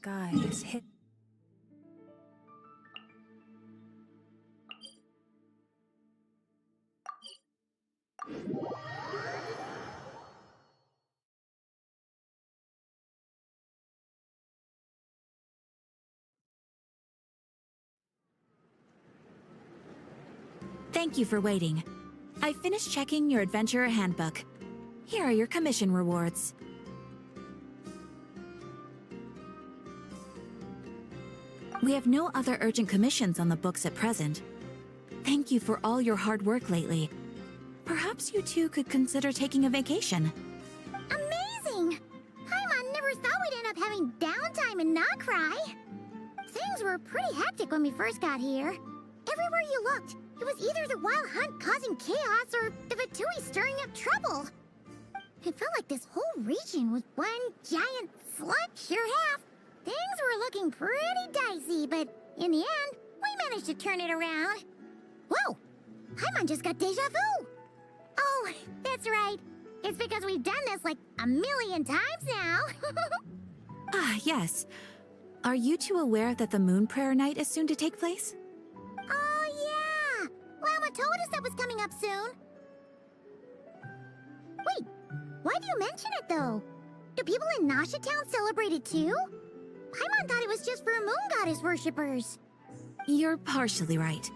sky is hit. Thank you for waiting. I finished checking your adventurer handbook. Here are your commission rewards. We have no other urgent commissions on the books at present. Thank you for all your hard work lately. Perhaps you two could consider taking a vacation. Amazing! Paimon never thought we'd end up having downtime and not cry. Things were pretty hectic when we first got here. Everywhere you looked, it was either the Wild Hunt causing chaos or the Vatui stirring up trouble. It felt like this whole region was one giant sludge half. Things were looking pretty dicey, but in the end, we managed to turn it around. Whoa! Paimon just got deja vu! Oh, that's right. It's because we've done this like a million times now. Ah, yes. Are you two aware that the Moon Prayer Night is soon to take place? Oh, yeah! Lama told us that was coming up soon. Wait, why do you mention it, though? Do people in Nasha Town celebrate it, too? Paimon thought it was just for Moon Goddess worshippers. You're partially right.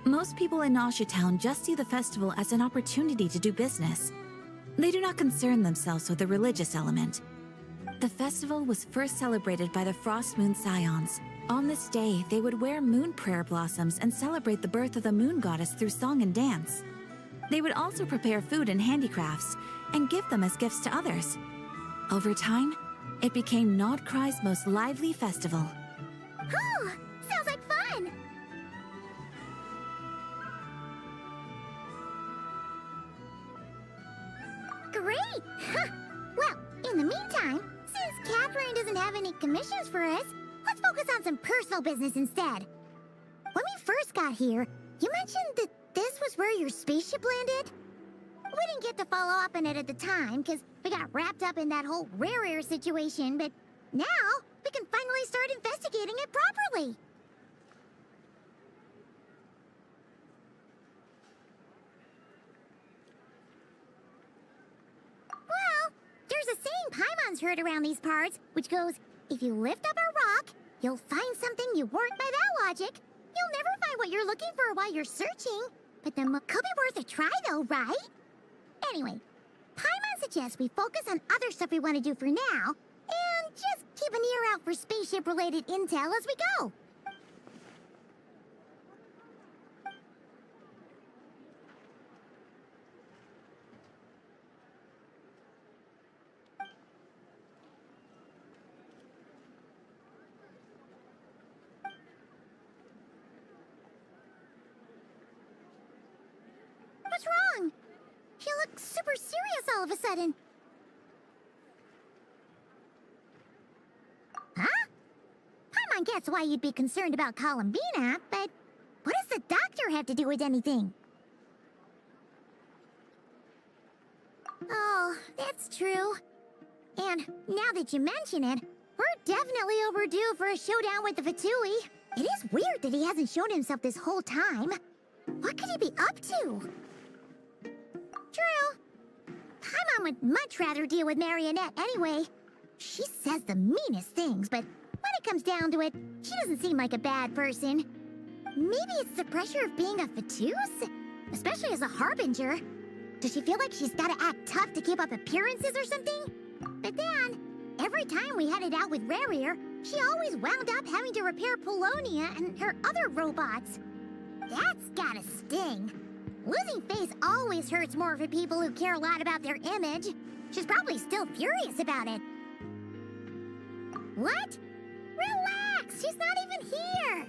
Most people in Nasha Town just see the festival as an opportunity to do business. They do not concern themselves with the religious element. The festival was first celebrated by the Frost Moon Scions. On this day, they would wear moon prayer blossoms and celebrate the birth of the moon goddess through song and dance. They would also prepare food and handicrafts and give them as gifts to others. Over time, it became Nodcry's most lively festival. Oh, sounds like fun! Great! Well, in the meantime, since Catherine doesn't have any commissions for us, let's focus on some personal business instead. When we first got here, you mentioned that this was where your spaceship landed? We didn't get to follow up on it at the time, because we got wrapped up in that whole rare air situation, but now we can finally start investigating it properly. Well, there's a saying Paimon's heard around these parts, which goes, if you lift up a rock, you'll find something you weren't by that logic. You'll never find what you're looking for while you're searching. But the could be worth a try though, right? Anyway, Paimon suggests we focus on other stuff we want to do for now, and just keep an ear out for spaceship-related intel as we go. What's wrong? You look super serious all of a sudden. Huh? Paimon gets why you'd be concerned about Columbina, but what does the doctor have to do with anything? Oh, that's true. And now that you mention it, we're definitely overdue for a showdown with the Vatui. It is weird that he hasn't shown himself this whole time. What could he be up to? True. Paimon would much rather deal with Marionette anyway. She says the meanest things, but when it comes down to it, she doesn't seem like a bad person. Maybe it's the pressure of being a Fatuse? Especially as a Harbinger. Does she feel like she's gotta act tough to keep up appearances or something? But then, every time we headed out with Rarier, she always wound up having to repair Polonia and her other robots. That's gotta sting. Losing face always hurts more for people who care a lot about their image. She's probably still furious about it. What? Relax! She's not even here!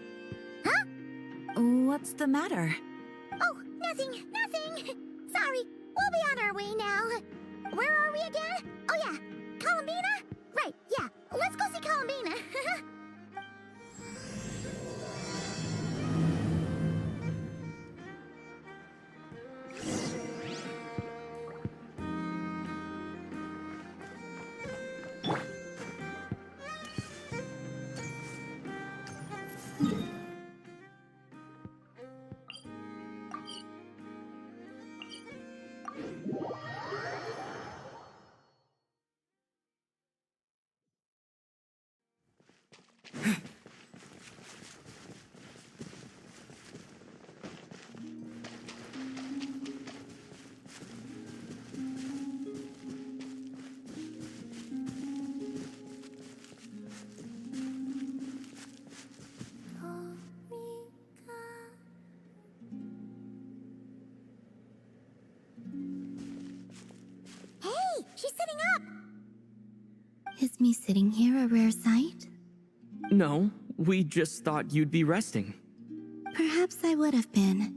Huh? What's the matter? Oh, nothing. Sorry, we'll be on our way now. Where are we again? Oh yeah, Columbina? Right, yeah, let's go see Columbina. me sitting here a rare sight? No, we just thought you'd be resting. Perhaps I would have been,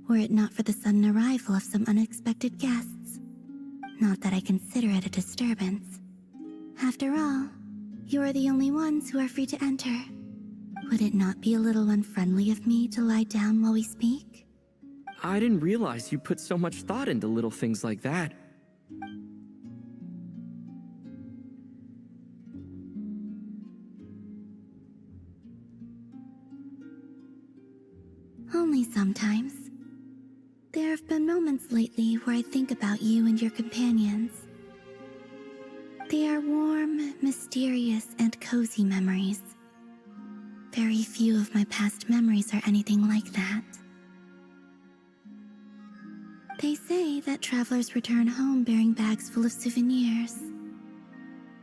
were it not for the sudden arrival of some unexpected guests. Not that I consider it a disturbance. After all, you are the only ones who are free to enter. Would it not be a little unfriendly of me to lie down while we speak? I didn't realize you put so much thought into little things like that. Only sometimes. There have been moments lately where I think about you and your companions. They are warm, mysterious, and cozy memories. Very few of my past memories are anything like that. They say that travelers return home bearing bags full of souvenirs.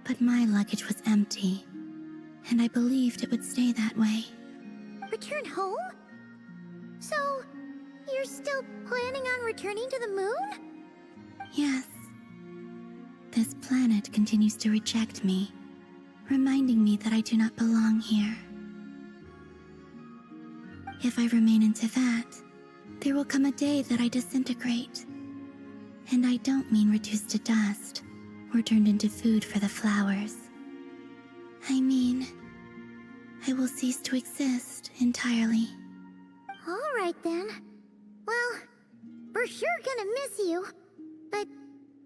But my luggage was empty, and I believed it would stay that way. Return home? So, you're still planning on returning to the moon? Yes. This planet continues to reject me, reminding me that I do not belong here. If I remain in Teyvat, there will come a day that I disintegrate. And I don't mean reduced to dust, or turned into food for the flowers. I mean, I will cease to exist entirely. Alright then. Well, we're sure gonna miss you. But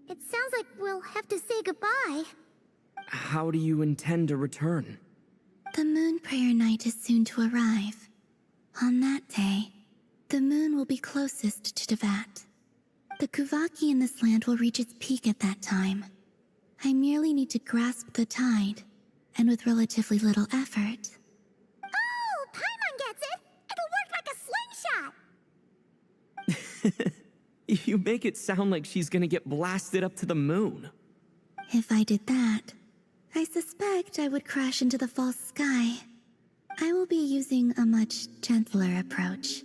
it sounds like we'll have to say goodbye. How do you intend to return? The moon prayer night is soon to arrive. On that day, the moon will be closest to Teyvat. The Kuvaki in this land will reach its peak at that time. I merely need to grasp the tide, and with relatively little effort. Oh, Paimon gets it! It'll work like a slingshot! You make it sound like she's gonna get blasted up to the moon. If I did that, I suspect I would crash into the false sky. I will be using a much gentler approach.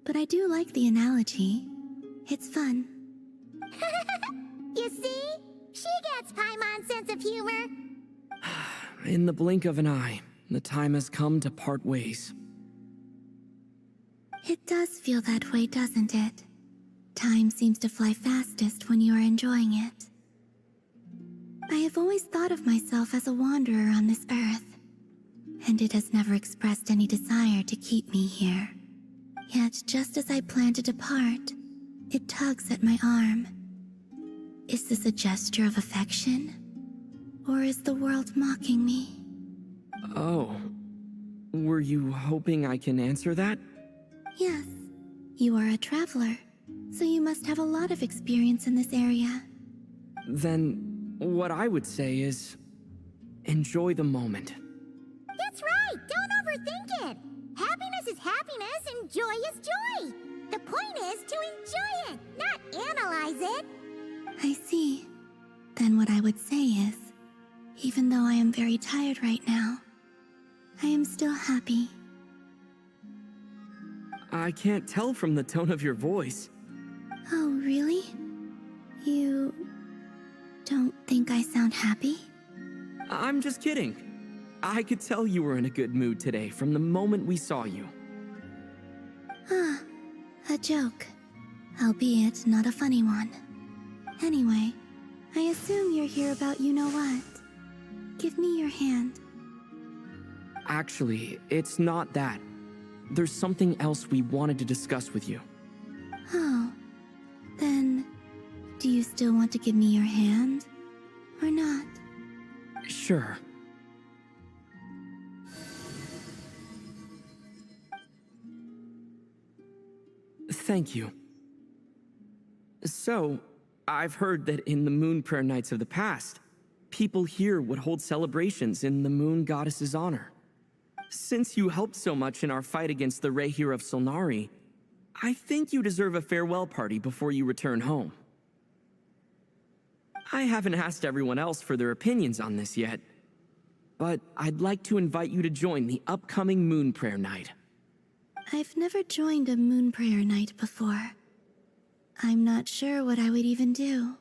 But I do like the analogy. It's fun. You see? She gets Paimon's sense of humor. In the blink of an eye, the time has come to part ways. It does feel that way, doesn't it? Time seems to fly fastest when you are enjoying it. I have always thought of myself as a wanderer on this earth, and it has never expressed any desire to keep me here. Yet, just as I plan to depart, it tugs at my arm. Is this a gesture of affection? Or is the world mocking me? Oh. Were you hoping I can answer that? Yes. You are a traveler, so you must have a lot of experience in this area. Then, what I would say is, enjoy the moment. That's right! Don't overthink it! Happiness is happiness and joy is joy! The point is to enjoy it, not analyze it! I see. Then what I would say is, even though I am very tired right now, I am still happy. I can't tell from the tone of your voice. Oh, really? You don't think I sound happy? I'm just kidding. I could tell you were in a good mood today from the moment we saw you. Ah, a joke. Albeit not a funny one. Anyway, I assume you're here about you-know-what. Give me your hand. Actually, it's not that. There's something else we wanted to discuss with you. Oh, then, do you still want to give me your hand? Or not? Sure. Thank you. So, I've heard that in the moon prayer nights of the past, people here would hold celebrations in the moon goddess's honor. Since you helped so much in our fight against the Rehir of Solnari, I think you deserve a farewell party before you return home. I haven't asked everyone else for their opinions on this yet, but I'd like to invite you to join the upcoming moon prayer night. I've never joined a moon prayer night before. I'm not sure what I would even do.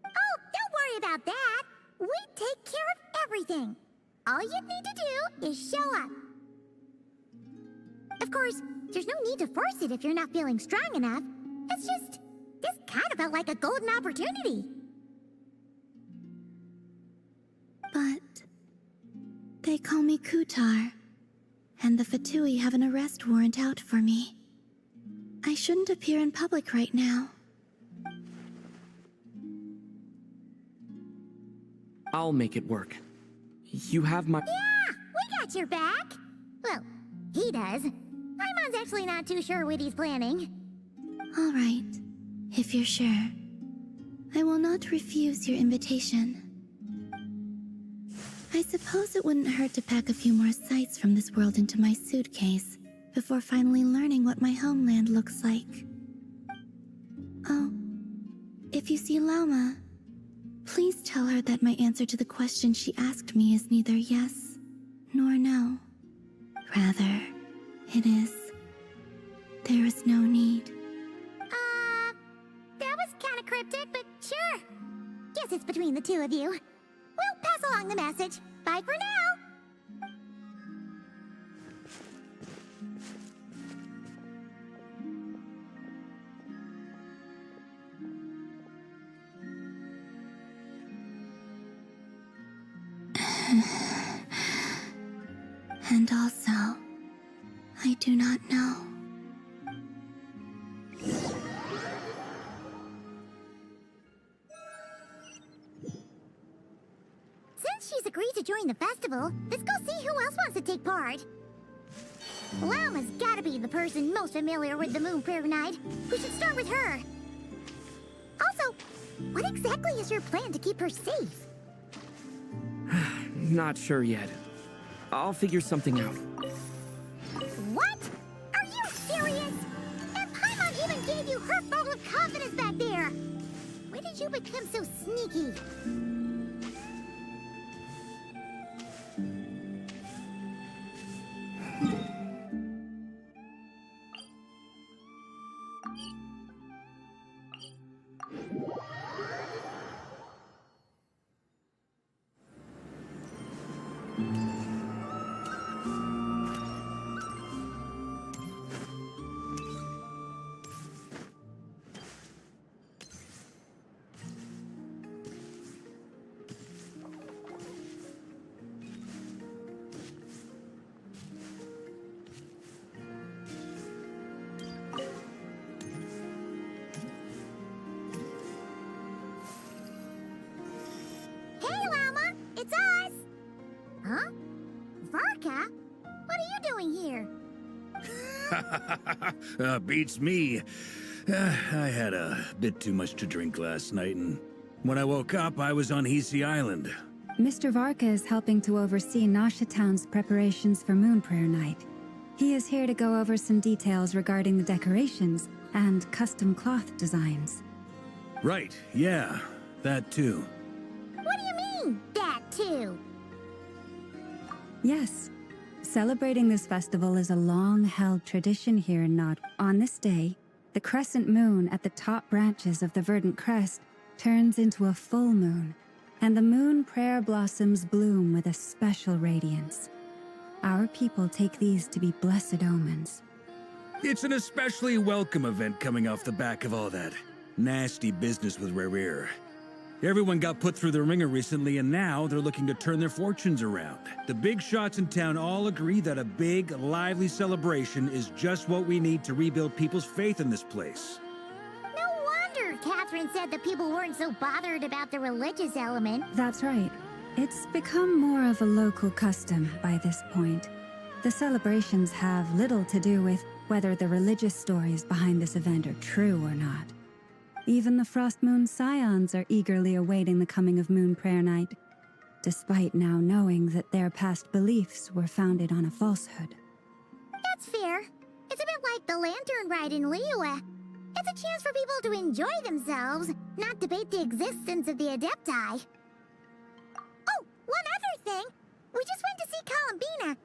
Oh, don't worry about that! We take care of everything. All you need to do is show up. Of course, there's no need to force it if you're not feeling strong enough. It's just, this kind of felt like a golden opportunity. But they call me Kutar, and the Fatui have an arrest warrant out for me. I shouldn't appear in public right now. I'll make it work. You have my... Yeah, we got your back. Well, he does. Paimon's actually not too sure what he's planning. All right, if you're sure. I will not refuse your invitation. I suppose it wouldn't hurt to pack a few more sights from this world into my suitcase before finally learning what my homeland looks like. Oh, if you see Lauma, please tell her that my answer to the question she asked me is neither yes nor no. Rather, it is, there is no need. That was kind of cryptic, but sure. Guess it's between the two of you. We'll pass along the message. Bye for now. And also, I do not know. Since she's agreed to join the festival, let's go see who else wants to take part. Lauma's gotta be the person most familiar with the Moon Prayer Night. We should start with her. Also, what exactly is your plan to keep her safe? Not sure yet. I'll figure something out. What? Are you serious? And Paimon even gave you her vote of confidence back there. When did you become so sneaky? Hey, Llama! It's us! Huh? Varka? What are you doing here? Beats me. I had a bit too much to drink last night, and when I woke up, I was on Hisi Island. Mr. Varka is helping to oversee Nasha Town's preparations for Moon Prayer Night. He is here to go over some details regarding the decorations and custom cloth designs. Right, yeah, that too. What do you mean, that too? Yes, celebrating this festival is a long-held tradition here in Nod. On this day, the crescent moon at the top branches of the verdant crest turns into a full moon, and the moon prayer blossoms bloom with a special radiance. Our people take these to be blessed omens. It's an especially welcome event coming off the back of all that nasty business with Rare. Everyone got put through the ringer recently, and now they're looking to turn their fortunes around. The big shots in town all agree that a big, lively celebration is just what we need to rebuild people's faith in this place. No wonder Catherine said that people weren't so bothered about the religious element. That's right. It's become more of a local custom by this point. The celebrations have little to do with whether the religious stories behind this event are true or not. Even the Frost Moon Scions are eagerly awaiting the coming of Moon Prayer Night, despite now knowing that their past beliefs were founded on a falsehood. That's fair. It's a bit like the Lantern Ride in Liyue. It's a chance for people to enjoy themselves, not debate the existence of the Adepti. Oh, one other thing. We just went to see Columbina.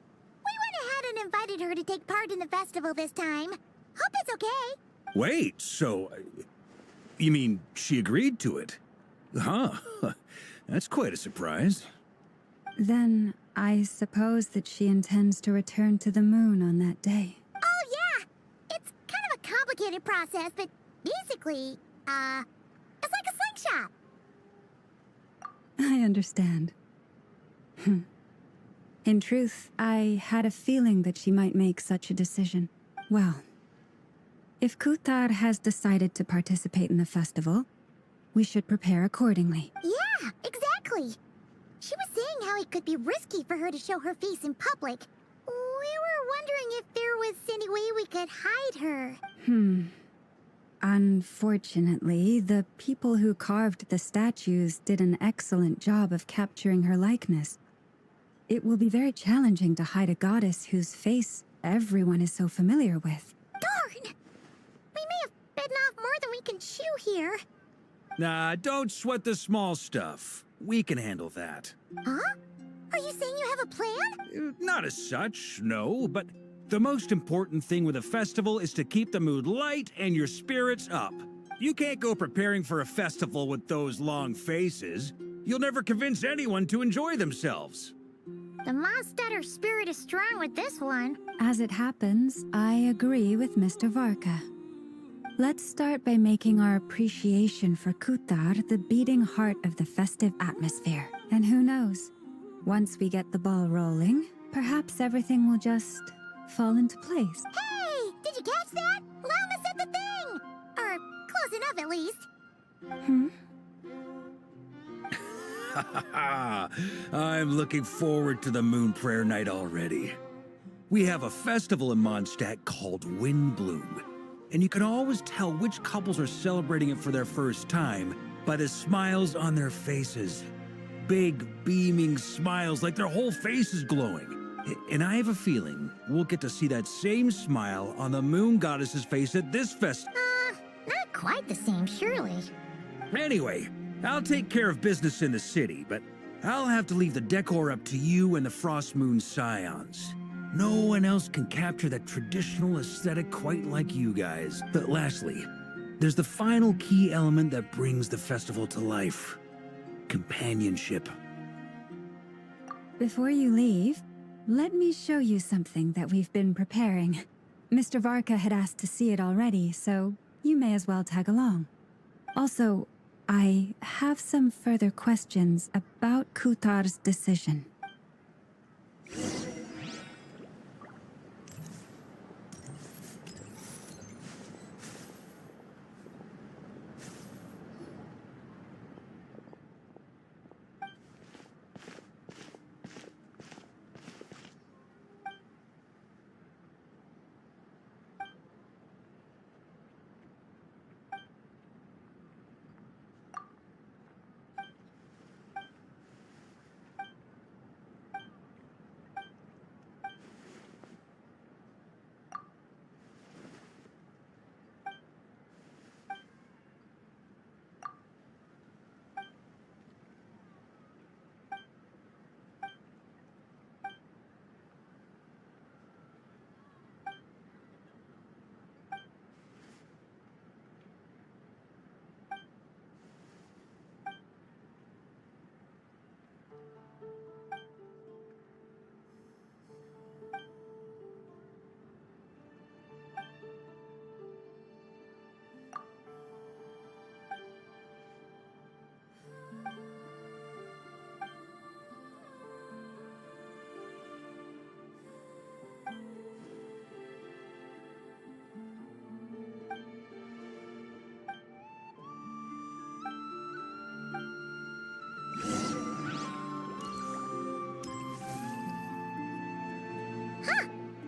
We went ahead and invited her to take part in the festival this time. Hope it's okay. Wait, so... you mean she agreed to it? Huh. That's quite a surprise. Then I suppose that she intends to return to the moon on that day. Oh, yeah! It's kind of a complicated process, but basically, it's like a slingshot. I understand. In truth, I had a feeling that she might make such a decision. Well, if Kuthar has decided to participate in the festival, we should prepare accordingly. Yeah, exactly. She was saying how it could be risky for her to show her face in public. We were wondering if there was any way we could hide her. Unfortunately, the people who carved the statues did an excellent job of capturing her likeness. It will be very challenging to hide a goddess whose face everyone is so familiar with. Darn! We may have bitten off more than we can chew here. Nah, don't sweat the small stuff. We can handle that. Huh? Are you saying you have a plan? Not as such, no, but the most important thing with a festival is to keep the mood light and your spirits up. You can't go preparing for a festival with those long faces. You'll never convince anyone to enjoy themselves. The Mondstatter spirit is strong with this one. As it happens, I agree with Mr. Varka. Let's start by making our appreciation for Kuthar the beating heart of the festive atmosphere. And who knows, once we get the ball rolling, perhaps everything will just fall into place. Hey! Did you catch that? Llama said the thing! Or close enough, at least. I'm looking forward to the Moon Prayer Night already. We have a festival in Mondstadt called Windbloom, and you can always tell which couples are celebrating it for their first time by the smiles on their faces. Big, beaming smiles like their whole face is glowing. And I have a feeling we'll get to see that same smile on the Moon Goddess's face at this festival. Not quite the same, surely. Anyway, I'll take care of business in the city, but I'll have to leave the decor up to you and the Frost Moon Scions. No one else can capture that traditional aesthetic quite like you guys. But lastly, there's the final key element that brings the festival to life. Companionship. Before you leave, let me show you something that we've been preparing. Mr. Varka had asked to see it already, so you may as well tag along. Also, I have some further questions about Kuthar's decision.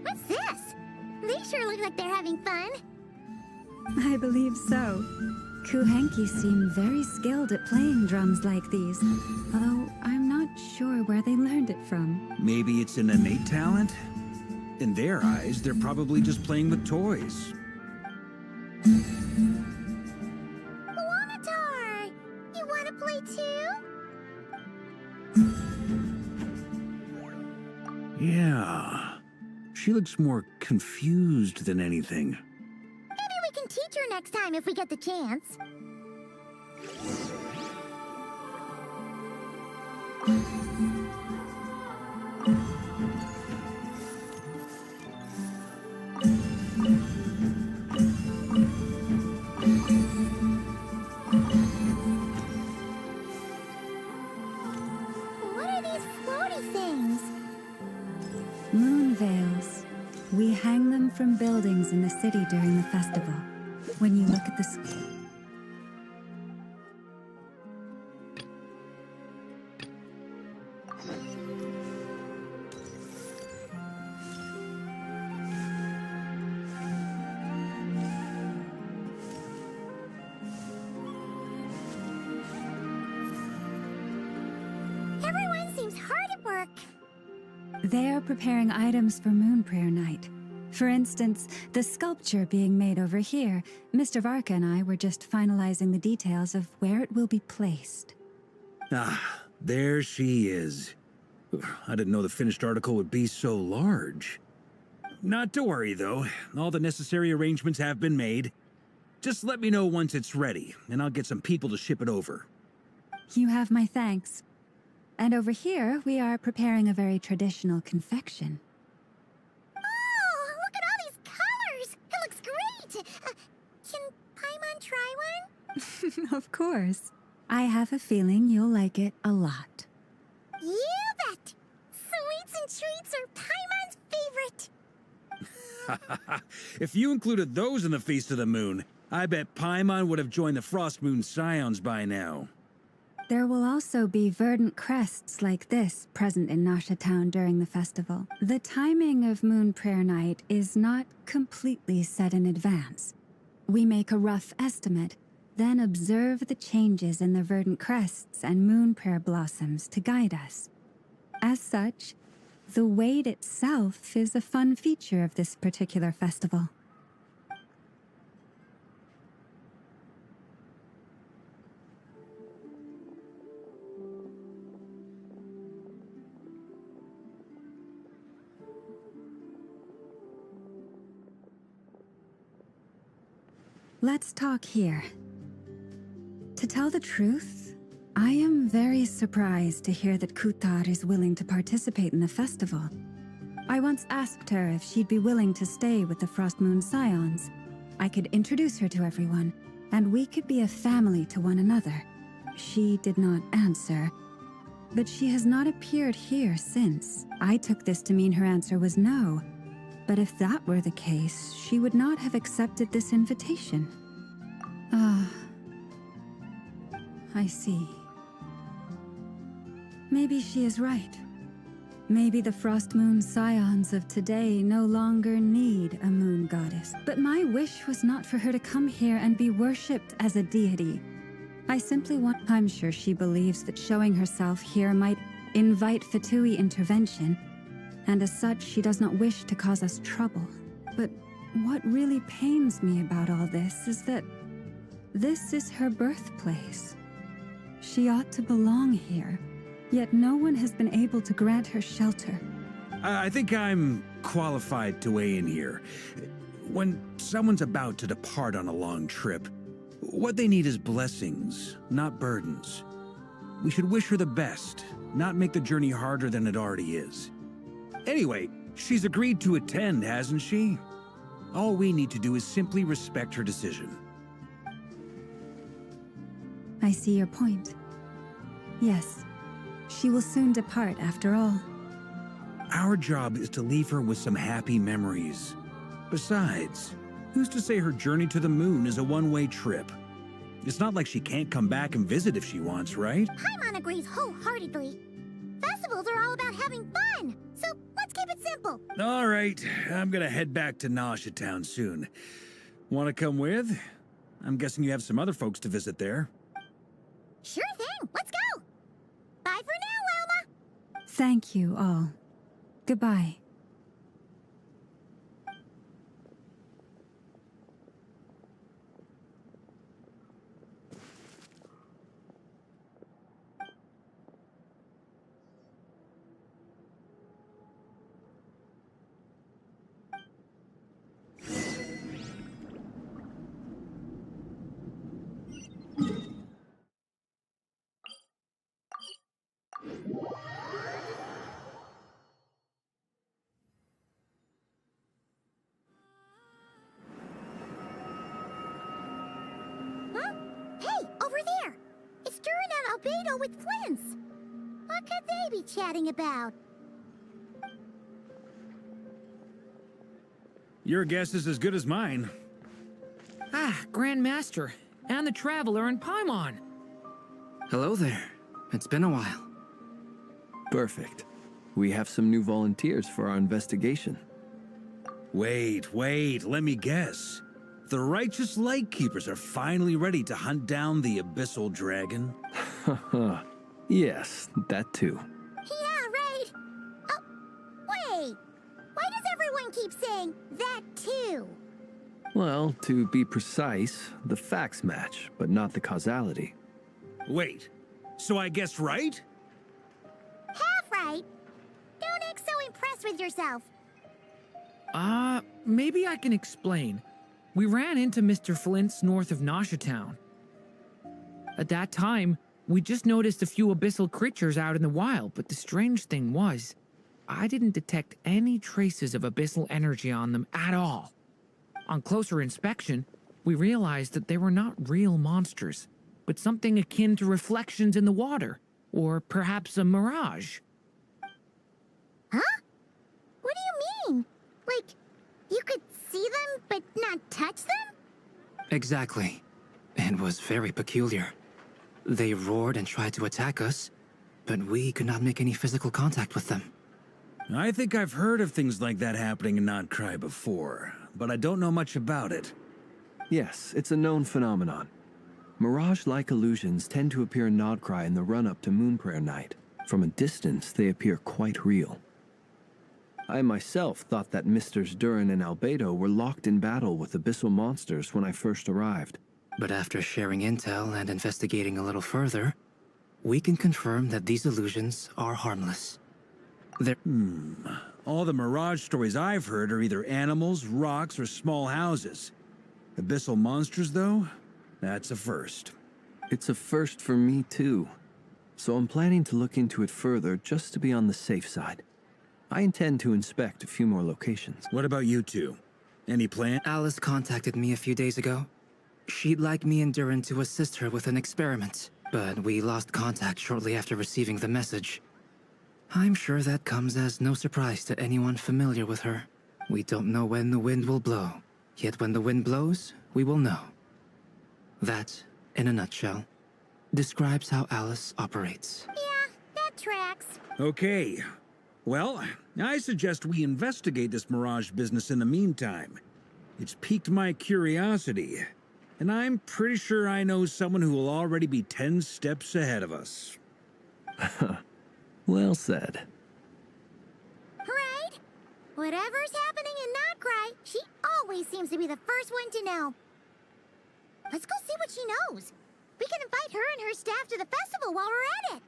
What's this? They sure look like they're having fun. I believe so. Kuhenki seem very skilled at playing drums like these, although I'm not sure where they learned it from. Maybe it's an innate talent? In their eyes, they're probably just playing with toys. Wanatar! You want to play too? Yeah. She looks more confused than anything. Maybe we can teach her next time if we get the chance. veils. We hang them from buildings in the city during the festival. When you look at the Everyone seems hard at work. They're preparing items for Moon Prayer Night. For instance, the sculpture being made over here, Mr. Varka and I were just finalizing the details of where it will be placed. Ah, there she is. I didn't know the finished article would be so large. Not to worry, though. All the necessary arrangements have been made. Just let me know once it's ready, and I'll get some people to ship it over. You have my thanks. And over here, we are preparing a very traditional confection. Oh, look at all these colors! It looks great! Can Paimon try one? Of course. I have a feeling you'll like it a lot. You bet! Sweets and treats are Paimon's favorite. If you included those in the Feast of the Moon, I bet Paimon would have joined the Frost Moon Scions by now. There will also be verdant crests like this present in Nasha Town during the festival. The timing of Moon Prayer Night is not completely set in advance. We make a rough estimate, then observe the changes in the verdant crests and moon prayer blossoms to guide us. As such, the wait itself is a fun feature of this particular festival. Let's talk here. To tell the truth, I am very surprised to hear that Kutar is willing to participate in the festival. I once asked her if she'd be willing to stay with the Frost Moon Scions. I could introduce her to everyone, and we could be a family to one another. She did not answer, but she has not appeared here since. I took this to mean her answer was no. But if that were the case, she would not have accepted this invitation. Ah, I see. Maybe she is right. Maybe the Frost Moon Scions of today no longer need a moon goddess. But my wish was not for her to come here and be worshipped as a deity. I simply want... I'm sure she believes that showing herself here might invite Fatui intervention, and as such, she does not wish to cause us trouble. But what really pains me about all this is that this is her birthplace. She ought to belong here, yet no one has been able to grant her shelter. I think I'm qualified to weigh in here. When someone's about to depart on a long trip, what they need is blessings, not burdens. We should wish her the best, not make the journey harder than it already is. Anyway, she's agreed to attend, hasn't she? All we need to do is simply respect her decision. I see your point. Yes, she will soon depart after all. Our job is to leave her with some happy memories. Besides, who's to say her journey to the moon is a one-way trip? It's not like she can't come back and visit if she wants, right? Paimon agrees wholeheartedly. Festivals are all about having fun, so let's keep it simple. All right, I'm gonna head back to Nasha Town soon. Want to come with? I'm guessing you have some other folks to visit there. Sure thing, let's go. Bye for now, Wilma. Thank you all. Goodbye. Huh? Hey, over there! It's Duran and Albedo with Flints! What could they be chatting about? Your guess is as good as mine. Ah, Grand Master, and the Traveler and Paimon. Hello there. It's been a while. Perfect. We have some new volunteers for our investigation. Wait, let me guess. The righteous Lightkeepers are finally ready to hunt down the Abyssal Dragon? Yes, that too. Yeah, right. Oh, wait. Why does everyone keep saying that too? Well, to be precise, the facts match, but not the causality. Wait, so I guessed right? Half right. Don't act so impressed with yourself. Maybe I can explain. We ran into Mr. Flint's north of Nasha Town. At that time, we just noticed a few abyssal creatures out in the wild, but the strange thing was, I didn't detect any traces of abyssal energy on them at all. On closer inspection, we realized that they were not real monsters, but something akin to reflections in the water, or perhaps a mirage. Huh? What do you mean? Like, you could see them but not touch them? Exactly. It was very peculiar. They roared and tried to attack us, but we could not make any physical contact with them. I think I've heard of things like that happening in Notcry before, but I don't know much about it. Yes, it's a known phenomenon. Mirage-like illusions tend to appear in Nodcry in the run-up to Moonprayer Night. From a distance, they appear quite real. I myself thought that Misters Durin and Albedo were locked in battle with abyssal monsters when I first arrived. But after sharing intel and investigating a little further, we can confirm that these illusions are harmless. They're... All the Mirage stories I've heard are either animals, rocks, or small houses. Abyssal monsters, though? That's a first. It's a first for me, too. So I'm planning to look into it further just to be on the safe side. I intend to inspect a few more locations. What about you two? Any plan? Alice contacted me a few days ago. She'd like me and Durin to assist her with an experiment, but we lost contact shortly after receiving the message. I'm sure that comes as no surprise to anyone familiar with her. We don't know when the wind will blow, yet when the wind blows, we will know. That, in a nutshell, describes how Alice operates. Yeah, that tracks. Okay. Well, I suggest we investigate this Mirage business in the meantime. It's piqued my curiosity, and I'm pretty sure I know someone who will already be 10 steps ahead of us. Well said. Right? Whatever's happening in Notcry, she always seems to be the first one to know. Let's go see what she knows. We can invite her and her staff to the festival while we're at it.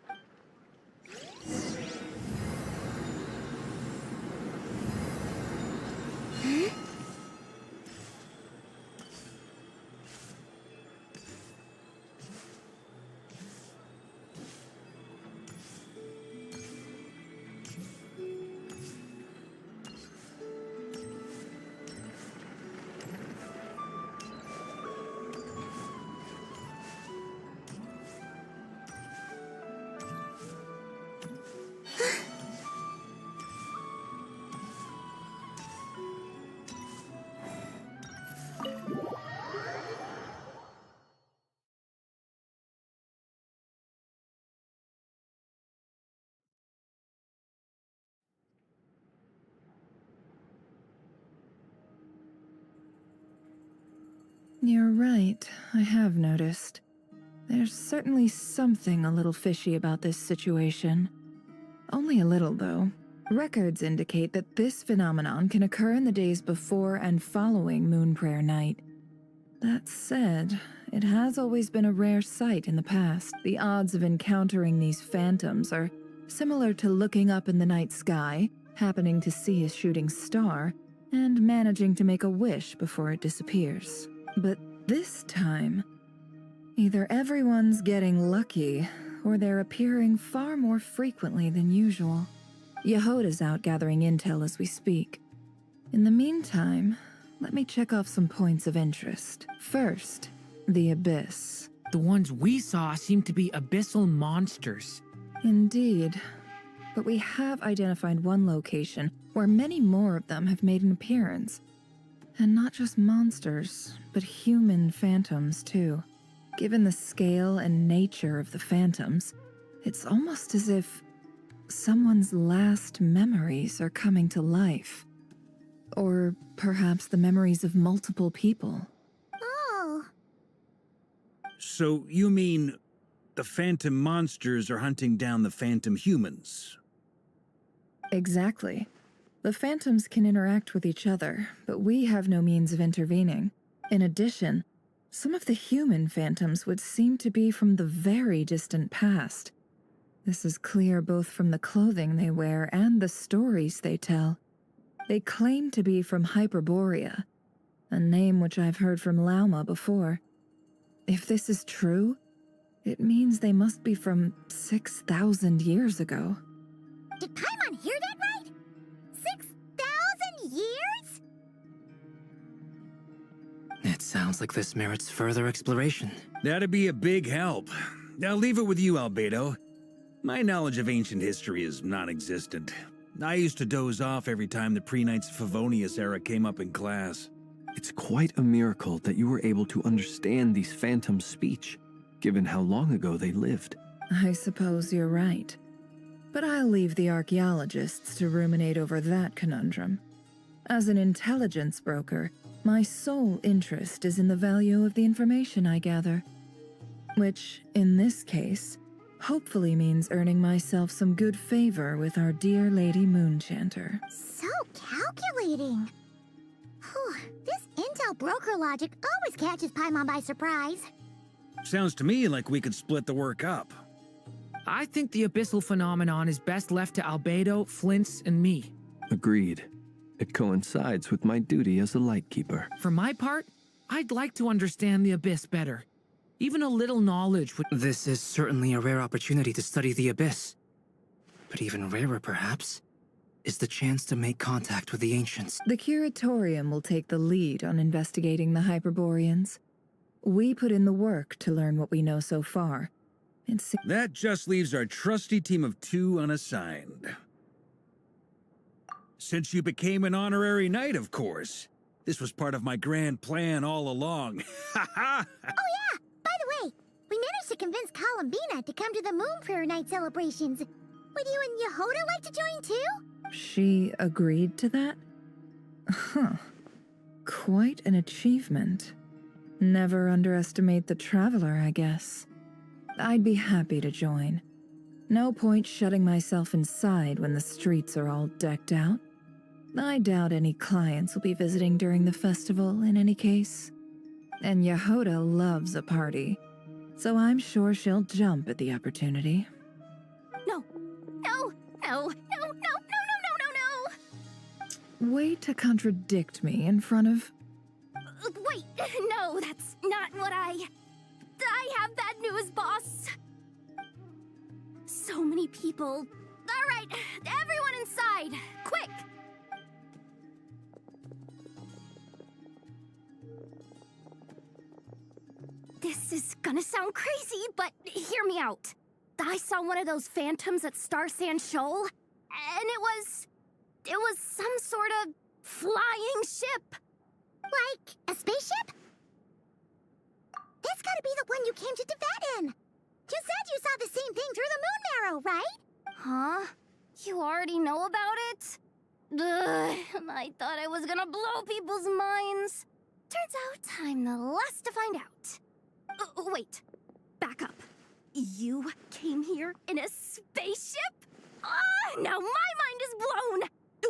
You're right, I have noticed. There's certainly something a little fishy about this situation. Only a little, though. Records indicate that this phenomenon can occur in the days before and following Moonprayer Night. That said, it has always been a rare sight in the past. The odds of encountering these phantoms are similar to looking up in the night sky, happening to see a shooting star, and managing to make a wish before it disappears. But this time, either everyone's getting lucky, or they're appearing far more frequently than usual. Yehoda's out gathering intel as we speak. In the meantime, let me check off some points of interest. First, the Abyss. The ones we saw seem to be abyssal monsters. Indeed. But we have identified one location where many more of them have made an appearance. And not just monsters, but human phantoms, too. Given the scale and nature of the phantoms, it's almost as if someone's last memories are coming to life. Or perhaps the memories of multiple people. Oh, So you mean the phantom monsters are hunting down the phantom humans? Exactly. The phantoms can interact with each other, but we have no means of intervening. In addition, some of the human phantoms would seem to be from the very distant past. This is clear both from the clothing they wear and the stories they tell. They claim to be from Hyperborea, a name which I've heard from Lauma before. If this is true, it means they must be from 6,000 years ago. did Paimon hear that right? 6,000 years? It sounds like this merits further exploration. That'd be a big help. I'll leave it with you, Albedo. My knowledge of ancient history is non-existent. I used to doze off every time the pre-Knights of Favonius era came up in class. It's quite a miracle that you were able to understand these phantoms' speech, given how long ago they lived. I suppose you're right. But I'll leave the archaeologists to ruminate over that conundrum. As an intelligence broker, my sole interest is in the value of the information I gather. Which, in this case, hopefully means earning myself some good favor with our dear Lady Moonchanter. So calculating. Whew, this intel broker logic always catches Paimon by surprise. Sounds to me like we could split the work up. I think the abyssal phenomenon is best left to Albedo, Flints, and me. Agreed. It coincides with my duty as a lightkeeper. For my part, I'd like to understand the abyss better. Even a little knowledge would... This is certainly a rare opportunity to study the Abyss. But even rarer, perhaps, is the chance to make contact with the Ancients. The Curatorium will take the lead on investigating the Hyperboreans. We put in the work to learn what we know so far. That just leaves our trusty team of 2 unassigned. Since you became an honorary knight, of course. This was part of my grand plan all along. Ha ha! Oh yeah! By the way, we managed to convince Columbina to come to the Moonprayer Night celebrations. Would you and Yehoda like to join too? She agreed to that? Huh. Quite an achievement. Never underestimate the traveler, I guess. I'd be happy to join. No point shutting myself inside when the streets are all decked out. I doubt any clients will be visiting during the festival in any case. And Yehoda loves a party, so I'm sure she'll jump at the opportunity. No. No. No. No. No. No. No. No. No. Way to contradict me in front of... Wait. No, that's not what I have bad news, boss. So many people. All right, everyone inside. Quick. This is gonna sound crazy, but hear me out. I saw one of those phantoms at Star Sand Shoal, and it was some sort of flying ship. Like a spaceship? That's gotta be the one you came to Tibet in. You said you saw the same thing through the moon marrow, right? Huh? You already know about it? Ugh, I thought I was gonna blow people's minds. Turns out I'm the last to find out. Wait, back up. You came here in a spaceship? Now my mind is blown!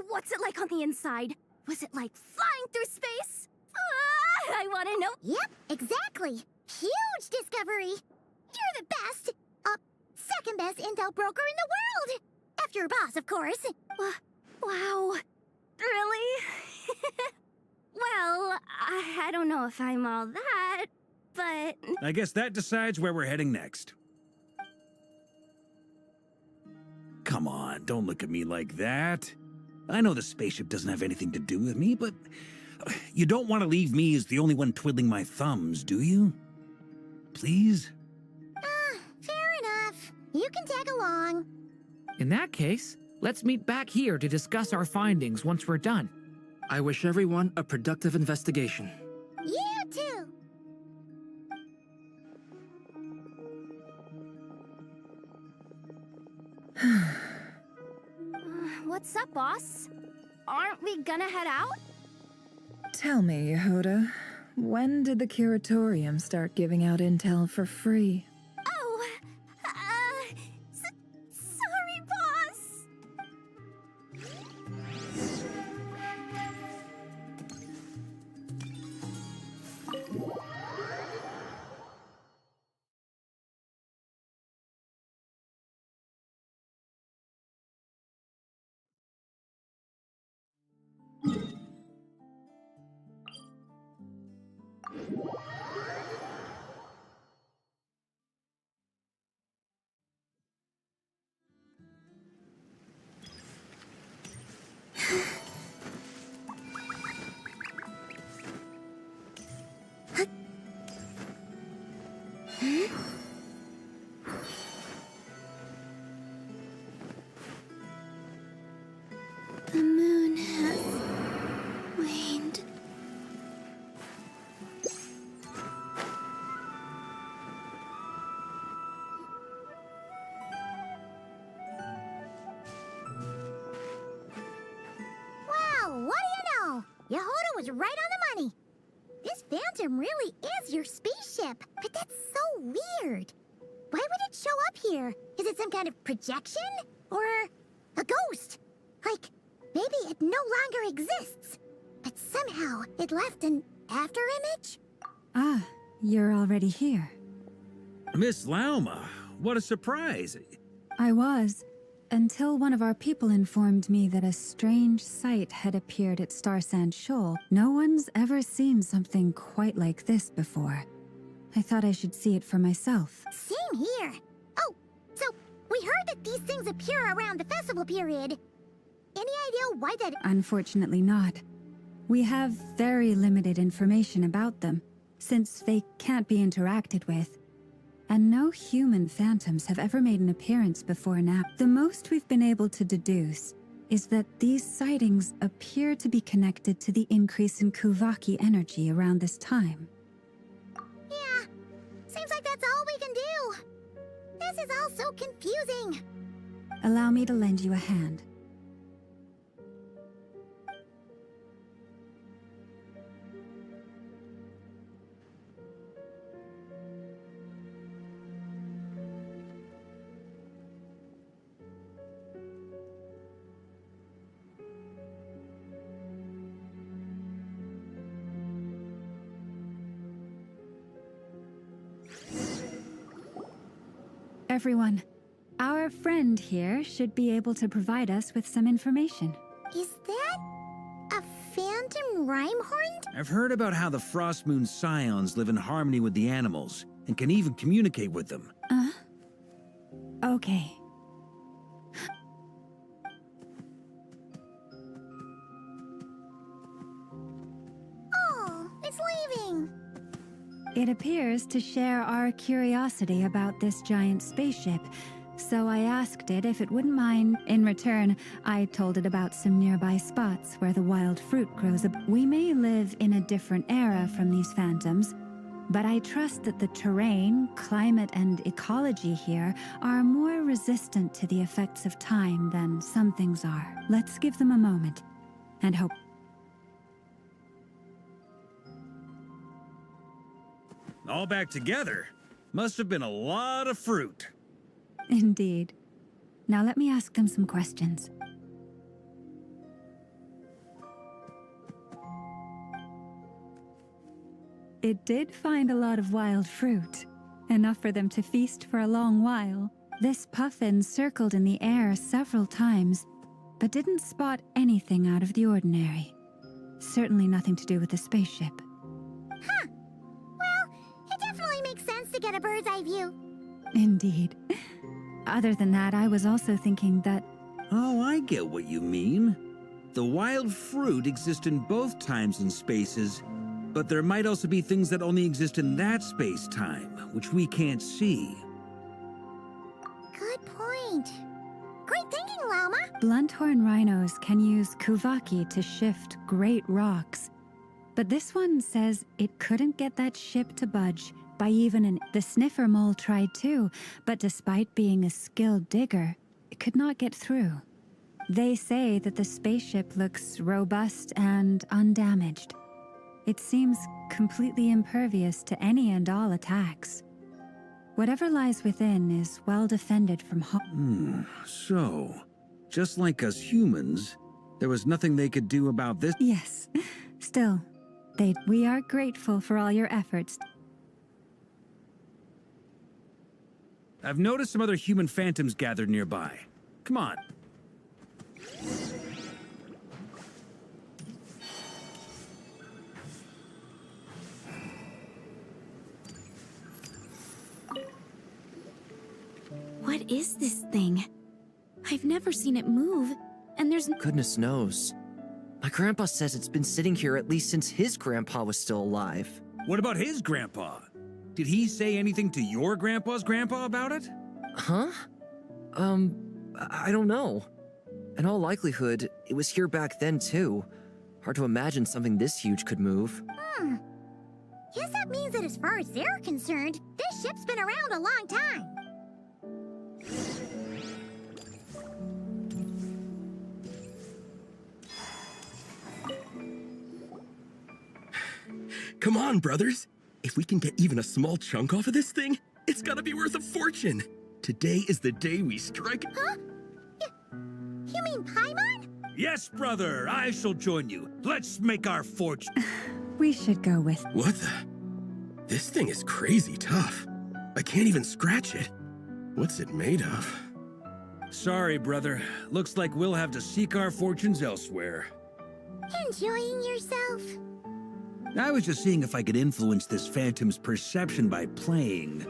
What's it like on the inside? Was it like flying through space? I wanna know. Yep, exactly. Huge discovery. You're the best. Second best intel broker in the world. After your boss, of course. Wow. Really? Well, I don't know if I'm all that, but... I guess that decides where we're heading next. Come on, don't look at me like that. I know the spaceship doesn't have anything to do with me, but you don't want to leave me as the only one twiddling my thumbs, do you? Please? Fair enough. You can tag along. In that case, let's meet back here to discuss our findings once we're done. I wish everyone a productive investigation. You too! What's up, boss? Aren't we gonna head out? Tell me, Yehoda, when did the Curatorium start giving out intel for free? Oh, sorry, boss. The moon has waned. Wow, what do you know? Yehoda was right on the money. This phantom really is your spaceship, but that's so weird. Why would it show up here? Is it some kind of projection? Or a ghost? Like, maybe it no longer exists, but somehow it left an afterimage? Ah, you're already here. Miss Lauma, what a surprise. I was, until one of our people informed me that a strange sight had appeared at Starsand Shoal. No one's ever seen something quite like this before. I thought I should see it for myself. Same here. Oh, so we heard that these things appear around the festival period. Any idea why that... Unfortunately not. We have very limited information about them, since they can't be interacted with. And no human phantoms have ever made an appearance before now. The most we've been able to deduce is that these sightings appear to be connected to the increase in Kuvaki energy around this time. Yeah, seems like that's all we can do. This is all so confusing. Allow me to lend you a hand. Everyone, our friend here should be able to provide us with some information. Is that a phantom Rhyme-horned? I've heard about how the Frost Moon Scions live in harmony with the animals and can even communicate with them. Okay. Oh, it's leaving. It appears to share our curiosity about this giant spaceship, so I asked it if it wouldn't mind. In return, I told it about some nearby spots where the wild fruit grows. We may live in a different era from these phantoms, but I trust that the terrain, climate, and ecology here are more resistant to the effects of time than some things are. Let's give them a moment, and hope. All back together? Must have been a lot of fruit. Indeed. Now let me ask them some questions. It did find a lot of wild fruit, enough for them to feast for a long while. This puffin circled in the air several times, but didn't spot anything out of the ordinary. Certainly nothing to do with the spaceship. Huh. Well, it definitely makes sense to get a bird's eye view. Indeed. Other than that, I was also thinking that... Oh, I get what you mean. The wild fruit exists in both times and spaces, but there might also be things that only exist in that space-time, which we can't see. Good point. Great thinking, Lauma. Blunthorn rhinos can use kuvaki to shift great rocks. But this one says it couldn't get that ship to budge by even an... The sniffer mole tried too, but despite being a skilled digger, it could not get through. They say that the spaceship looks robust and undamaged. It seems completely impervious to any and all attacks. Whatever lies within is well defended from So, just like us humans, there was nothing they could do about this? Yes. Still, we are grateful for all your efforts. I've noticed some other human phantoms gathered nearby. Come on. What is this thing? I've never seen it move, and there's... Goodness knows. My grandpa says it's been sitting here at least since his grandpa was still alive. What about his grandpa? Did he say anything to your grandpa's grandpa about it? Huh? I don't know. In all likelihood, it was here back then too. Hard to imagine something this huge could move. Guess that means that as far as they're concerned, this ship's been around a long time. Come on, brothers. If we can get even a small chunk off of this thing, it's gotta be worth a fortune. Today is the day we strike. Huh? You mean Paimon? Yes, brother, I shall join you. Let's make our fortune. We should go with... What the? This thing is crazy tough. I can't even scratch it. What's it made of? Sorry, brother. Looks like we'll have to seek our fortunes elsewhere. Enjoying yourself? I was just seeing if I could influence this phantom's perception by playing.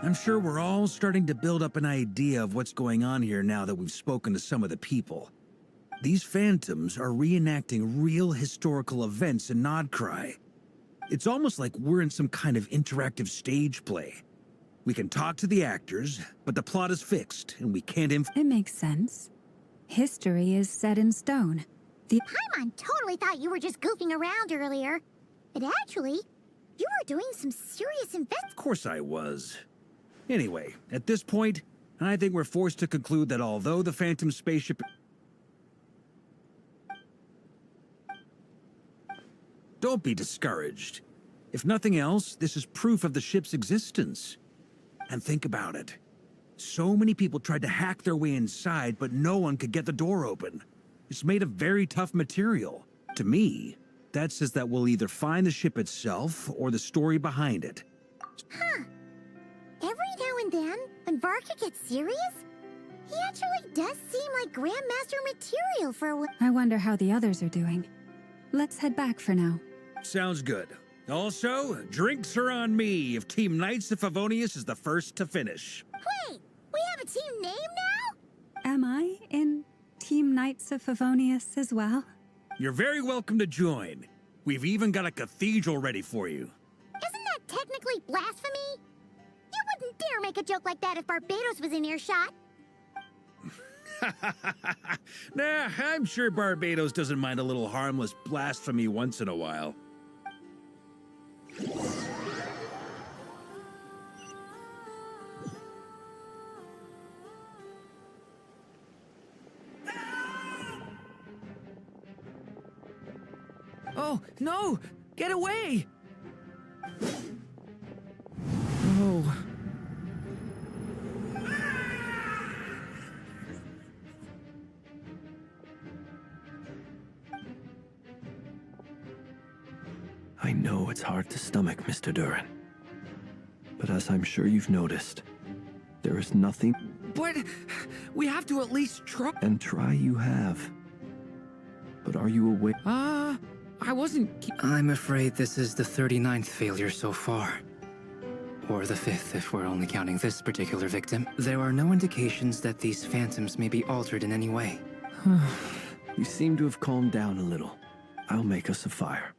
I'm sure we're all starting to build up an idea of what's going on here now that we've spoken to some of the people. These phantoms are reenacting real historical events in Nodcry. It's almost like we're in some kind of interactive stage play. We can talk to the actors, but the plot is fixed, and we can't It makes sense. History is set in stone. Paimon totally thought you were just goofing around earlier. But actually, you were doing some serious Of course I was. Anyway, at this point, I think we're forced to conclude that although the Phantom spaceship... Don't be discouraged. If nothing else, this is proof of the ship's existence. And think about it. So many people tried to hack their way inside, but no one could get the door open. It's made of very tough material. To me, that says that we'll either find the ship itself or the story behind it. Huh. Every now and then, when Varka gets serious, he actually does seem like Grandmaster material for what... I wonder how the others are doing. Let's head back for now. Sounds good. Also, drinks are on me if Team Knights of Favonius is the first to finish. Wait, we have a team name now? Am I in Team Knights of Favonius as well? You're very welcome to join. We've even got a cathedral ready for you. Isn't that technically blasphemy? You wouldn't dare make a joke like that if Barbados was in earshot. Nah, I'm sure Barbados doesn't mind a little harmless blasphemy once in a while. Oh, no! Get away! Oh. I know it's hard to stomach, Mr. Duran. But as I'm sure you've noticed, there is nothing... But we have to at least try... And try you have. But are you aware... I wasn't... I'm afraid this is the 39th failure so far. Or the 5th, if we're only counting this particular victim. There are no indications that these phantoms may be altered in any way. You seem to have calmed down a little. I'll make us a fire.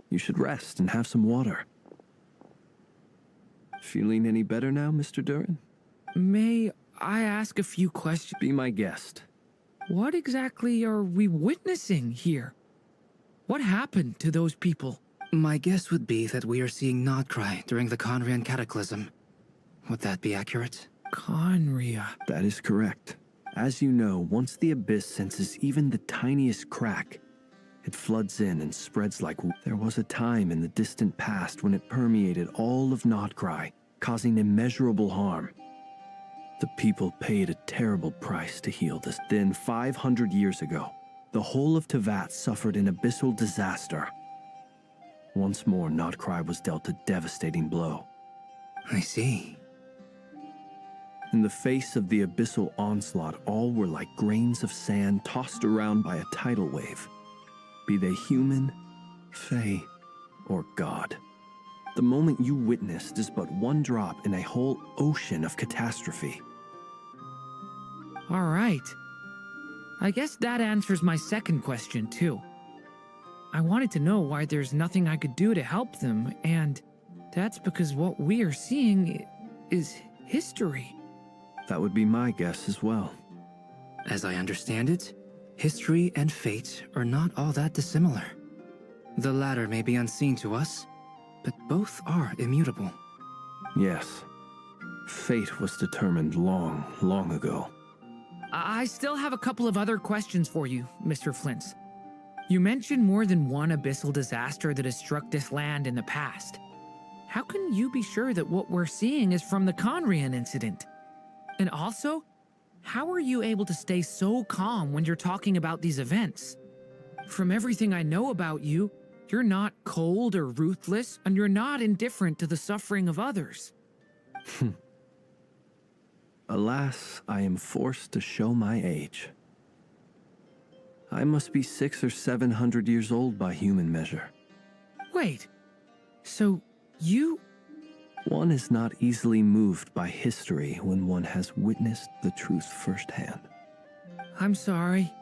You should rest and have some water. Feeling any better now, Mr. Duran? May I ask a few questions? Be my guest. What exactly are we witnessing here? What happened to those people? My guess would be that we are seeing Nodcry during the Conrian Cataclysm. Would that be accurate? Conria. That is correct. As you know, once the Abyss senses even the tiniest crack, it floods in and spreads like... There was a time in the distant past when it permeated all of Nodcry, causing immeasurable harm. The people paid a terrible price to heal this. Then, 500 years ago, the whole of Tevat suffered an abyssal disaster. Once more, Nodcry was dealt a devastating blow. I see. In the face of the abyssal onslaught, all were like grains of sand tossed around by a tidal wave. Be they human, fae, or god. The moment you witnessed is but one drop in a whole ocean of catastrophe. All right. I guess that answers my second question, too. I wanted to know why there's nothing I could do to help them, and that's because what we are seeing is history. That would be my guess as well. As I understand it, history and fate are not all that dissimilar. The latter may be unseen to us, but both are immutable. Yes. Fate was determined long, long ago. I still have a couple of other questions for you, Mr. Flint's. You mentioned more than one abyssal disaster that has struck this land in the past. How can you be sure that what we're seeing is from the Conrian incident? And also, how are you able to stay so calm when you're talking about these events? From everything I know about you, you're not cold or ruthless, and you're not indifferent to the suffering of others. Alas, I am forced to show my age. I must be 600 or 700 years old by human measure. Wait, so you... One is not easily moved by history when one has witnessed the truth firsthand. I'm sorry.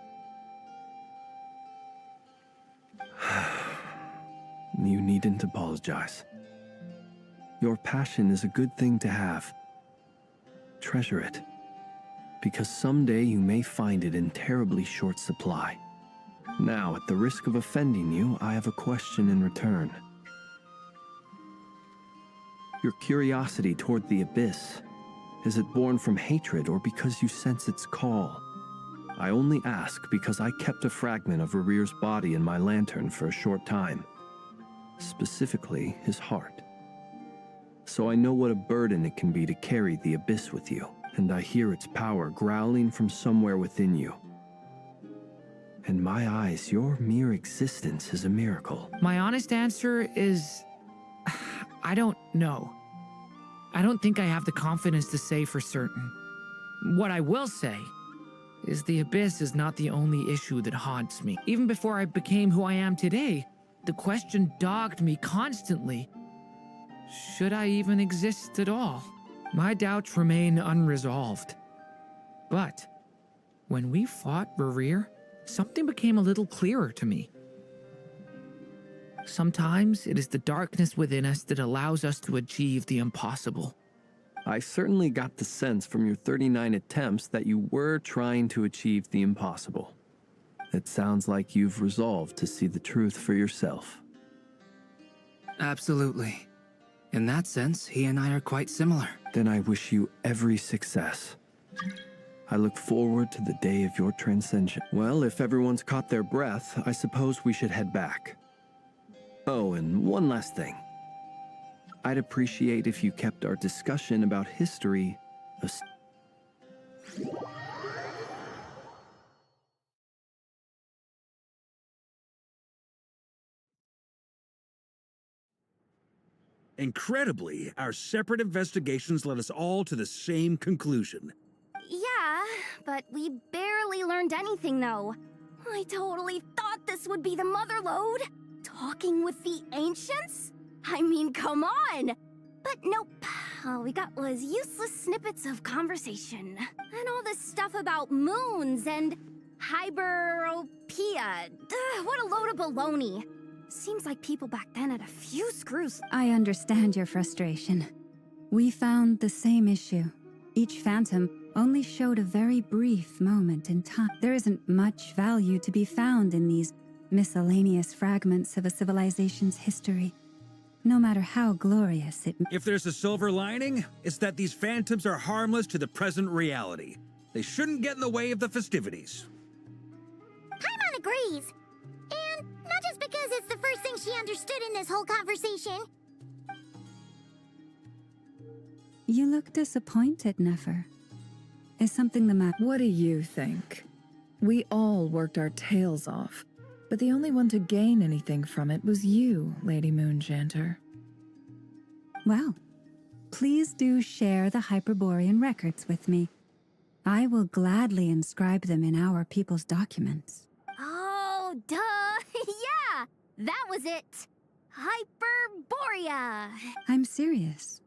You needn't apologize. Your passion is a good thing to have. Treasure it, because someday you may find it in terribly short supply. Now, at the risk of offending you, I have a question in return. Your curiosity toward the Abyss, is it born from hatred or because you sense its call? I only ask because I kept a fragment of Rarir's body in my lantern for a short time. Specifically, his heart. So I know what a burden it can be to carry the Abyss with you, and I hear its power growling from somewhere within you. In my eyes, your mere existence is a miracle. My honest answer is... I don't know. I don't think I have the confidence to say for certain. What I will say is the Abyss is not the only issue that haunts me. Even before I became who I am today, the question dogged me constantly. Should I even exist at all? My doubts remain unresolved. But when we fought Rarir, something became a little clearer to me. Sometimes it is the darkness within us that allows us to achieve the impossible. I certainly got the sense from your 39 attempts that you were trying to achieve the impossible. It sounds like you've resolved to see the truth for yourself. Absolutely. In that sense, he and I are quite similar. Then I wish you every success. I look forward to the day of your transcension. Well, if everyone's caught their breath, I suppose we should head back. Oh, and one last thing. I'd appreciate if you kept our discussion about history a Incredibly, our separate investigations led us all to the same conclusion. Yeah, but we barely learned anything, though. I totally thought this would be the mother lode. Talking with the ancients? I mean, come on! But nope. All we got was useless snippets of conversation. And all this stuff about moons and hyperopia. What a load of baloney. Seems like people back then had a few screws. I understand your frustration. We found the same issue. Each phantom only showed a very brief moment in time. There isn't much value to be found in these miscellaneous fragments of a civilization's history, no matter how glorious it may be. If there's a silver lining, it's that these phantoms are harmless to the present reality. They shouldn't get in the way of the festivities. Paimon agrees. And not just because it's the first thing she understood in this whole conversation. You look disappointed, Nefer. Is something the matter? What do you think? We all worked our tails off, but the only one to gain anything from it was you, Lady Moonjanter. Well, please do share the Hyperborean records with me. I will gladly inscribe them in our people's documents. Oh, duh! Yeah! That was it! Hyperborea! I'm serious.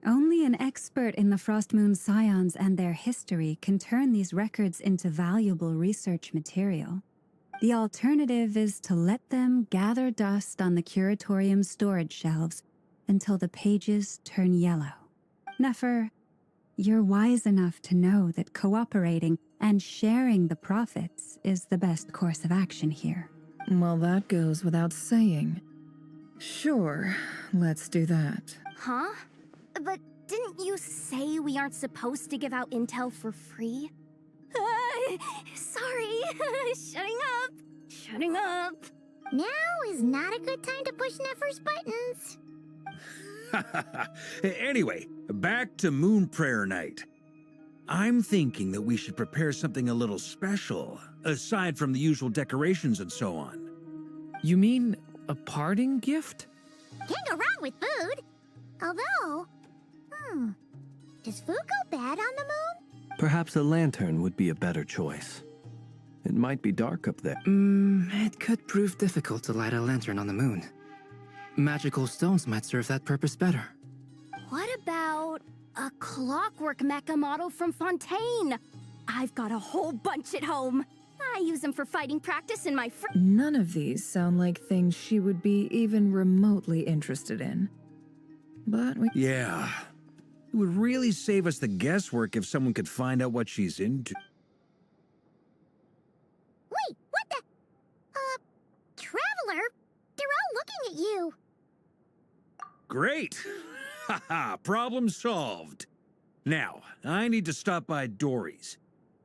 Only an expert in the Frostmoon Scions and their history can turn these records into valuable research material. The alternative is to let them gather dust on the Curatorium's storage shelves until the pages turn yellow. Nefer, you're wise enough to know that cooperating and sharing the profits is the best course of action here. Well, that goes without saying. Sure, let's do that. Huh? But didn't you say we aren't supposed to give out intel for free? Sorry. Shutting up. Shutting up. Now is not a good time to push Nefer's buttons. Anyway, back to Moon Prayer Night. I'm thinking that we should prepare something a little special, aside from the usual decorations and so on. You mean a parting gift? Can't go wrong with food. Although, does food go bad on the moon? Perhaps a lantern would be a better choice. It might be dark up there. It could prove difficult to light a lantern on the moon. Magical stones might serve that purpose better. What about a clockwork mecha model from Fontaine? I've got a whole bunch at home. I use them for fighting practice in my None of these sound like things she would be even remotely interested in. But we... Yeah. It would really save us the guesswork if someone could find out what she's into. Wait, what the? Traveler? They're all looking at you. Great! Haha, problem solved. Now, I need to stop by Dory's.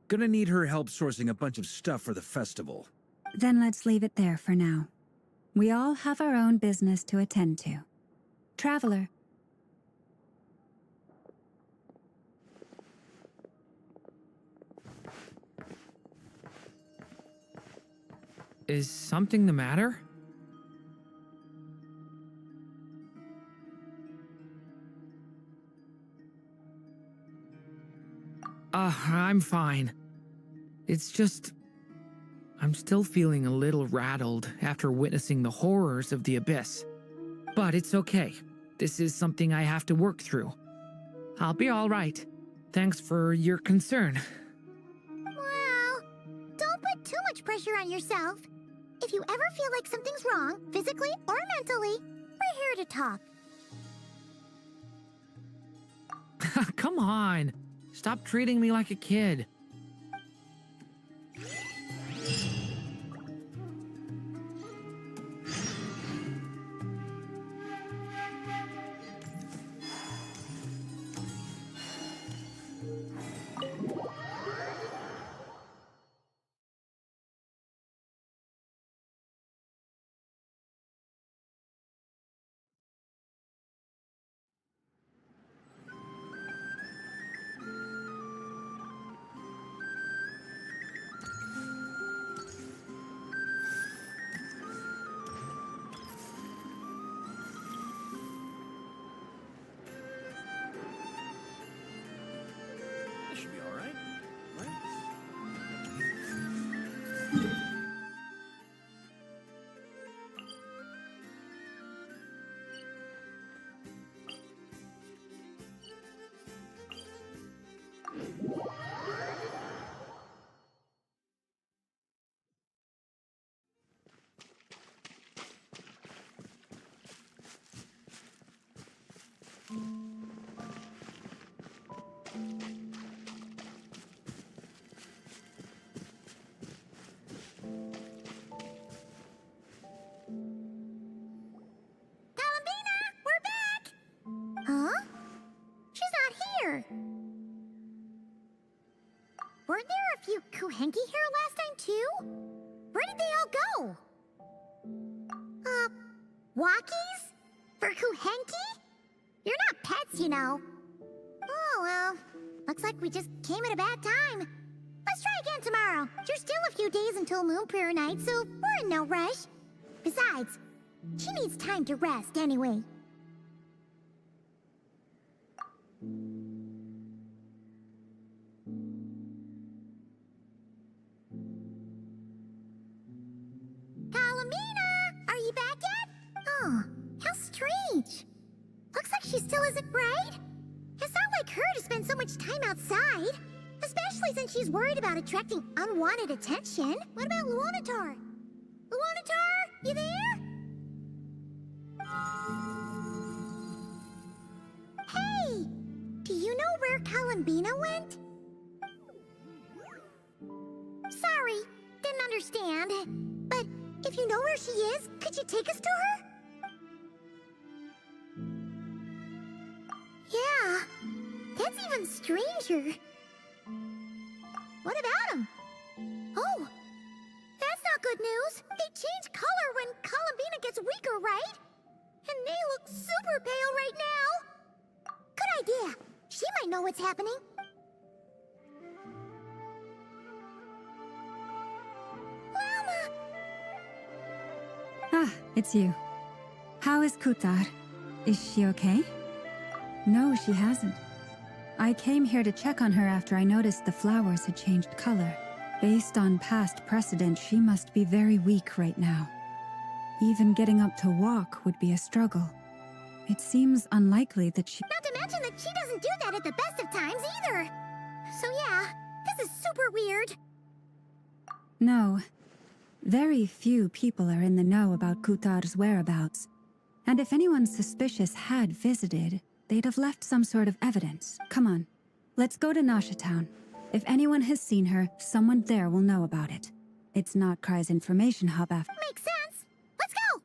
Gonna need her help sourcing a bunch of stuff for the festival. Then let's leave it there for now. We all have our own business to attend to. Traveler. Is something the matter? I'm fine. It's just... I'm still feeling a little rattled after witnessing the horrors of the Abyss. But it's okay. This is something I have to work through. I'll be all right. Thanks for your concern. Well, don't put too much pressure on yourself. If you ever feel like something's wrong, physically or mentally, we're here to talk. Come on. Stop treating me like a kid. Kuhenki here last time too? Where did they all go? Walkies? For Kuhenki? You're not pets, you know. Oh, well. Looks like we just came at a bad time. Let's try again tomorrow. There's still a few days until Moon Prayer Night, so we're in no rush. Besides, she needs time to rest anyway. Kalamina! Are you back yet? Oh, how strange. Looks like she still isn't right. It's not like her to spend so much time outside. Especially since she's worried about attracting unwanted attention. What about Luonatar? Luonatar, you there? Hey! Do you know where Kalambina went? Sorry, didn't understand. But if you know where she is, could you take us to her? Yeah, that's even stranger. What about him? Oh, that's not good news. They change color when Kalambina gets weaker, right? And they look super pale right now. Good idea. She might know what's happening. Llama! Ah, it's you. How is Kutar? Is she okay? No, she hasn't. I came here to check on her after I noticed the flowers had changed color. Based on past precedent, she must be very weak right now. Even getting up to walk would be a struggle. It seems unlikely that she... Not to mention that she doesn't do that at the best of times either. So yeah, this is super weird. No. Very few people are in the know about Kutar's whereabouts. And if anyone suspicious had visited, they'd have left some sort of evidence. Come on, let's go to Nasha Town. If anyone has seen her, someone there will know about it. It's not Cry's information hub after. Makes sense. Let's go!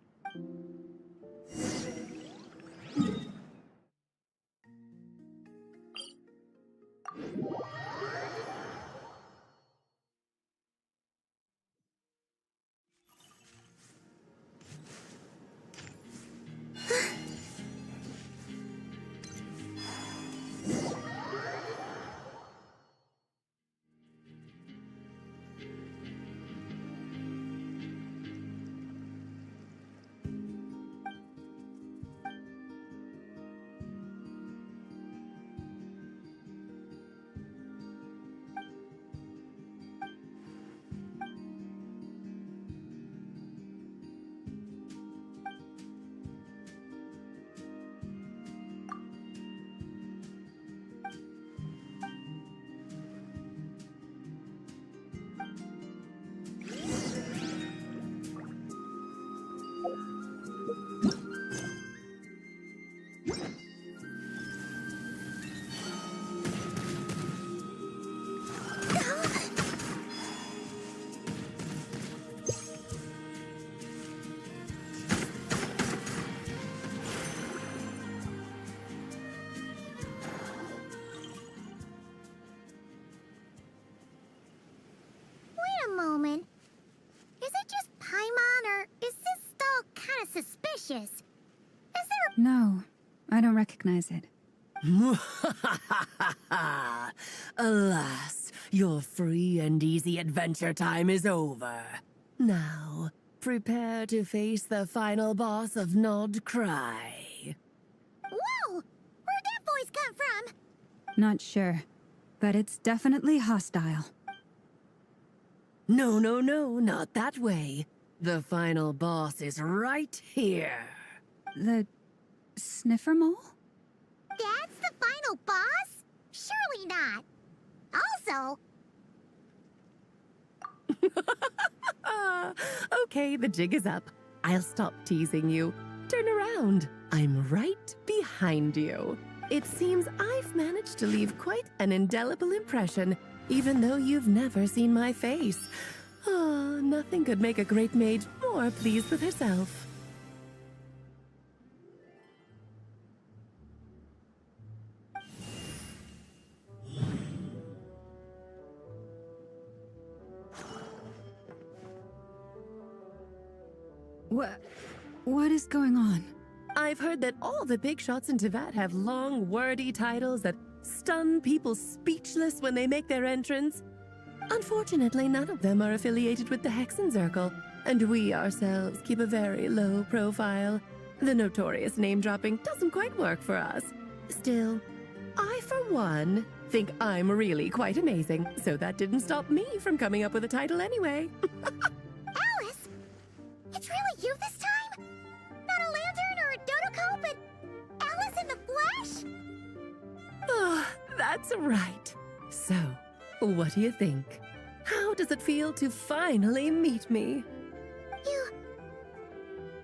Moment. Is it just Paimon, or is this stall kind of suspicious? Is there No, I don't recognize it. Alas, your free and easy adventure time is over. Now, prepare to face the final boss of Nod Cry. Whoa! Where'd that voice come from? Not sure, but it's definitely hostile. No, not that way. The final boss is right here. The sniffer mole? That's the final boss? Surely not. Also... Okay, the jig is up. I'll stop teasing you. Turn around. I'm right behind you. It seems I've managed to leave quite an indelible impression, even though you've never seen my face. Ah, nothing could make a great maid more pleased with herself. What is going on? I've heard that all the big shots in Teyvat have long, wordy titles that stun people speechless when they make their entrance. Unfortunately, none of them are affiliated with the Hexenzirkel, and we ourselves keep a very low profile. The notorious name-dropping doesn't quite work for us. Still, I, for one, think I'm really quite amazing, so that didn't stop me from coming up with a title anyway. Alice? It's really you this time? Not a lantern or a dodo but Alice in the flesh? Oh, that's right. So, what do you think? How does it feel to finally meet me?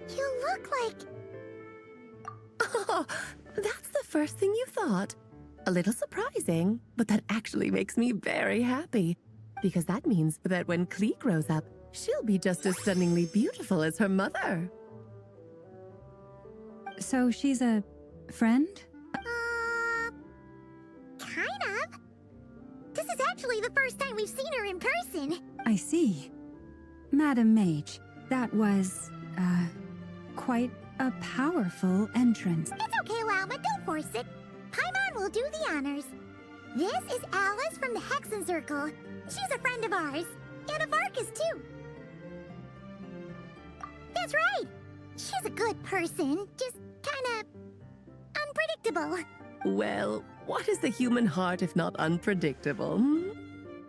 You look like... Oh, that's the first thing you thought. A little surprising, but that actually makes me very happy. Because that means that when Klee grows up, she'll be just as stunningly beautiful as her mother. So she's a friend? Kind of. This is actually the first time we've seen her in person. I see. Madam Mage, that was, quite a powerful entrance. It's okay, Lalma, don't force it. Paimon will do the honors. This is Alice from the Hexenzirkel. She's a friend of ours. And of Arcus, too. That's right. She's a good person, just kinda... unpredictable. Well, what is the human heart if not unpredictable?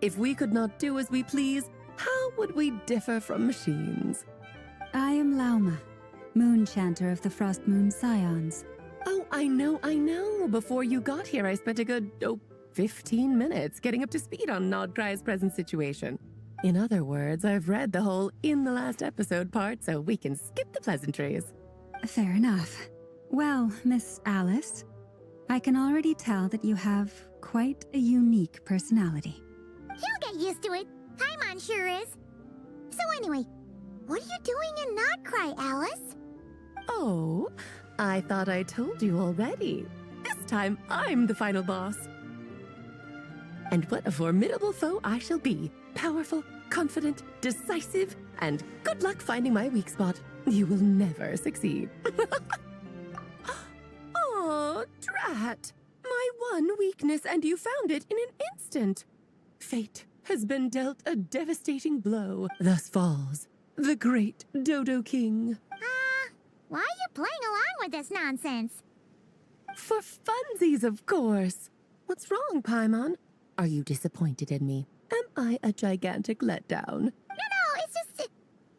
If we could not do as we please, how would we differ from machines? I am Lauma, Moon Chanter of the Frost Moon Scions. Oh, I know. Before you got here, I spent a good, 15 minutes getting up to speed on Nodcry's present situation. In other words, I've read the whole in the last episode part, so we can skip the pleasantries. Fair enough. Well, Miss Alice, I can already tell that you have quite a unique personality. He'll get used to it. Paimon sure is. So anyway, what are you doing in Nodcry, Alice? Oh, I thought I told you already. This time, I'm the final boss. And what a formidable foe I shall be. Powerful, confident, decisive, and good luck finding my weak spot. You will never succeed. Oh, drat. My one weakness, and you found it in an instant. Fate has been dealt a devastating blow. Thus falls the great Dodo King. Why are you playing along with this nonsense? For funsies, of course. What's wrong, Paimon? Are you disappointed in me? Am I a gigantic letdown? No, it's just...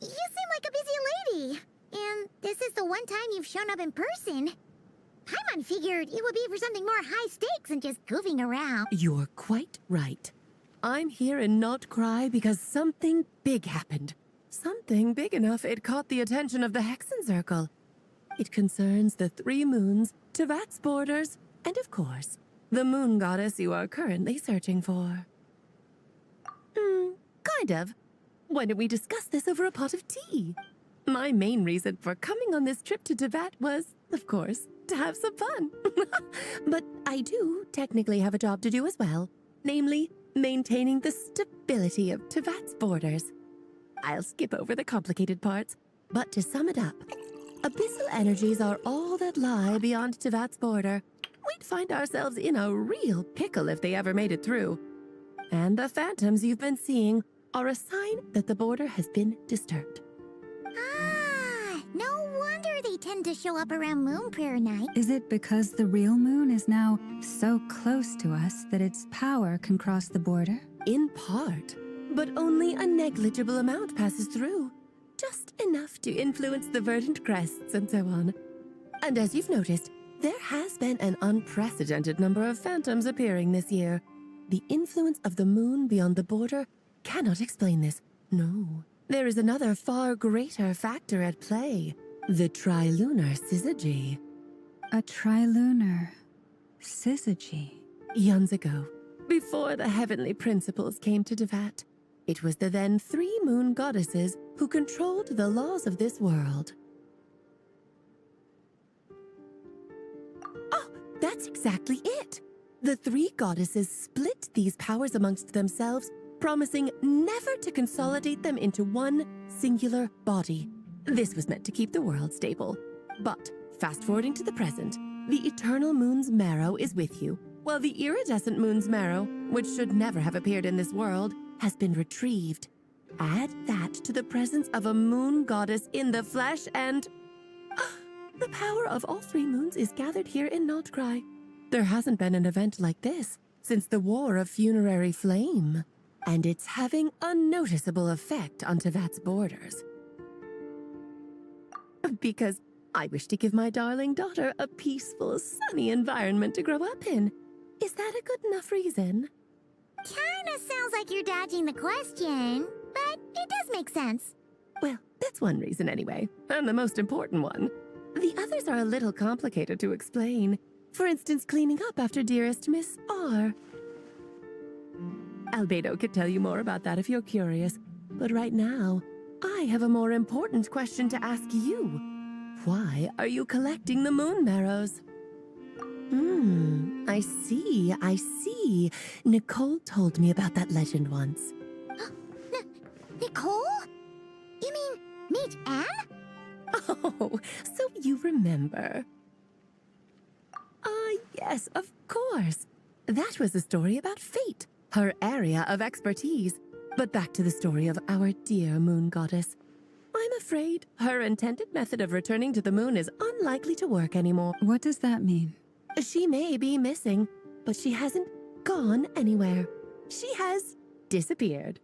you seem like a busy lady. And this is the one time you've shown up in person. Paimon figured it would be for something more high stakes than just goofing around. You're quite right. I'm here in Nodcry because something big happened. Something big enough it caught the attention of the Hexenzirkel. It concerns the 3 moons, Teyvat's borders, and of course, the moon goddess you are currently searching for. Kind of. Why don't we discuss this over a pot of tea? My main reason for coming on this trip to Teyvat was, of course, to have some fun. But I do technically have a job to do as well, namely, maintaining the stability of Teyvat's borders. I'll skip over the complicated parts, but to sum it up, abyssal energies are all that lie beyond Teyvat's border. We'd find ourselves in a real pickle if they ever made it through. And the phantoms you've been seeing are a sign that the border has been disturbed. No wonder they tend to show up around Moon Prayer Night. Is it because the real moon is now so close to us that its power can cross the border? In part, but only a negligible amount passes through. Just enough to influence the verdant crests and so on. And as you've noticed, there has been an unprecedented number of phantoms appearing this year. The influence of the moon beyond the border cannot explain this. No. There is another far greater factor at play. The trilunar syzygy. A trilunar syzygy? Eons ago, before the heavenly principles came to Teyvat, it was the then 3 moon goddesses who controlled the laws of this world. Oh, that's exactly it! The 3 goddesses split these powers amongst themselves, promising never to consolidate them into one singular body. This was meant to keep the world stable. But, fast forwarding to the present, the eternal moon's marrow is with you, while the iridescent moon's marrow, which should never have appeared in this world, has been retrieved. Add that to the presence of a moon goddess in the flesh and... the power of all three moons is gathered here in Notcry. There hasn't been an event like this since the War of Funerary Flame, and it's having a noticeable effect on Tevat's borders. Because I wish to give my darling daughter a peaceful, sunny environment to grow up in. Is that a good enough reason? Kinda sounds like you're dodging the question, but it does make sense. Well, that's one reason anyway, and the most important one. The others are a little complicated to explain. For instance, cleaning up after dearest Miss R. Albedo could tell you more about that if you're curious, but right now, I have a more important question to ask you. Why are you collecting the moon marrows? I see. Nicole told me about that legend once. Nicole? You mean meet Anne? Oh, so you remember. Yes, of course. That was a story about fate, her area of expertise. But back to the story of our dear moon goddess. I'm afraid her intended method of returning to the moon is unlikely to work anymore. What does that mean? She may be missing, but she hasn't gone anywhere. She has disappeared.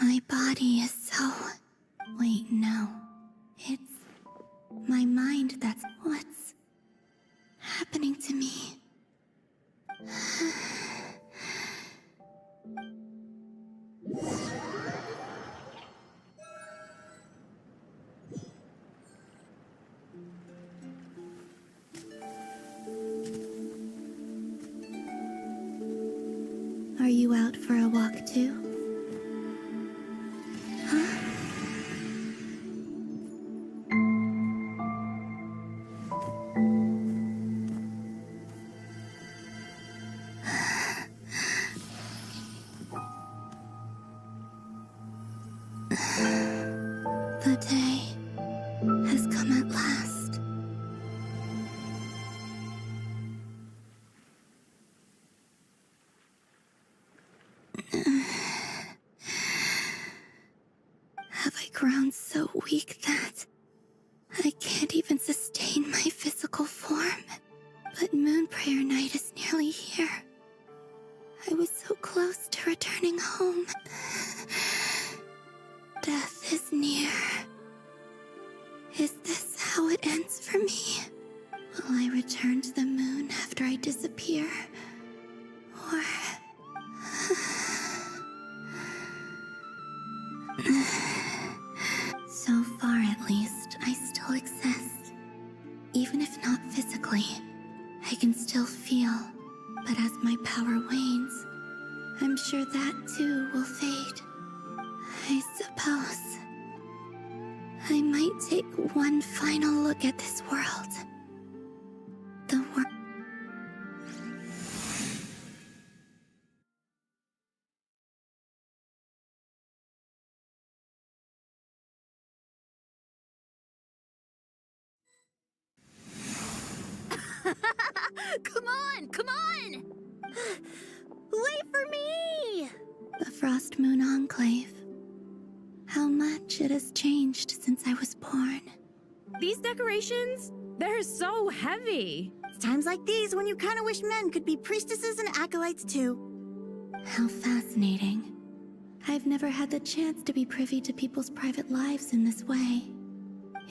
My body is so... Wait, no. It's my mind that's what's happening to me. Are you out for a walk too? The day has come at last. Have I grown so weak that I can't even sustain my physical form? But Moon Prayer Night is nearly here. I was so close to returning home. Death is near. Is this how it ends for me? Will I return to the moon after I disappear? Or... So far, at least, I still exist. Even if not physically, I can still feel. But as my power wanes, I'm sure that too will fade. I suppose I might take one final look at this world. The world. Come on! Wait for me! The Frost Moon Enclave. How much it has changed since I was born. These decorations, they're so heavy. It's times like these when you kind of wish men could be priestesses and acolytes too. How fascinating. I've never had the chance to be privy to people's private lives in this way.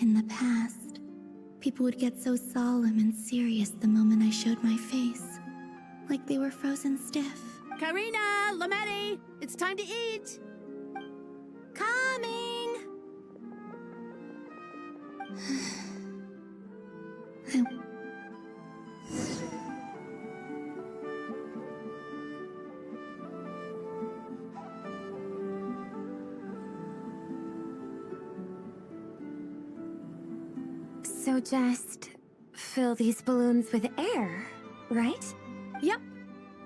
In the past, people would get so solemn and serious the moment I showed my face. Like they were frozen stiff. Karina, Lametti, it's time to eat. Coming. So just fill these balloons with air, right? Yep.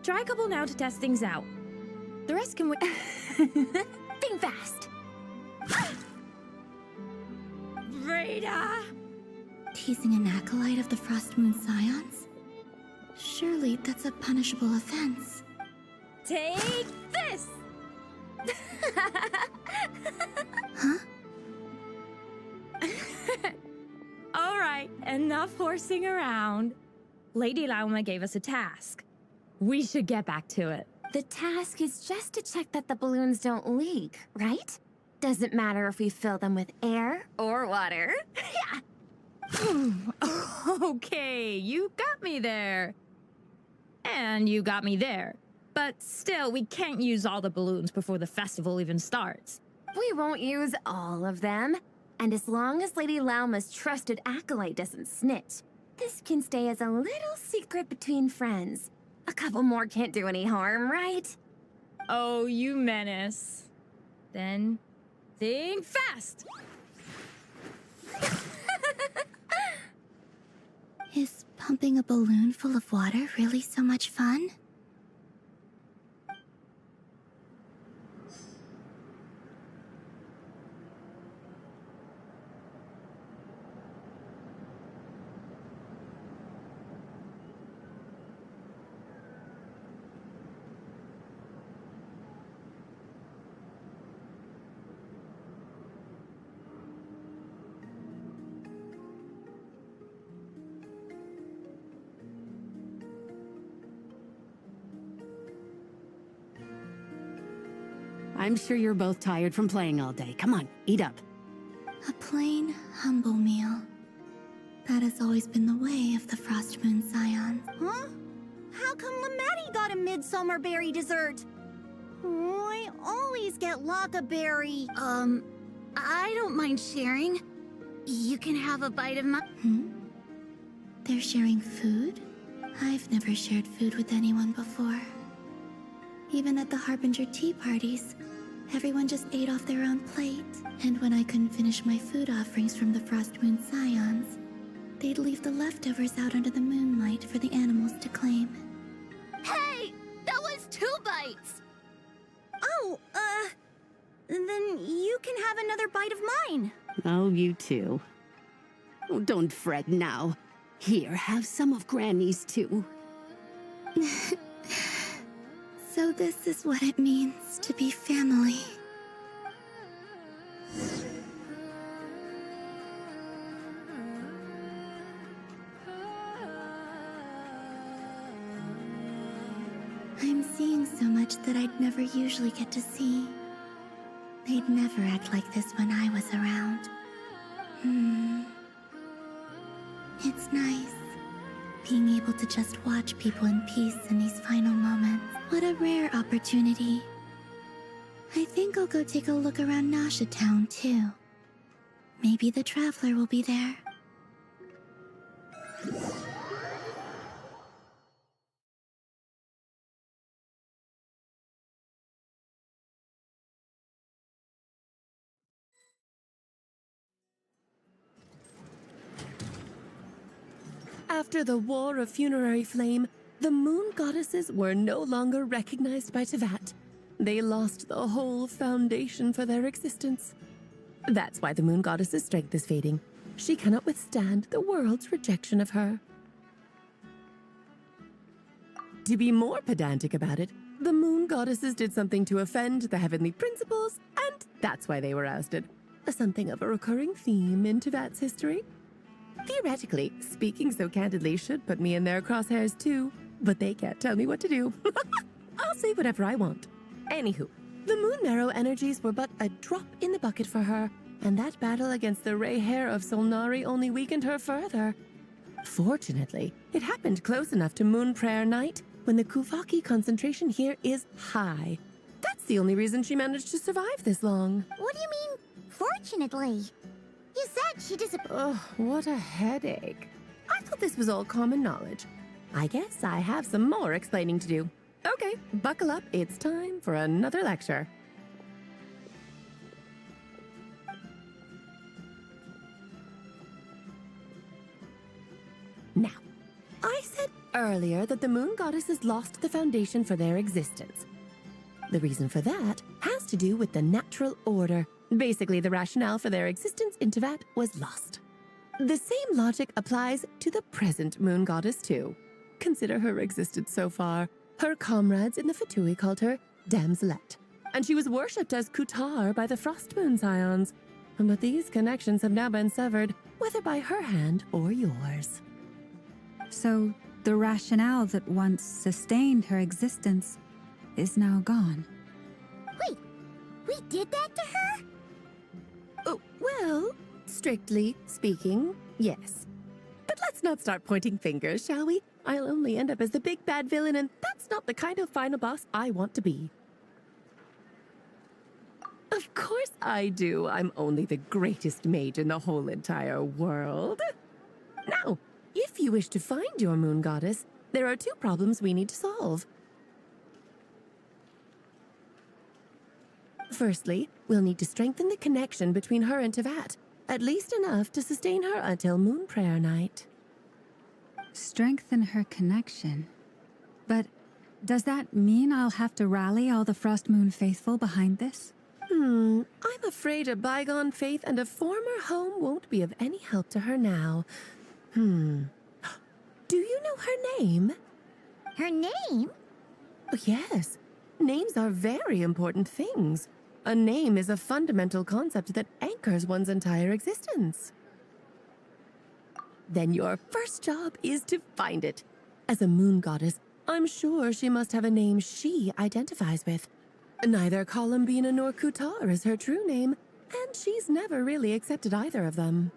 Try a couple now to test things out. The rest can wait. Think fast. Rita! Teasing an acolyte of the Frost Moon Scions? Surely that's a punishable offense. Take this! Huh? All right, enough horsing around. Lady Lauma gave us a task. We should get back to it. The task is just to check that the balloons don't leak, right? Doesn't matter if we fill them with air or water. Yeah. Okay, you got me there. And you got me there. But still, we can't use all the balloons before the festival even starts. We won't use all of them. And as long as Lady Lauma's trusted acolyte doesn't snitch, this can stay as a little secret between friends. A couple more can't do any harm, right? Oh, you menace. Then, think fast! Is pumping a balloon full of water really so much fun? I'm sure you're both tired from playing all day. Come on, eat up. A plain, humble meal. That has always been the way of the Frost Moon Scions. Huh? How come Lamatti got a midsummer berry dessert? Oh, I always get Lockaberry. I don't mind sharing. You can have a bite of my... They're sharing food? I've never shared food with anyone before. Even at the Harbinger tea parties, everyone just ate off their own plate. And when I couldn't finish my food offerings from the Frost Moon Scions, they'd leave the leftovers out under the moonlight for the animals to claim. Hey! That was 2 bites! Oh, then you can have another bite of mine. Oh, you too. Oh, don't fret now. Here, have some of Granny's too. So this is what it means to be family. I'm seeing so much that I'd never usually get to see. They'd never act like this when I was around. It's nice, being able to just watch people in peace in these final moments. What a rare opportunity. I think I'll go take a look around Nasha Town, too. Maybe the Traveler will be there. After the War of Funerary Flame, the Moon Goddesses were no longer recognized by Tevat. They lost the whole foundation for their existence. That's why the Moon Goddess's strength is fading. She cannot withstand the world's rejection of her. To be more pedantic about it, the Moon Goddesses did something to offend the heavenly principles, and that's why they were ousted. Something of a recurring theme in Tevat's history. Theoretically, speaking so candidly should put me in their crosshairs too, but they can't tell me what to do. I'll say whatever I want. Anywho, the Moon Marrow energies were but a drop in the bucket for her, and that battle against the Ray Hair of Solnari only weakened her further. Fortunately, it happened close enough to Moon Prayer Night when the Kuvaki concentration here is high. That's the only reason she managed to survive this long. What do you mean, fortunately? You said she disappeared. Oh, what a headache. I thought this was all common knowledge. I guess I have some more explaining to do. Okay, buckle up. It's time for another lecture. Now, I said earlier that the moon goddesses lost the foundation for their existence. The reason for that has to do with the natural order. Basically, the rationale for their existence in Tevat was lost. The same logic applies to the present moon goddess, too. Consider her existence so far. Her comrades in the Fatui called her Damselette, and she was worshipped as Kutar by the Frost Moon Scions. But these connections have now been severed, whether by her hand or yours. So, the rationale that once sustained her existence is now gone. Wait, we did that to her? Oh, well, strictly speaking, yes. But let's not start pointing fingers, shall we? I'll only end up as the big bad villain, and that's not the kind of final boss I want to be. Of course I do. I'm only the greatest mage in the whole entire world. Now, if you wish to find your moon goddess, there are 2 problems we need to solve. Firstly, we'll need to strengthen the connection between her and Tevat, at least enough to sustain her until Moon Prayer Night. Strengthen her connection. But does that mean I'll have to rally all the Frost Moon faithful behind this? I'm afraid a bygone faith and a former home won't be of any help to her now. Do you know her name? Her name? Oh, yes. Names are very important things. A name is a fundamental concept that anchors one's entire existence. Then your first job is to find it. As a moon goddess, I'm sure she must have a name she identifies with. Neither Columbina nor Kutar is her true name, and she's never really accepted either of them.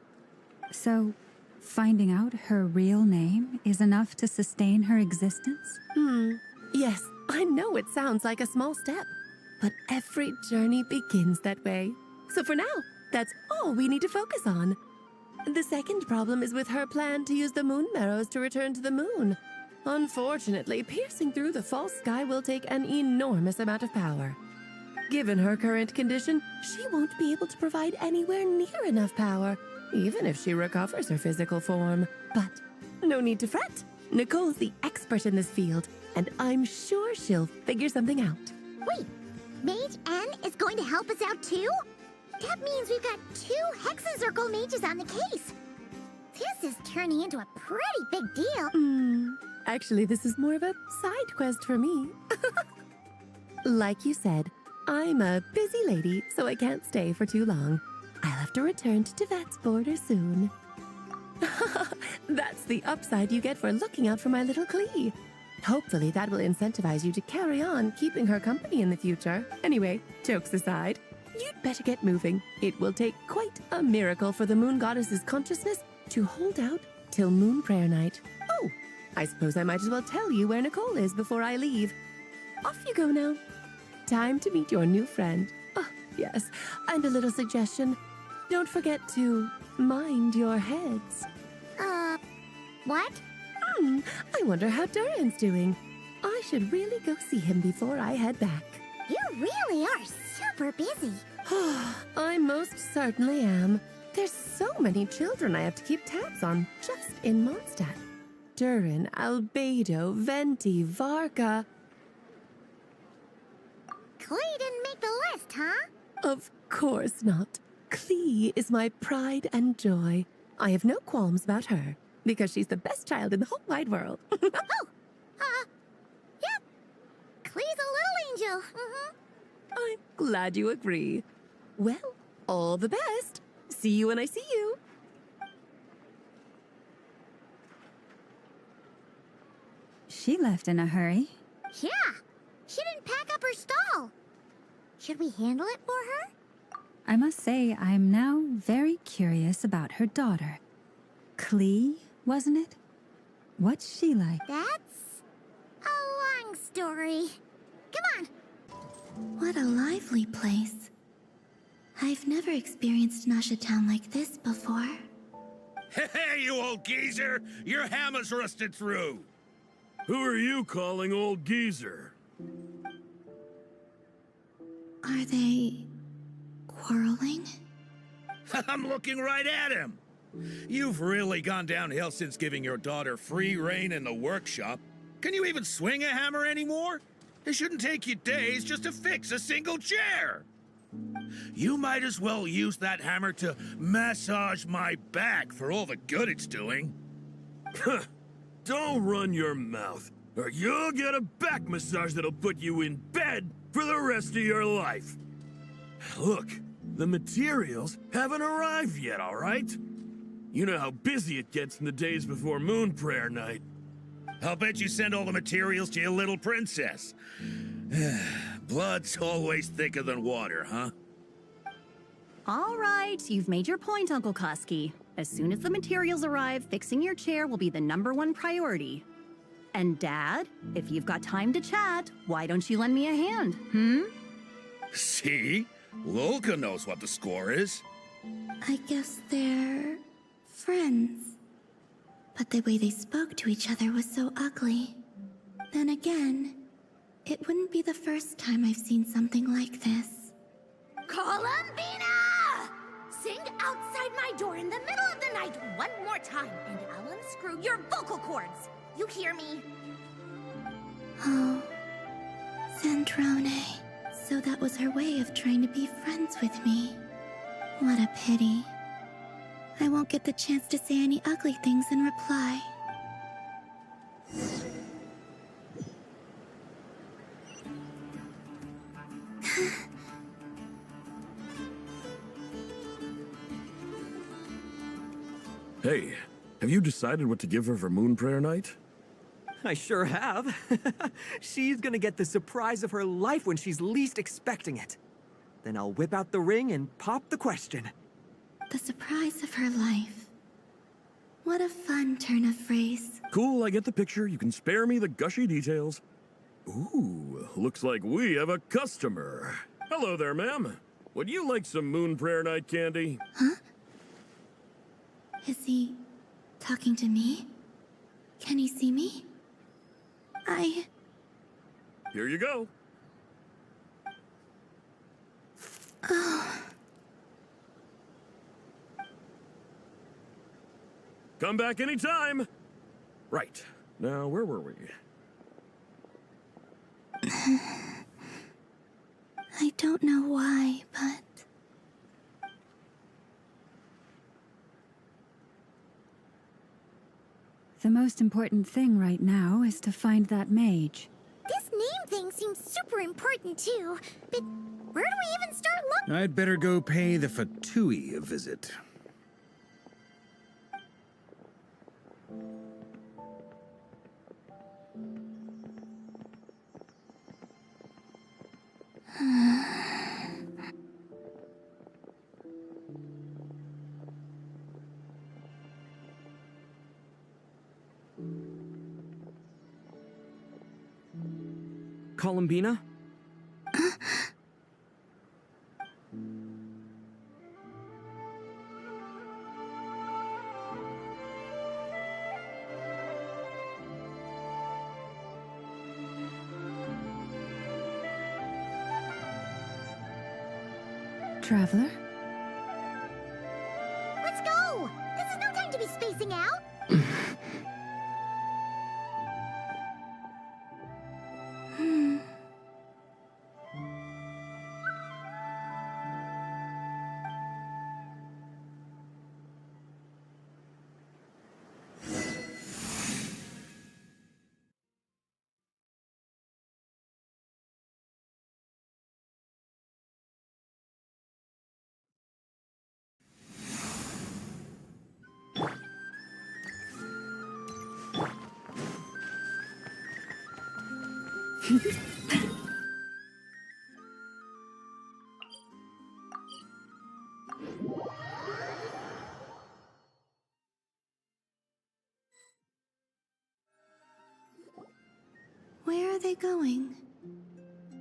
So, finding out her real name is enough to sustain her existence? Yes, I know it sounds like a small step, but every journey begins that way. So for now, that's all we need to focus on. The second problem is with her plan to use the moon marrows to return to the moon. Unfortunately, piercing through the false sky will take an enormous amount of power. Given her current condition, she won't be able to provide anywhere near enough power, even if she recovers her physical form. But no need to fret. Nicole's the expert in this field, and I'm sure she'll figure something out. Wait, Mage N is going to help us out too? That means we've got 2 Hexacircle mages on the case. This is turning into a pretty big deal. Actually, this is more of a side quest for me. Like you said, I'm a busy lady, so I can't stay for too long. I'll have to return to Tevat's border soon. That's the upside you get for looking out for my little Klee. Hopefully that will incentivize you to carry on keeping her company in the future. Anyway, jokes aside, you'd better get moving. It will take quite a miracle for the moon goddess's consciousness to hold out till Moon Prayer Night. Oh, I suppose I might as well tell you where Nicole is before I leave. Off you go now. Time to meet your new friend. Oh, yes, and a little suggestion. Don't forget to mind your heads. What? I wonder how Duran's doing. I should really go see him before I head back. You really are super busy. I most certainly am. There's so many children I have to keep tabs on just in Mondstadt. Duran, Albedo, Venti, Varka. Klee didn't make the list, huh? Of course not. Klee is my pride and joy. I have no qualms about her, because she's the best child in the whole wide world. Yep. Klee's a little angel. I'm glad you agree. Well, all the best. See you when I see you. She left in a hurry. Yeah. She didn't pack up her stall. Should we handle it for her? I must say, I'm now very curious about her daughter. Klee, wasn't it? What's she like? That's a long story. Come on. What a lively place. I've never experienced Nasha Town like this before. Hey, you old geezer! Your hammer's rusted through! Who are you calling old geezer? Are they quarreling? I'm looking right at him! You've really gone downhill since giving your daughter free rein in the workshop. Can you even swing a hammer anymore? It shouldn't take you days just to fix a single chair. You might as well use that hammer to massage my back for all the good it's doing. Don't run your mouth, or you'll get a back massage that'll put you in bed for the rest of your life. Look, the materials haven't arrived yet, all right? You know how busy it gets in the days before Moon Prayer Night. I'll bet you send all the materials to your little princess. Blood's always thicker than water, huh? All right, you've made your point, Uncle Koski. As soon as the materials arrive, fixing your chair will be the #1 priority. And Dad, if you've got time to chat, why don't you lend me a hand, See? Lolka knows what the score is. I guess they're friends. But the way they spoke to each other was so ugly. Then again, it wouldn't be the first time I've seen something like this. Columbina! Sing outside my door in the middle of the night one more time, and I'll unscrew your vocal cords. You hear me? Oh, Zandrone. So that was her way of trying to be friends with me. What a pity. I won't get the chance to say any ugly things in reply. Hey, have you decided what to give her for Moon Prayer Night? I sure have. She's gonna get the surprise of her life when she's least expecting it. Then I'll whip out the ring and pop the question. The surprise of her life. What a fun turn of phrase. Cool, I get the picture. You can spare me the gushy details. Ooh, looks like we have a customer. Hello there, ma'am. Would you like some Moon Prayer Night candy? Huh? Is he talking to me? Can he see me? Here you go. Oh. Come back anytime. Right. Now, where were we? I don't know why, but... The most important thing right now is to find that mage. This name thing seems super important too, but where do we even start looking? I'd better go pay the Fatui a visit. Columbina? Traveler? Let's go! This is no time to be spacing out! Where are they going?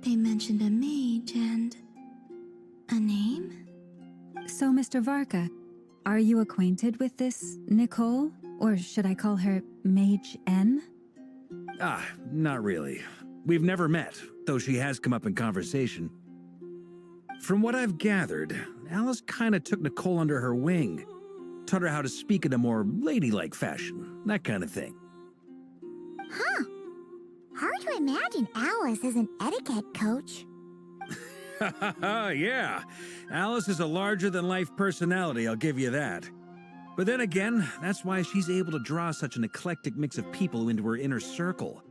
They mentioned a mage and... a name? So, Mr. Varka, are you acquainted with this Nicole? Or should I call her Mage N? Ah, not really. We've never met, though she has come up in conversation. From what I've gathered, Alice kinda took Nicole under her wing. Taught her how to speak in a more ladylike fashion, that kind of thing. Huh. Hard to imagine Alice as an etiquette coach. Yeah, Alice is a larger-than-life personality, I'll give you that. But then again, that's why she's able to draw such an eclectic mix of people into her inner circle.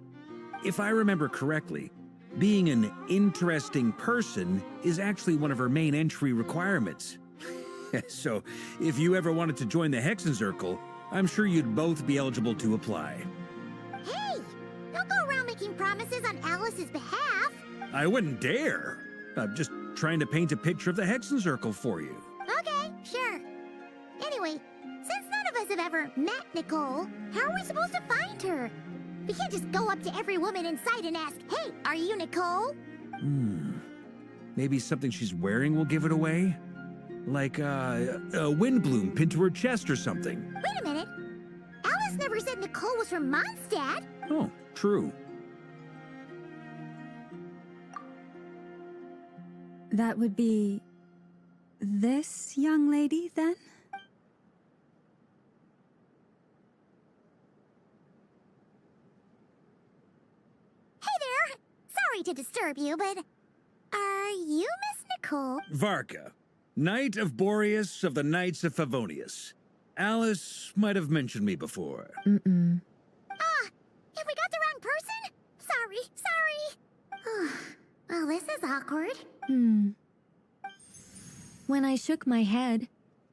If I remember correctly, being an interesting person is actually one of her main entry requirements. So, if you ever wanted to join the Hexenzirkel, I'm sure you'd both be eligible to apply. Hey! Don't go around making promises on Alice's behalf. I wouldn't dare. I'm just trying to paint a picture of the Hexenzirkel for you. Okay, sure. Anyway, since none of us have ever met Nicole, how are we supposed to find her? We can't just go up to every woman in sight and ask, "Hey, are you Nicole?" Maybe something she's wearing will give it away? Like, a windbloom pinned to her chest or something. Wait a minute. Alice never said Nicole was from Mondstadt. Oh, true. That would be this young lady, then? Hey there! Sorry to disturb you, but are you Miss Nicole? Varka, Knight of Boreas of the Knights of Favonius. Alice might have mentioned me before. Mm-mm. Have we got the wrong person? Sorry. Well, this is awkward. When I shook my head,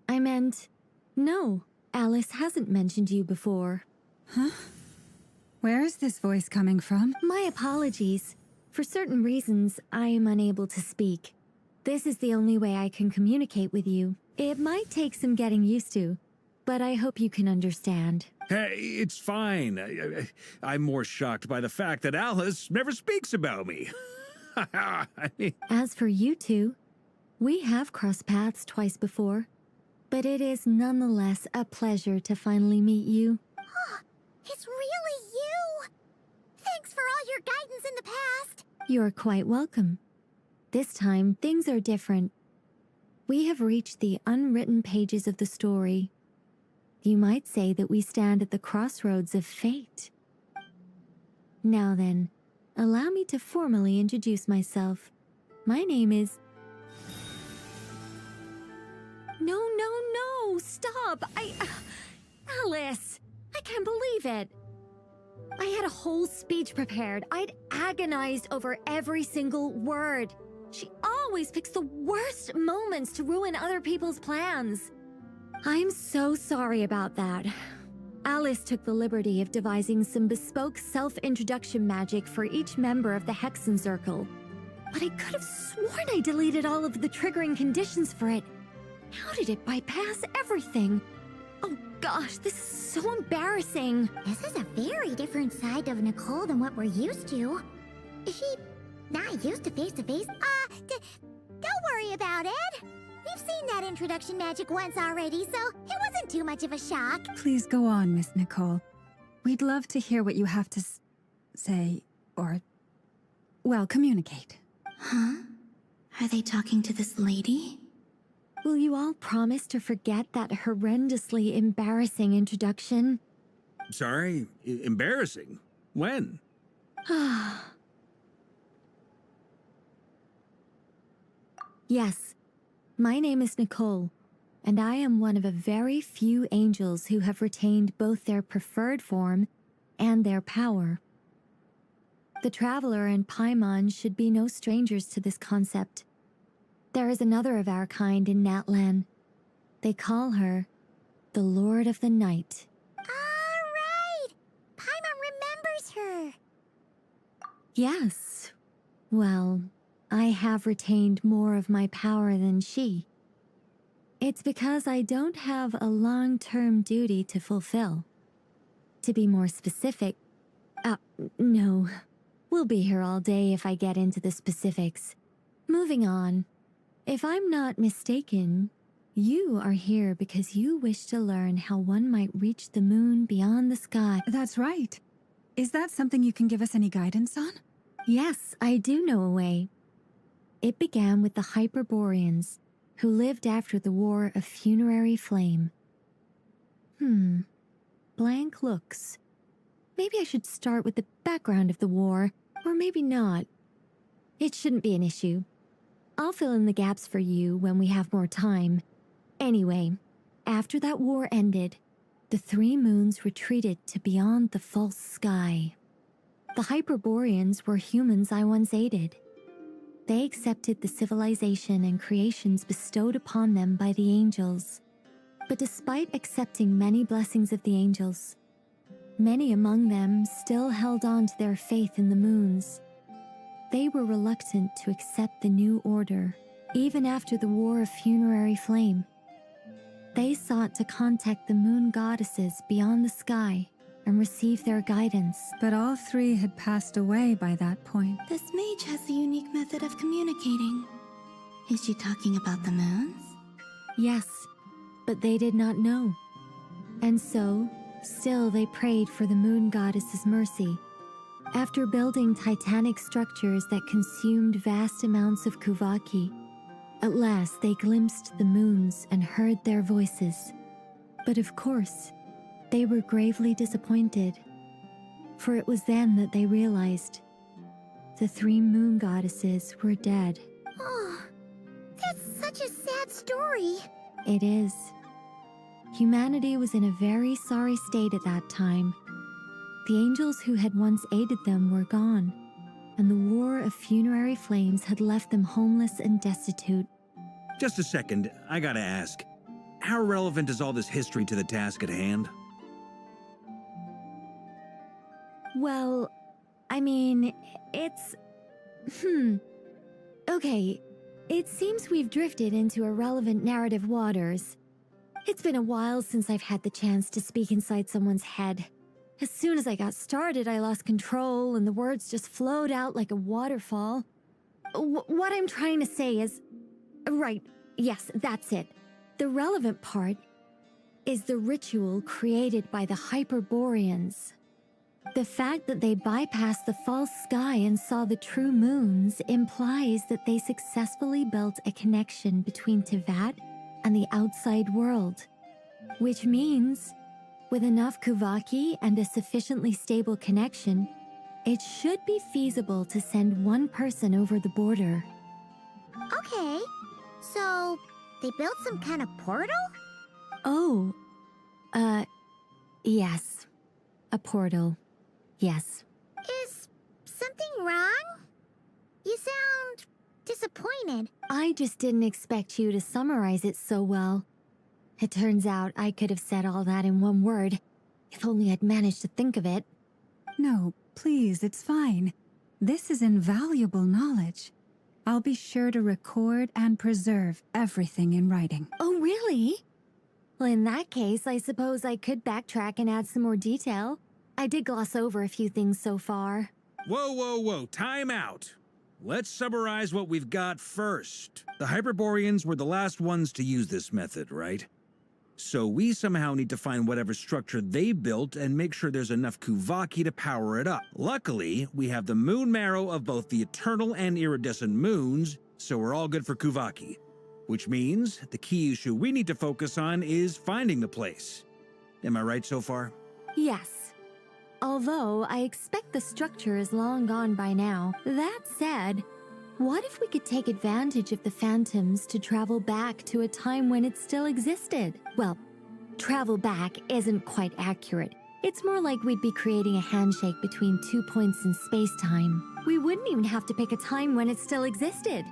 I meant, no, Alice hasn't mentioned you before. Huh? Where is this voice coming from? My apologies. For certain reasons, I am unable to speak. This is the only way I can communicate with you. It might take some getting used to, but I hope you can understand. Hey, it's fine. I'm more shocked by the fact that Alice never speaks about me. As for you two, we have crossed paths twice before, but it is nonetheless a pleasure to finally meet you. It's really you! Thanks for all your guidance in the past. You're quite welcome. This time, things are different. We have reached the unwritten pages of the story. You might say that we stand at the crossroads of fate. Now then, allow me to formally introduce myself. My name is... No, stop! Alice! I can't believe it! I had a whole speech prepared. I'd agonized over every single word. She always picks the worst moments to ruin other people's plans. I'm so sorry about that. Alice took the liberty of devising some bespoke self-introduction magic for each member of the Hexenzirkel. But I could have sworn I deleted all of the triggering conditions for it. How did it bypass everything? Oh gosh, this is so embarrassing. This is a very different side of Nicole than what we're used to. Is she not used to face-to-face? Don't worry about it. We've seen that introduction magic once already, so it wasn't too much of a shock. Please go on, Miss Nicole. We'd love to hear what you have to say, or, well, communicate. Huh? Are they talking to this lady? Will you all promise to forget that horrendously embarrassing introduction? Sorry? Embarrassing? When? Yes, my name is Nicole, and I am one of a very few angels who have retained both their preferred form and their power. The Traveler and Paimon should be no strangers to this concept. There is another of our kind in Natlan. They call her the Lord of the Night. Right! Paimon remembers her. Yes. Well, I have retained more of my power than she. It's because I don't have a long-term duty to fulfill. To be more specific, no. We'll be here all day if I get into the specifics. Moving on. If I'm not mistaken, you are here because you wish to learn how one might reach the moon beyond the sky. That's right. Is that something you can give us any guidance on? Yes, I do know a way. It began with the Hyperboreans, who lived after the War of Funerary Flame. Blank looks. Maybe I should start with the background of the war, or maybe not. It shouldn't be an issue. I'll fill in the gaps for you when we have more time. Anyway, after that war ended, the three moons retreated to beyond the false sky. The Hyperboreans were humans I once aided. They accepted the civilization and creations bestowed upon them by the angels. But despite accepting many blessings of the angels, many among them still held on to their faith in the moons. They were reluctant to accept the new order, even after the War of Funerary Flame. They sought to contact the moon goddesses beyond the sky and receive their guidance. But all three had passed away by that point. This mage has a unique method of communicating. Is she talking about the moons? Yes, but they did not know. And so, still they prayed for the moon goddess's mercy. After building titanic structures that consumed vast amounts of Kuvaki, at last they glimpsed the moons and heard their voices. But of course, they were gravely disappointed, for it was then that they realized the three moon goddesses were dead. Oh, that's such a sad story. It is. Humanity was in a very sorry state at that time. The angels who had once aided them were gone, and the War of Funerary Flames had left them homeless and destitute. Just a second, I gotta ask. How relevant is all this history to the task at hand? Well, I mean, it's... Okay, it seems we've drifted into irrelevant narrative waters. It's been a while since I've had the chance to speak inside someone's head. As soon as I got started, I lost control and the words just flowed out like a waterfall. What I'm trying to say is... Right, yes, that's it. The relevant part is the ritual created by the Hyperboreans. The fact that they bypassed the false sky and saw the true moons implies that they successfully built a connection between Teyvat and the outside world. Which means, with enough Kuvaki and a sufficiently stable connection, it should be feasible to send one person over the border. Okay, so they built some kind of portal? Oh, yes. A portal. Yes. Is something wrong? You sound disappointed. I just didn't expect you to summarize it so well. It turns out I could have said all that in one word, if only I'd managed to think of it. No, please, it's fine. This is invaluable knowledge. I'll be sure to record and preserve everything in writing. Oh, really? Well, in that case, I suppose I could backtrack and add some more detail. I did gloss over a few things so far. Whoa, time out. Let's summarize what we've got first. The Hyperboreans were the last ones to use this method, right? So we somehow need to find whatever structure they built and make sure there's enough Kuvaki to power it up. Luckily, we have the moon marrow of both the eternal and iridescent moons, so we're all good for Kuvaki. Which means the key issue we need to focus on is finding the place. Am I right so far? Yes. Although I expect the structure is long gone by now. That said, what if we could take advantage of the phantoms to travel back to a time when it still existed? Well, travel back isn't quite accurate. It's more like we'd be creating a handshake between 2 points in space-time. We wouldn't even have to pick a time when it still existed.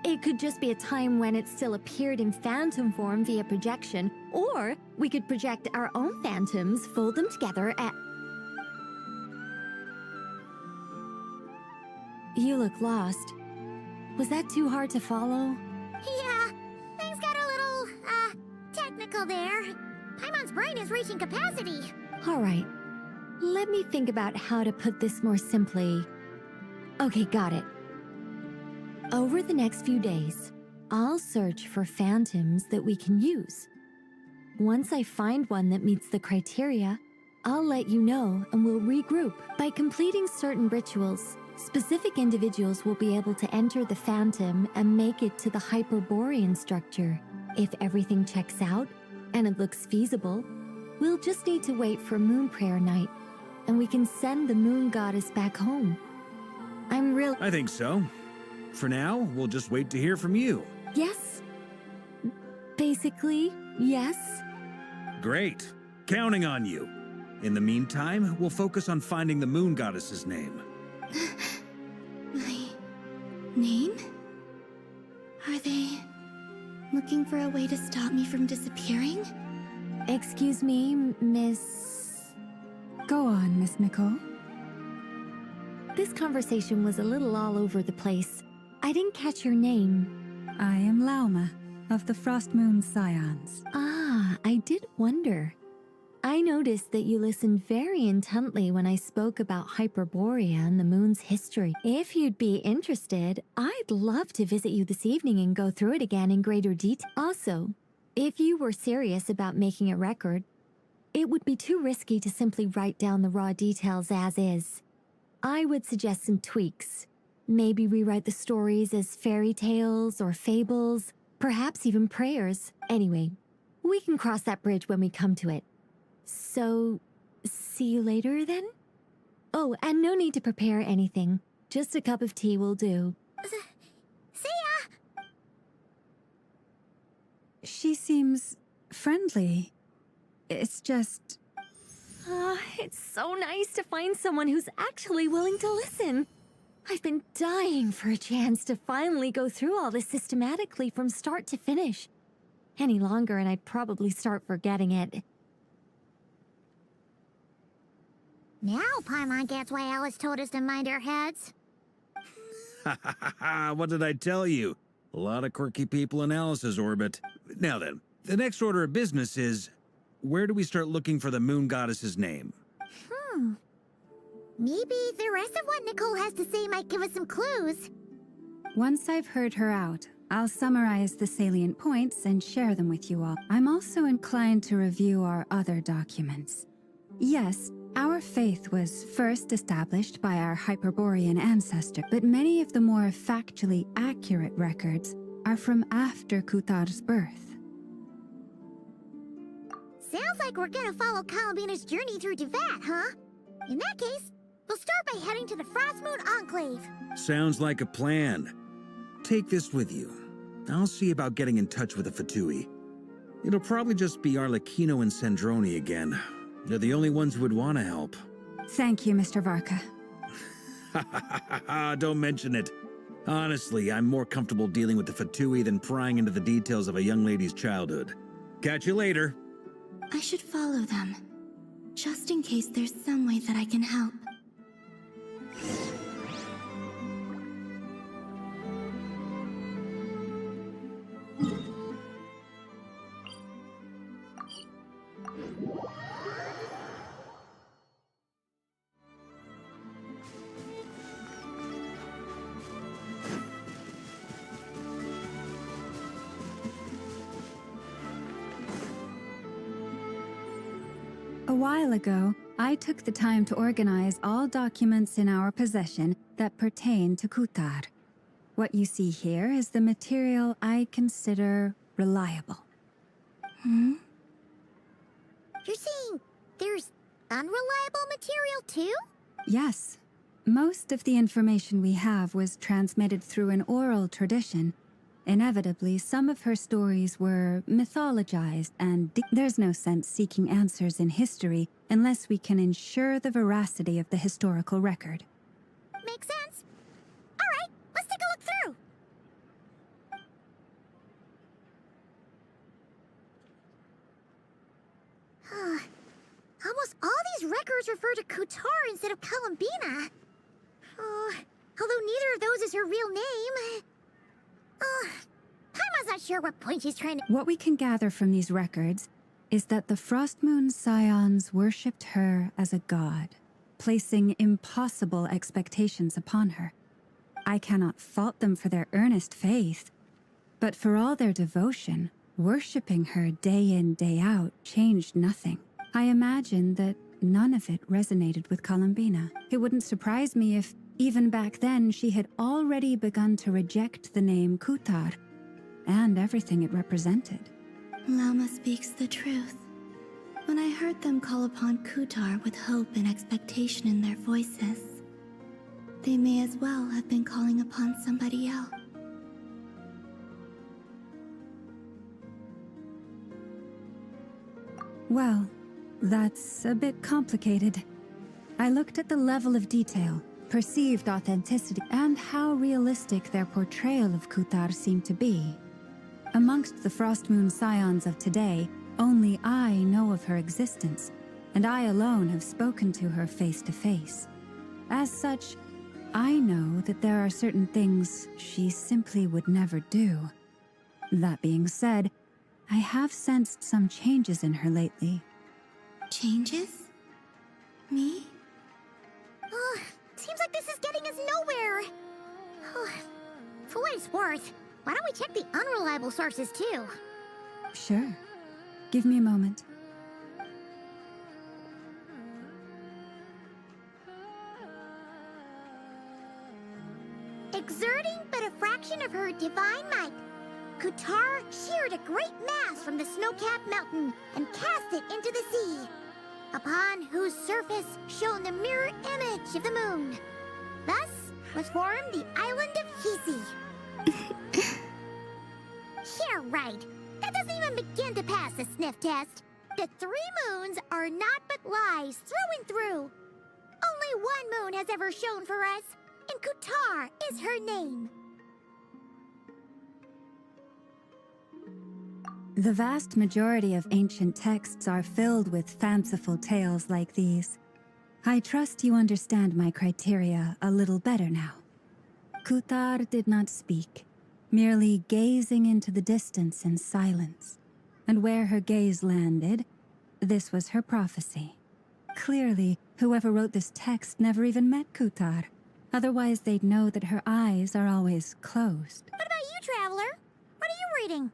It could just be a time when it still appeared in phantom form via projection, or we could project our own phantoms, fold them together, and... You look lost. Was that too hard to follow? Yeah, things got a little, technical there. Paimon's brain is reaching capacity. All right. Let me think about how to put this more simply. Okay, got it. Over the next few days, I'll search for phantoms that we can use. Once I find one that meets the criteria, I'll let you know and we'll regroup. By completing certain rituals, specific individuals will be able to enter the phantom and make it to the Hyperborean structure. If everything checks out, and it looks feasible, We'll just need to wait for Moon Prayer Night, and we can send the Moon Goddess back home. I think so. For now, we'll just wait to hear from you. Yes. Basically, yes. Great. Counting on you. In the meantime, we'll focus on finding the Moon Goddess's name. My name? Are they looking for a way to stop me from disappearing? Excuse me, Miss... Go on, Miss Nicole. This conversation was a little all over the place. I didn't catch your name. I am Lauma, of the Frost Moon Scions. Ah, I did wonder. I noticed that you listened very intently when I spoke about Hyperborea and the moon's history. If you'd be interested, I'd love to visit you this evening and go through it again in greater detail. Also, if you were serious about making a record, it would be too risky to simply write down the raw details as is. I would suggest some tweaks. Maybe rewrite the stories as fairy tales or fables, perhaps even prayers. Anyway, we can cross that bridge when we come to it. So, see you later then? Oh, and no need to prepare anything. Just a cup of tea will do. See ya! She seems friendly. It's just... It's so nice to find someone who's actually willing to listen. I've been dying for a chance to finally go through all this systematically from start to finish. Any longer and I'd probably start forgetting it. Now Paimon gets why Alice told us to mind our heads. What did I tell you? A lot of quirky people in Alice's orbit. Now then, the next order of business is, where do we start looking for the Moon Goddess's name? Maybe the rest of what Nicole has to say might give us some clues. Once I've heard her out, I'll summarize the salient points and share them with you all. I'm also inclined to review our other documents. Yes, our faith was first established by our Hyperborean ancestor, but many of the more factually accurate records are from after Kutar's birth. Sounds like we're gonna follow Columbina's journey through Devat, huh? In that case, we'll start by heading to the Frostmoon Enclave. Sounds like a plan. Take this with you. I'll see about getting in touch with the Fatui. It'll probably just be Arlecchino and Sandroni again. They're the only ones who would want to help. Thank you, Mr. Varka. Don't mention it. Honestly, I'm more comfortable dealing with the Fatui than prying into the details of a young lady's childhood. Catch you later. I should follow them, just in case there's some way that I can help. A while ago, I took the time to organize all documents in our possession that pertain to Kutar. What you see here is the material I consider reliable. You're saying there's unreliable material too? Yes. Most of the information we have was transmitted through an oral tradition. Inevitably, some of her stories were mythologized, and there's no sense seeking answers in history unless we can ensure the veracity of the historical record. Makes sense. Alright, let's take a look through. Almost all these records refer to Kutar instead of Columbina. Although neither of those is her real name. Paimon's not sure what point she's trying to... What we can gather from these records is that the Frostmoon Scions worshipped her as a god, placing impossible expectations upon her. I cannot fault them for their earnest faith, but for all their devotion, worshipping her day in, day out changed nothing. I imagine that none of it resonated with Columbina. It wouldn't surprise me if, even back then, she had already begun to reject the name Kutar and everything it represented. Lauma speaks the truth. When I heard them call upon Kutar with hope and expectation in their voices, they may as well have been calling upon somebody else. Well, that's a bit complicated. I looked at the level of detail, perceived authenticity, and how realistic their portrayal of Kutar seemed to be. Amongst the Frostmoon Scions of today, only I know of her existence, and I alone have spoken to her face to face. As such, I know that there are certain things she simply would never do. That being said, I have sensed some changes in her lately. Changes? Me? Oh, seems like this is getting us nowhere. For what it's worth, why don't we check the unreliable sources too? Sure. Give me a moment. Exerting but a fraction of her divine might, Kutar sheared a great mass from the snow-capped mountain and cast it into the sea, upon whose surface shone the mirror image of the moon. Thus was formed the island of Hisi. Yeah, right. That doesn't even begin to pass the sniff test. The 3 moons are not but lies through and through. Only one moon has ever shone for us, and Kutar is her name. The vast majority of ancient texts are filled with fanciful tales like these. I trust you understand my criteria a little better now. Kutar did not speak, merely gazing into the distance in silence. And where her gaze landed, this was her prophecy. Clearly, whoever wrote this text never even met Kutar. Otherwise, they'd know that her eyes are always closed. What about you, Traveler? What are you reading?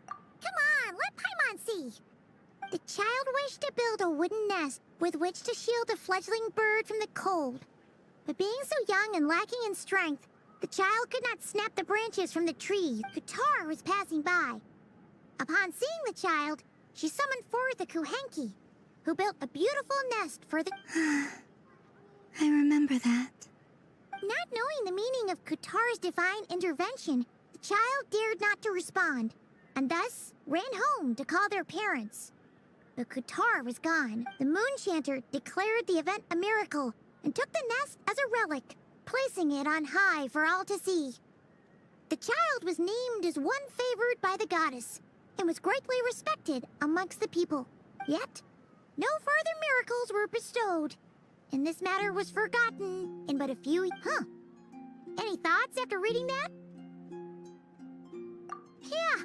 Come on, let Paimon see. The child wished to build a wooden nest with which to shield a fledgling bird from the cold. But being so young and lacking in strength, the child could not snap the branches from the tree Kutar was passing by. Upon seeing the child, she summoned forth a Kuhenki, who built a beautiful nest for the... I remember that. Not knowing the meaning of Kutar's divine intervention, the child dared not to respond, and thus ran home to call their parents. But Kutar was gone. The moon chanter declared the event a miracle and took the nest as a relic, placing it on high for all to see. The child was named as one favored by the goddess and was greatly respected amongst the people. Yet, no further miracles were bestowed, and this matter was forgotten in but a few... Any thoughts after reading that? Yeah,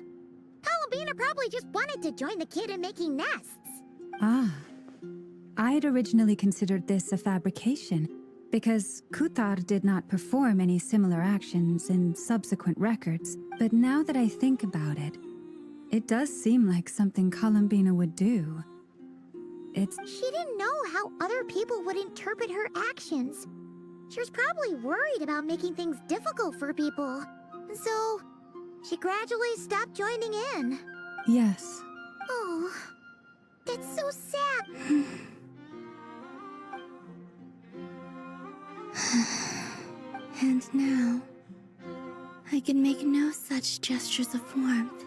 Columbina probably just wanted to join the kid in making nests. Ah. I'd originally considered this a fabrication, because Kutar did not perform any similar actions in subsequent records. But now that I think about it, it does seem like something Columbina would do. She didn't know how other people would interpret her actions. She was probably worried about making things difficult for people. And so, she gradually stopped joining in. Yes. Oh, that's so sad. And now, I can make no such gestures of warmth,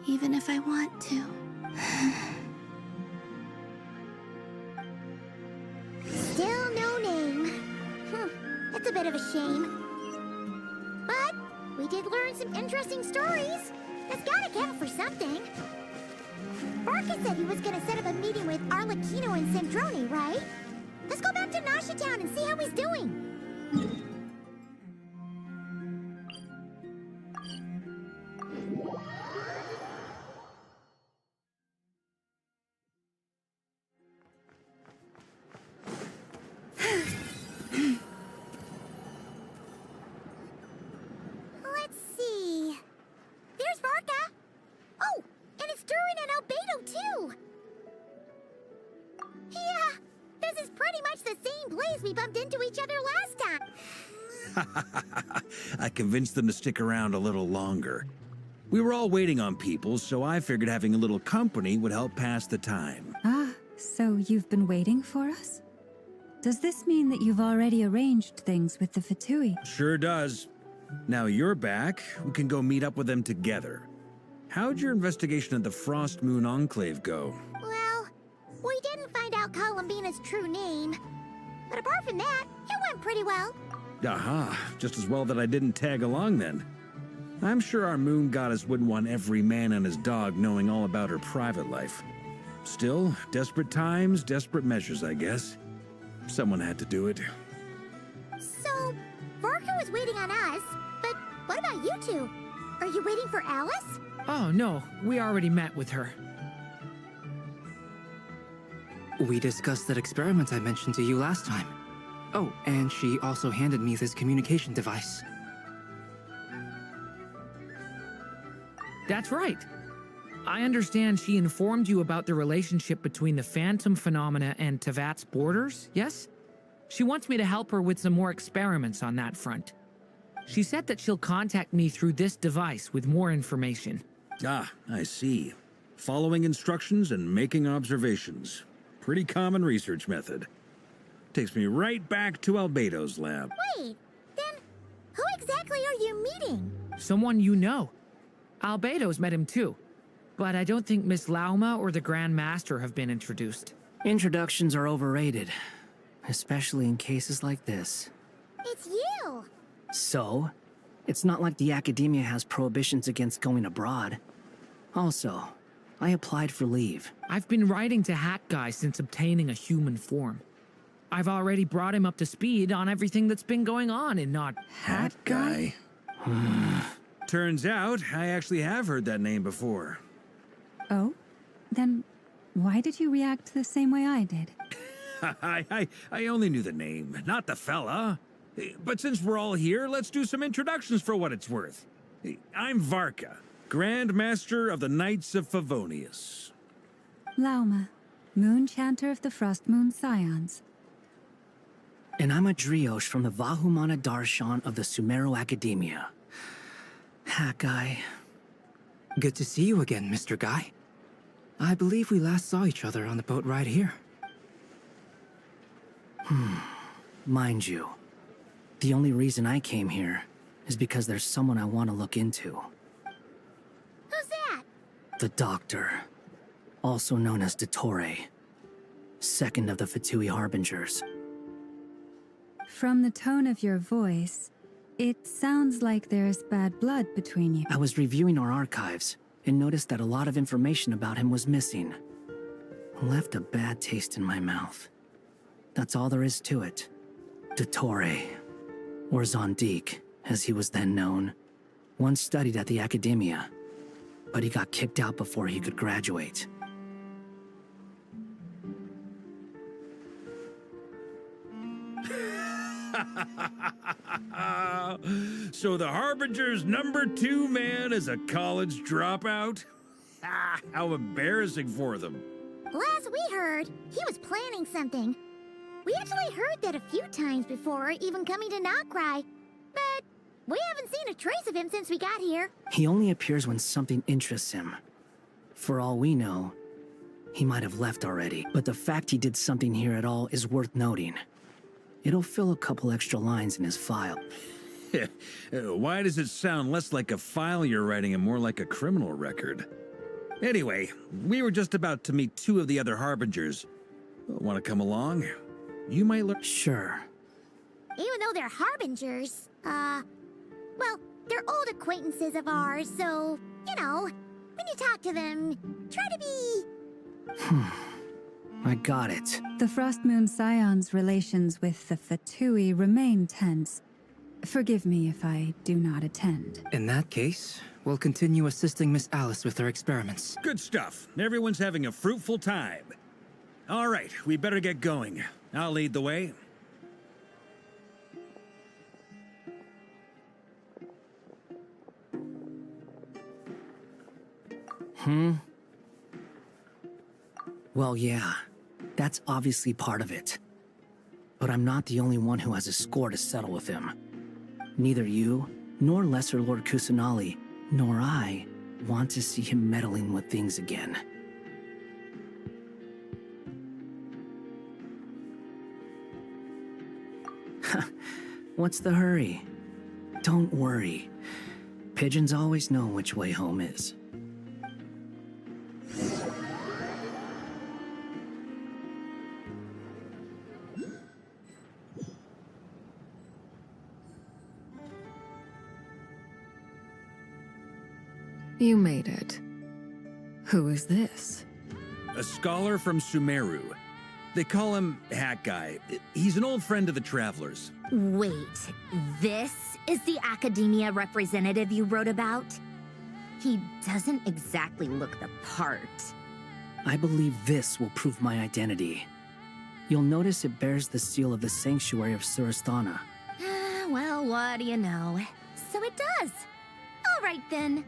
even if I want to. Still no name. That's a bit of a shame. But we did learn some interesting stories. That's gotta count for something. Barca said he was gonna set up a meeting with Arlecchino and Sandrone, right? Let's go back to Nasha Town and see how he's doing. Let's see. There's Varka. Oh, and it's Durin and Albedo too. Yeah, this is pretty much the same place we bumped into each other last time. I convinced them to stick around a little longer. We were all waiting on people, so I figured having a little company would help pass the time. Ah. So you've been waiting for us? Does this mean that you've already arranged things with the Fatui? Sure does. Now you're back, we can go meet up with them together. How'd your investigation at the Frost Moon Enclave go? Well, we didn't find out Columbina's true name. But apart from that, it went pretty well. Aha, just as well that I didn't tag along then. I'm sure our moon goddess wouldn't want every man and his dog knowing all about her private life. Still, desperate times, desperate measures, I guess. Someone had to do it. So, Varka was waiting on us, but what about you two? Are you waiting for Alice? Oh, no. We already met with her. We discussed that experiment I mentioned to you last time. Oh, and she also handed me this communication device. That's right. I understand she informed you about the relationship between the Phantom phenomena and Tevat's borders, yes? She wants me to help her with some more experiments on that front. She said that she'll contact me through this device with more information. Ah, I see. Following instructions and making observations. Pretty common research method. Takes me right back to Albedo's lab. Wait, then who exactly are you meeting? Someone you know. Albedo's met him too. But I don't think Miss Lauma or the Grand Master have been introduced. Introductions are overrated, especially in cases like this. It's you! So, it's not like the Academia has prohibitions against going abroad. Also, I applied for leave. I've been writing to Hat Guy since obtaining a human form. I've already brought him up to speed on everything that's been going on in not Hat Guy? Turns out, I actually have heard that name before. Oh? Then why did you react the same way I did? I only knew the name, not the fella. But since we're all here, let's do some introductions for what it's worth. I'm Varka, Grand Master of the Knights of Favonius. Lauma, Moon Chanter of the Frost Moon Scions. And I'm a Driosh from the Vahumana Darshan of the Sumero Academia. Hat Guy. Good to see you again, Mr. Guy. I believe we last saw each other on the boat ride here. Mind you, the only reason I came here is because there's someone I want to look into. Who's that? The Doctor, also known as Dottore, second of the Fatui Harbingers. From the tone of your voice, it sounds like there's bad blood between you. I was reviewing our archives and noticed that a lot of information about him was missing. Left a bad taste in my mouth. That's all there is to it. Dottore, or Zondique, as he was then known, once studied at the Academia, but he got kicked out before he could graduate. So the Harbinger's #2 man is a college dropout? How embarrassing for them. Last we heard, he was planning something. We actually heard that a few times before, even coming to Notcry. But we haven't seen a trace of him since we got here. He only appears when something interests him. For all we know, he might have left already, but the fact he did something here at all is worth noting. It'll fill a couple extra lines in his file. Why does it sound less like a file you're writing and more like a criminal record? Anyway, we were just about to meet 2 of the other Harbingers. Want to come along? You might learn— Sure. Even though they're Harbingers, well, they're old acquaintances of ours, so, you know, when you talk to them, try to be... I got it. The Frost Moon Scions' relations with the Fatui remain tense. Forgive me if I do not attend. In that case, we'll continue assisting Miss Alice with her experiments. Good stuff. Everyone's having a fruitful time. All right, we better get going. I'll lead the way. Well, yeah. That's obviously part of it. But I'm not the only one who has a score to settle with him. Neither you, nor Lesser Lord Kusanali, nor I want to see him meddling with things again. What's the hurry? Don't worry. Pigeons always know which way home is. You made it. Who is this? A scholar from Sumeru. They call him Hat Guy. He's an old friend of the Travelers. Wait, this is the academia representative you wrote about? He doesn't exactly look the part. I believe this will prove my identity. You'll notice it bears the seal of the Sanctuary of Surasthana. Well, what do you know? So it does. All right then.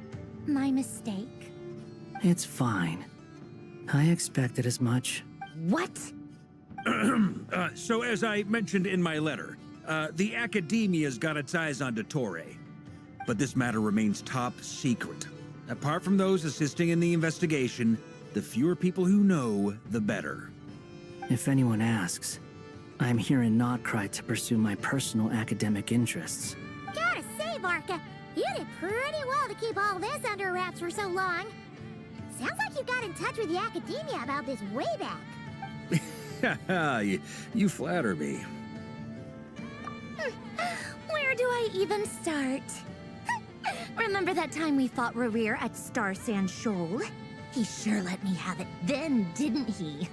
My mistake. It's fine. I expected as much. What? So as I mentioned in my letter, the Academia's got its eyes on Dottore. But this matter remains top secret. Apart from those assisting in the investigation, the fewer people who know, the better. If anyone asks, I'm here in Notcry to pursue my personal academic interests. Gotta say, Varka, you did pretty well to keep all this under wraps for so long. Sounds like you got in touch with the Academia about this way back. you flatter me. Where do I even start? Remember that time we fought Rerir at Star Sand Shoal? He sure let me have it then, didn't he?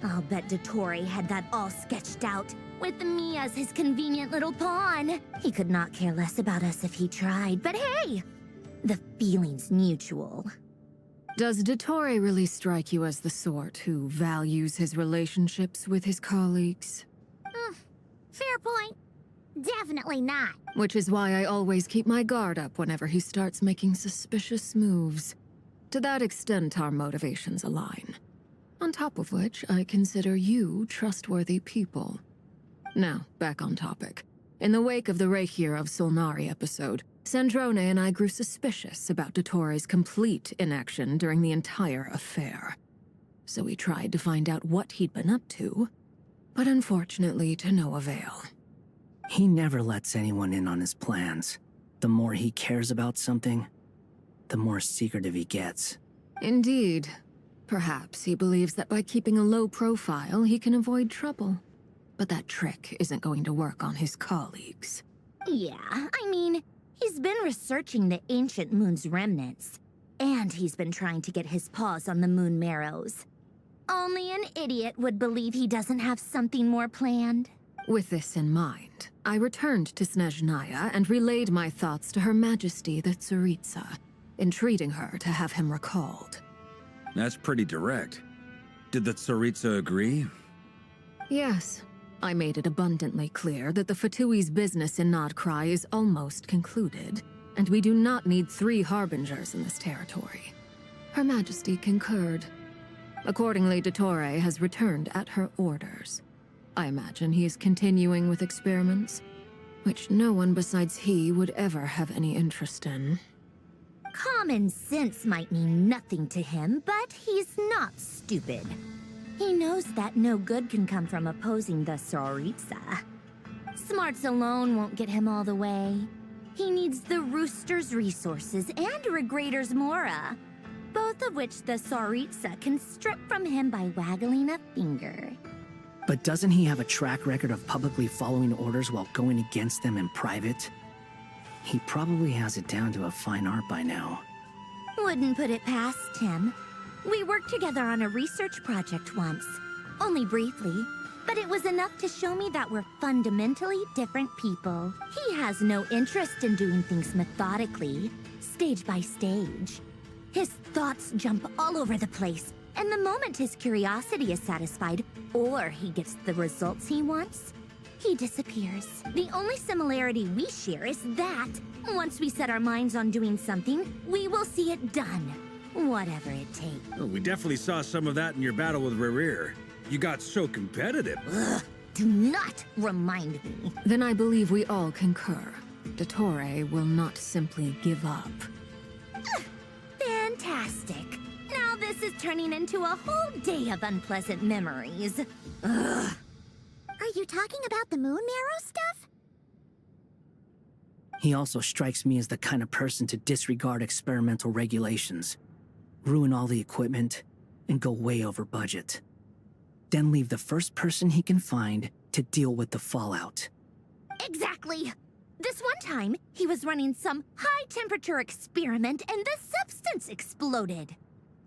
I'll bet Dottore had that all sketched out, with me as his convenient little pawn. He could not care less about us if he tried, but hey! The feeling's mutual. Does Dottore really strike you as the sort who values his relationships with his colleagues? Fair point. Definitely not. Which is why I always keep my guard up whenever he starts making suspicious moves. To that extent, our motivations align. On top of which, I consider you trustworthy people. Now, back on topic. In the wake of the Reikir of Solnari episode, Sandrone and I grew suspicious about Dottore's complete inaction during the entire affair. So we tried to find out what he'd been up to, but unfortunately to no avail. He never lets anyone in on his plans. The more he cares about something, the more secretive he gets. Indeed. Perhaps he believes that by keeping a low profile, he can avoid trouble. But that trick isn't going to work on his colleagues. Yeah, I mean, he's been researching the ancient moon's remnants. And he's been trying to get his paws on the moon marrows. Only an idiot would believe he doesn't have something more planned. With this in mind, I returned to Snezhnaya and relayed my thoughts to Her Majesty the Tsaritsa, entreating her to have him recalled. That's pretty direct. Did the Tsaritsa agree? Yes. I made it abundantly clear that the Fatui's business in Notcry is almost concluded, and we do not need 3 harbingers in this territory. Her Majesty concurred. Accordingly, Dottore has returned at her orders. I imagine he is continuing with experiments, which no one besides he would ever have any interest in. Common sense might mean nothing to him, but he's not stupid. He knows that no good can come from opposing the Tsaritsa. Smarts alone won't get him all the way. He needs the Rooster's resources and Regrator's Mora, both of which the Tsaritsa can strip from him by waggling a finger. But doesn't he have a track record of publicly following orders while going against them in private? He probably has it down to a fine art by now. Wouldn't put it past him. We worked together on a research project once. Only briefly, but it was enough to show me that we're fundamentally different people. He has no interest in doing things methodically, stage by stage. His thoughts jump all over the place, and the moment his curiosity is satisfied, or he gets the results he wants, he disappears. The only similarity we share is that, once we set our minds on doing something, we will see it done. Whatever it takes. Oh, we definitely saw some of that in your battle with Rerir. You got so competitive. Ugh, do not remind me. Then I believe we all concur. Dottore will not simply give up. Fantastic. Now this is turning into a whole day of unpleasant memories. Ugh. Are you talking about the moon marrow stuff? He also strikes me as the kind of person to disregard experimental regulations, ruin all the equipment, and go way over budget. Then leave the first person he can find to deal with the fallout. Exactly. This one time, he was running some high-temperature experiment and the substance exploded.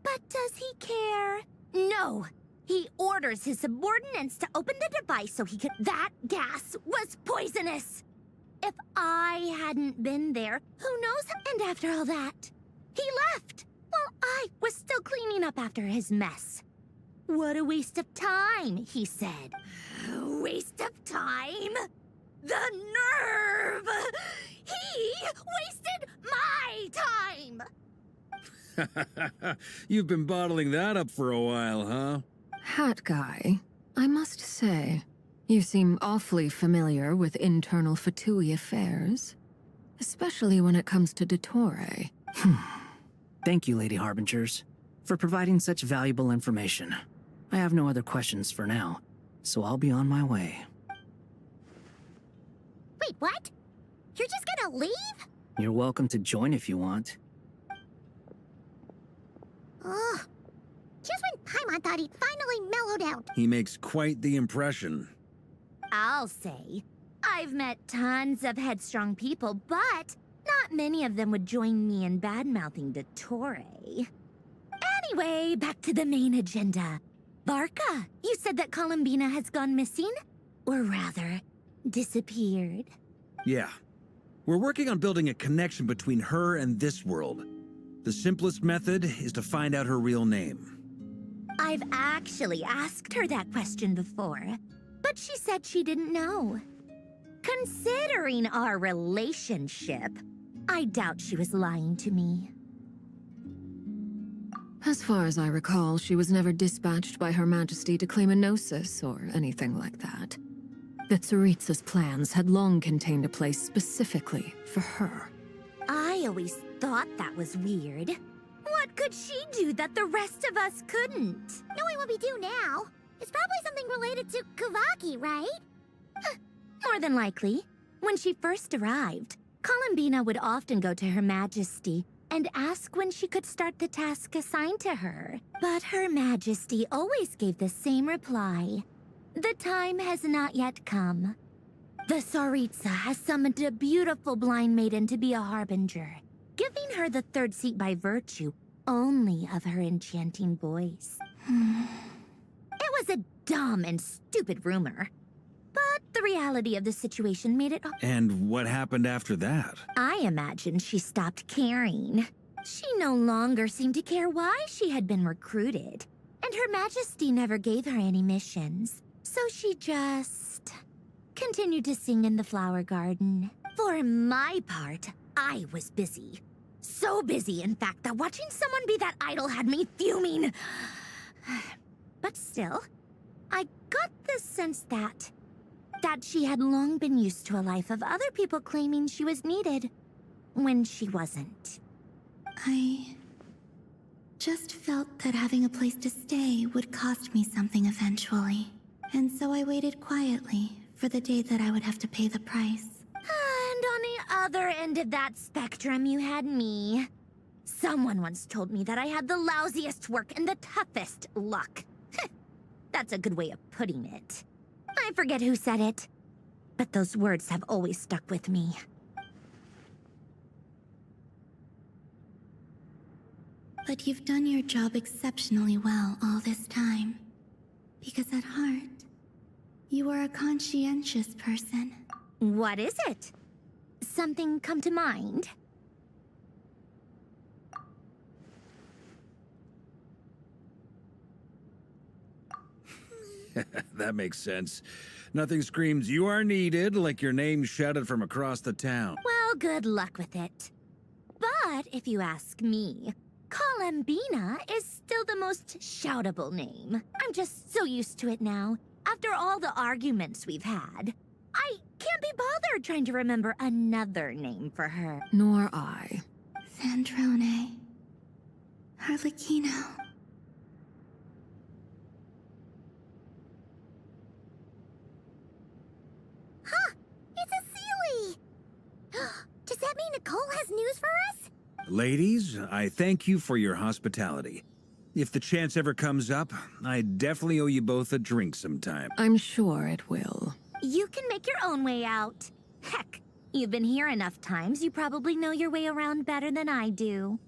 But does he care? No. He orders his subordinates to open the device so he could— That gas was poisonous! If I hadn't been there, who knows? And after all that, he left while I was still cleaning up after his mess. What a waste of time, he said. Waste of time? The nerve! He wasted my time! You've been bottling that up for a while, huh? Hat guy, I must say, you seem awfully familiar with internal Fatui affairs. Especially when it comes to Dottore. Thank you, Lady Harbingers, for providing such valuable information. I have no other questions for now, so I'll be on my way. Wait, what? You're just gonna leave? You're welcome to join if you want. Ugh. Just when Paimon thought he'd finally mellowed out. He makes quite the impression. I'll say, I've met tons of headstrong people, but not many of them would join me in bad-mouthing Dottore. Anyway, back to the main agenda. Barca, you said that Columbina has gone missing? Or rather, disappeared. Yeah. We're working on building a connection between her and this world. The simplest method is to find out her real name. I've actually asked her that question before, but she said she didn't know. Considering our relationship, I doubt she was lying to me. As far as I recall, she was never dispatched by Her Majesty to claim a gnosis or anything like that. That Tsaritsa's plans had long contained a place specifically for her. I always thought that was weird. What could she do that the rest of us couldn't? Knowing what we do now, it's probably something related to Kavaki, right? More than likely. When she first arrived, Columbina would often go to Her Majesty and ask when she could start the task assigned to her. But Her Majesty always gave the same reply. The time has not yet come. The Tsaritsa has summoned a beautiful blind maiden to be a harbinger, giving her the third seat by virtue only of her enchanting voice. It was a dumb and stupid rumor, but the reality of the situation made it— And what happened after that? I imagine she stopped caring. She no longer seemed to care why she had been recruited, and Her Majesty never gave her any missions. So she just continued to sing in the flower garden. For my part, I was busy. So busy, in fact, that watching someone be that idol had me fuming. But still, I got the sense that she had long been used to a life of other people claiming she was needed when she wasn't. I just felt that having a place to stay would cost me something eventually. And so I waited quietly for the day that I would have to pay the price. And on the other end of that spectrum, you had me. Someone once told me that I had the lousiest work and the toughest luck. That's a good way of putting it. I forget who said it, but those words have always stuck with me. But you've done your job exceptionally well all this time. Because at heart, you are a conscientious person. What is it? Something come to mind? That makes sense. Nothing screams you are needed like your name shouted from across the town. Well, good luck with it. But if you ask me, Columbina is still the most shoutable name. I'm just so used to it now. After all the arguments we've had, I can't be bothered trying to remember another name for her. Nor I. Sandrone. Harlequino. Huh! It's a Sealy! To Ladies, I thank you for your hospitality. If the chance ever comes up, I definitely owe you both a drink sometime. I'm sure it will. You can make your own way out. Heck, you've been here enough times, you probably know your way around better than I do.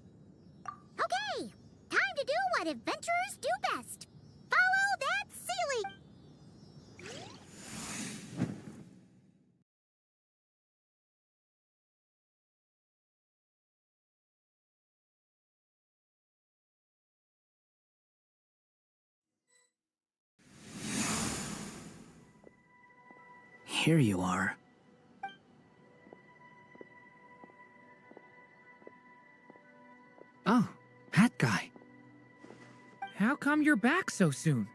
Okay, time to do what adventurers do best. Follow that ceiling! Here you are. Oh, that guy. How come you're back so soon?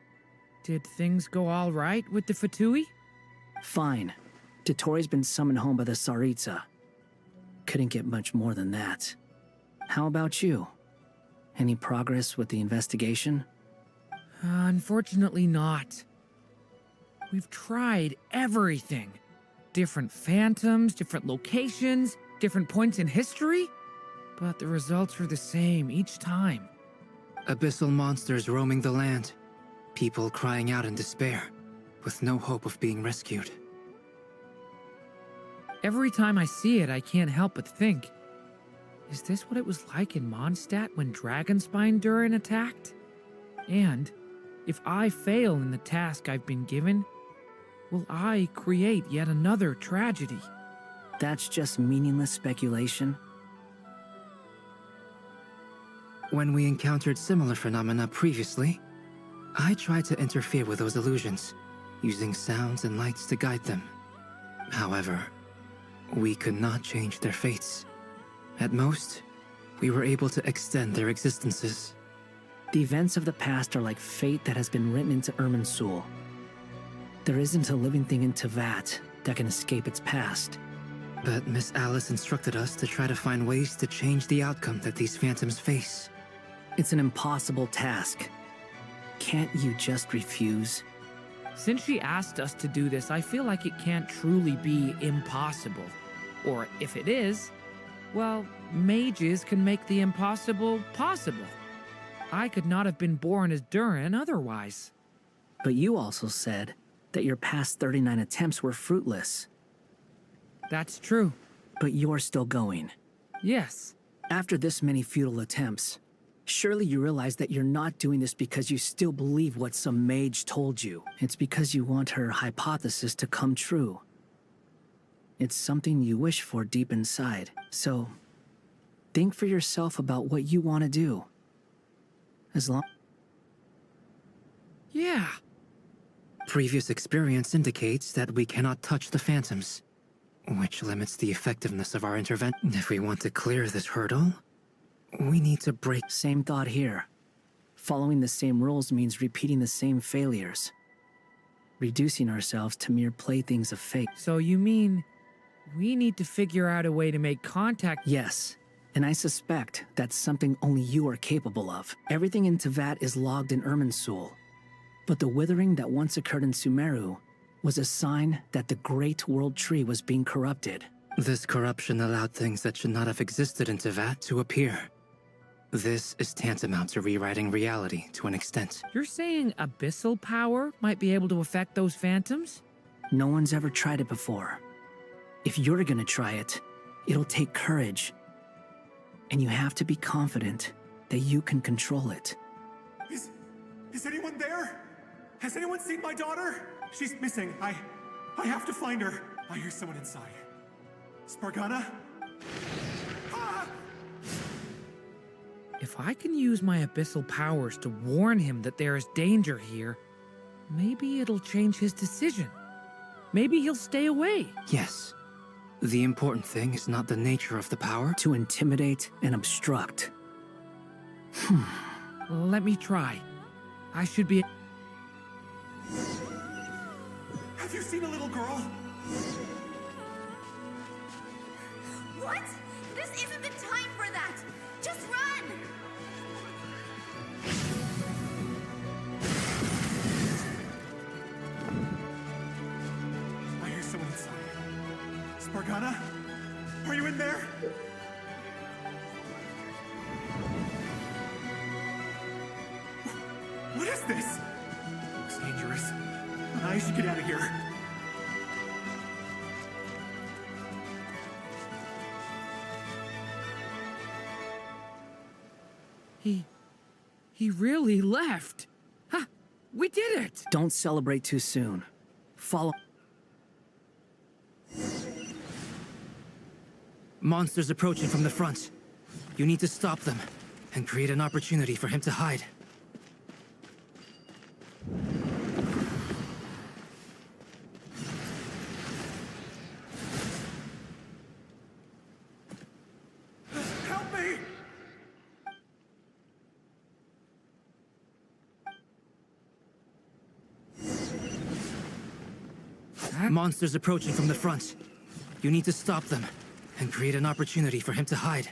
Did things go all right with the Fatui? Fine. Dottore been summoned home by the Tsaritsa. Couldn't get much more than that. How about you? Any progress with the investigation? Unfortunately not. We've tried everything. Different phantoms, different locations, different points in history. But the results are the same each time. Abyssal monsters roaming the land. People crying out in despair, with no hope of being rescued. Every time I see it, I can't help but think, is this what it was like in Mondstadt when Dragonspine Durin attacked? And if I fail in the task I've been given, will I create yet another tragedy? That's just meaningless speculation. When we encountered similar phenomena previously, I tried to interfere with those illusions, using sounds and lights to guide them. However, we could not change their fates. At most, we were able to extend their existences. The events of the past are like fate that has been written into Irminsul. There isn't a living thing in Tevat that can escape its past. But Miss Alice instructed us to try to find ways to change the outcome that these phantoms face. It's an impossible task. Can't you just refuse? Since she asked us to do this, I feel like it can't truly be impossible. Or if it is, well, mages can make the impossible possible. I could not have been born as Durin otherwise. But you also said that your past 39 attempts were fruitless. That's true. But you're still going. Yes. After this many futile attempts, surely you realize that you're not doing this because you still believe what some mage told you. It's because you want her hypothesis to come true. It's something you wish for deep inside. So, think for yourself about what you want to do. As long... Yeah. Previous experience indicates that we cannot touch the phantoms, which limits the effectiveness of our intervention. If we want to clear this hurdle, we need to break... Same thought here. Following the same rules means repeating the same failures. Reducing ourselves to mere playthings of fate. So you mean we need to figure out a way to make contact? Yes, and I suspect that's something only you are capable of. Everything in Tevat is logged in Irminsul, but the withering that once occurred in Sumeru was a sign that the Great World Tree was being corrupted. This corruption allowed things that should not have existed in Tevat to appear. This is tantamount to rewriting reality to an extent. You're saying abyssal power might be able to affect those phantoms? No one's ever tried it before. If you're gonna try it, it'll take courage. And you have to be confident that you can control it. Is anyone there? Has anyone seen my daughter? She's missing. I have to find her. I hear someone inside. Spargana? Ah! If I can use my abyssal powers to warn him that there is danger here, maybe it'll change his decision. Maybe he'll stay away. Yes. The important thing is not the nature of the power. To intimidate and obstruct. Let me try. I should be... Have you seen a little girl? What? This isn't the time for that! Just run! I hear someone inside. Spargana? Are you in there? this? Looks dangerous. I should get out of here. He really left. Ha! We did it! Don't celebrate too soon. Follow. Monsters approaching from the front. You need to stop them and create an opportunity for him to hide. Help me! Monsters approaching from the front. You need to stop them and create an opportunity for him to hide.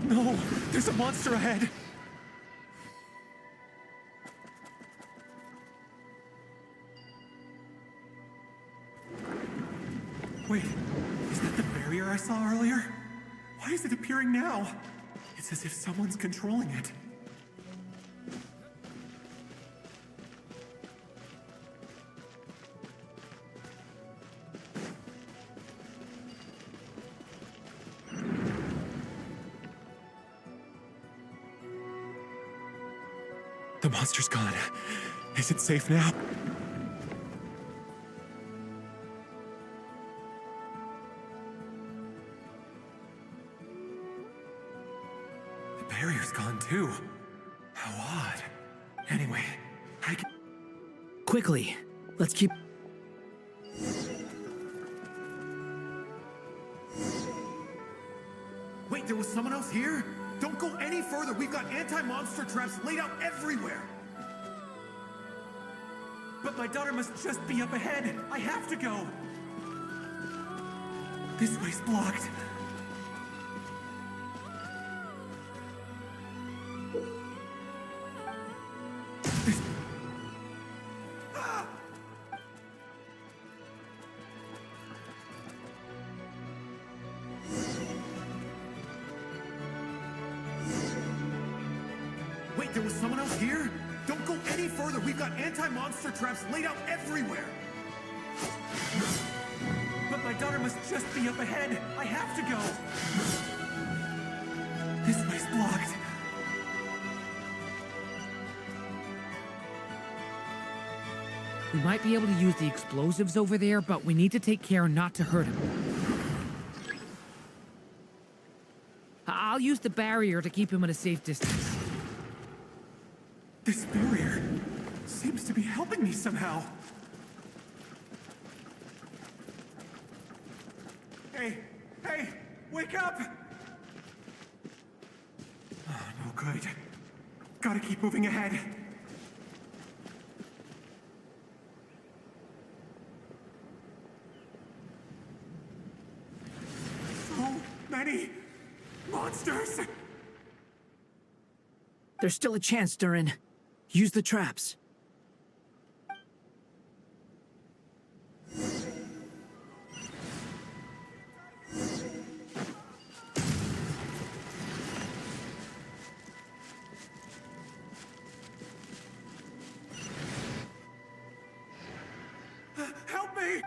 No! There's a monster ahead! Wait, is that the barrier I saw earlier? Why is it appearing now? It's as if someone's controlling it. The monster's gone. Is it safe now? The barrier's gone too. How odd. Anyway, I can... Quickly, let's keep... Wait, there was someone else here? Don't go any further. We've got anti-monster traps laid out everywhere. But my daughter must just be up ahead. I have to go. This way's blocked. Wait, there was someone else here? Don't go any further. We've got anti-monster traps laid out everywhere. But my daughter must just be up ahead. I have to go. This way's blocked. We might be able to use the explosives over there, but we need to take care not to hurt him. I'll use the barrier to keep him at a safe distance. This barrier seems to be helping me somehow. Hey, wake up! Oh, no good. Gotta keep moving ahead. So many monsters! There's still a chance, Durin. Use the traps. Help me!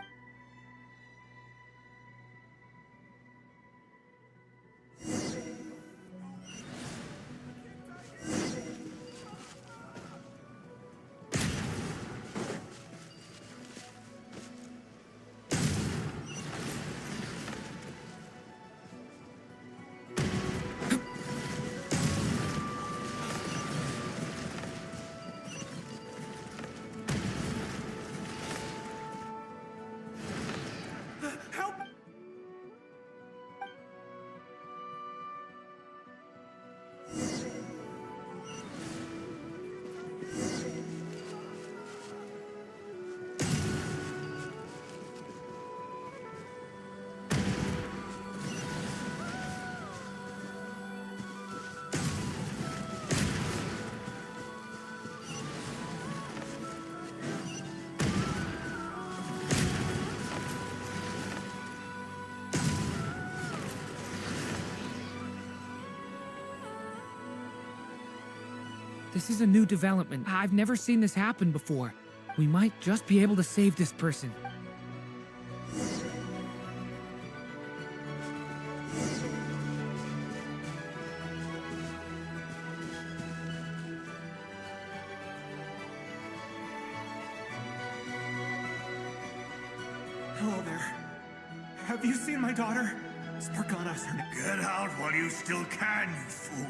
This is a new development. I've never seen this happen before. We might just be able to save this person. Hello there. Have you seen my daughter? Spargana's her name. Get out while you still can, you fool.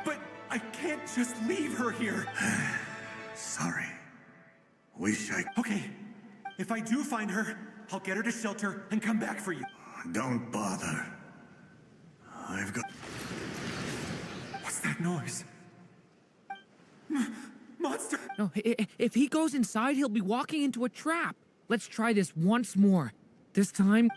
But I can't just leave her here. Sorry. Wish I... Okay, if I do find her, I'll get her to shelter and come back for you. Don't bother. I've got... What's that noise? Monster! No, if he goes inside, he'll be walking into a trap. Let's try this once more. This time...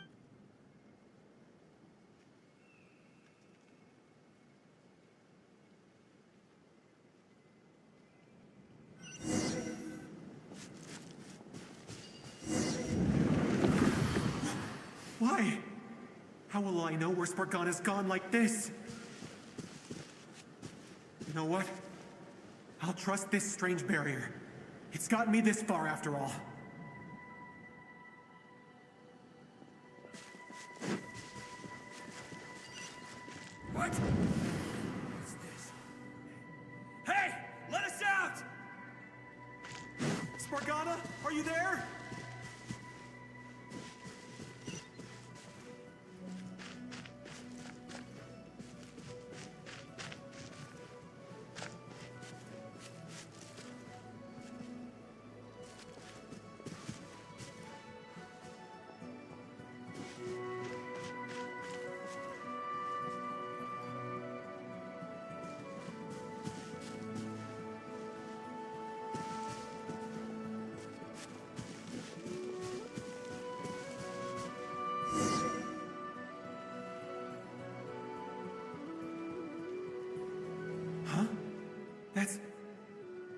Why? How will I know where Spargana's gone like this? You know what? I'll trust this strange barrier. It's gotten me this far after all. What? What's this? Hey! Let us out! Spargana, are you there?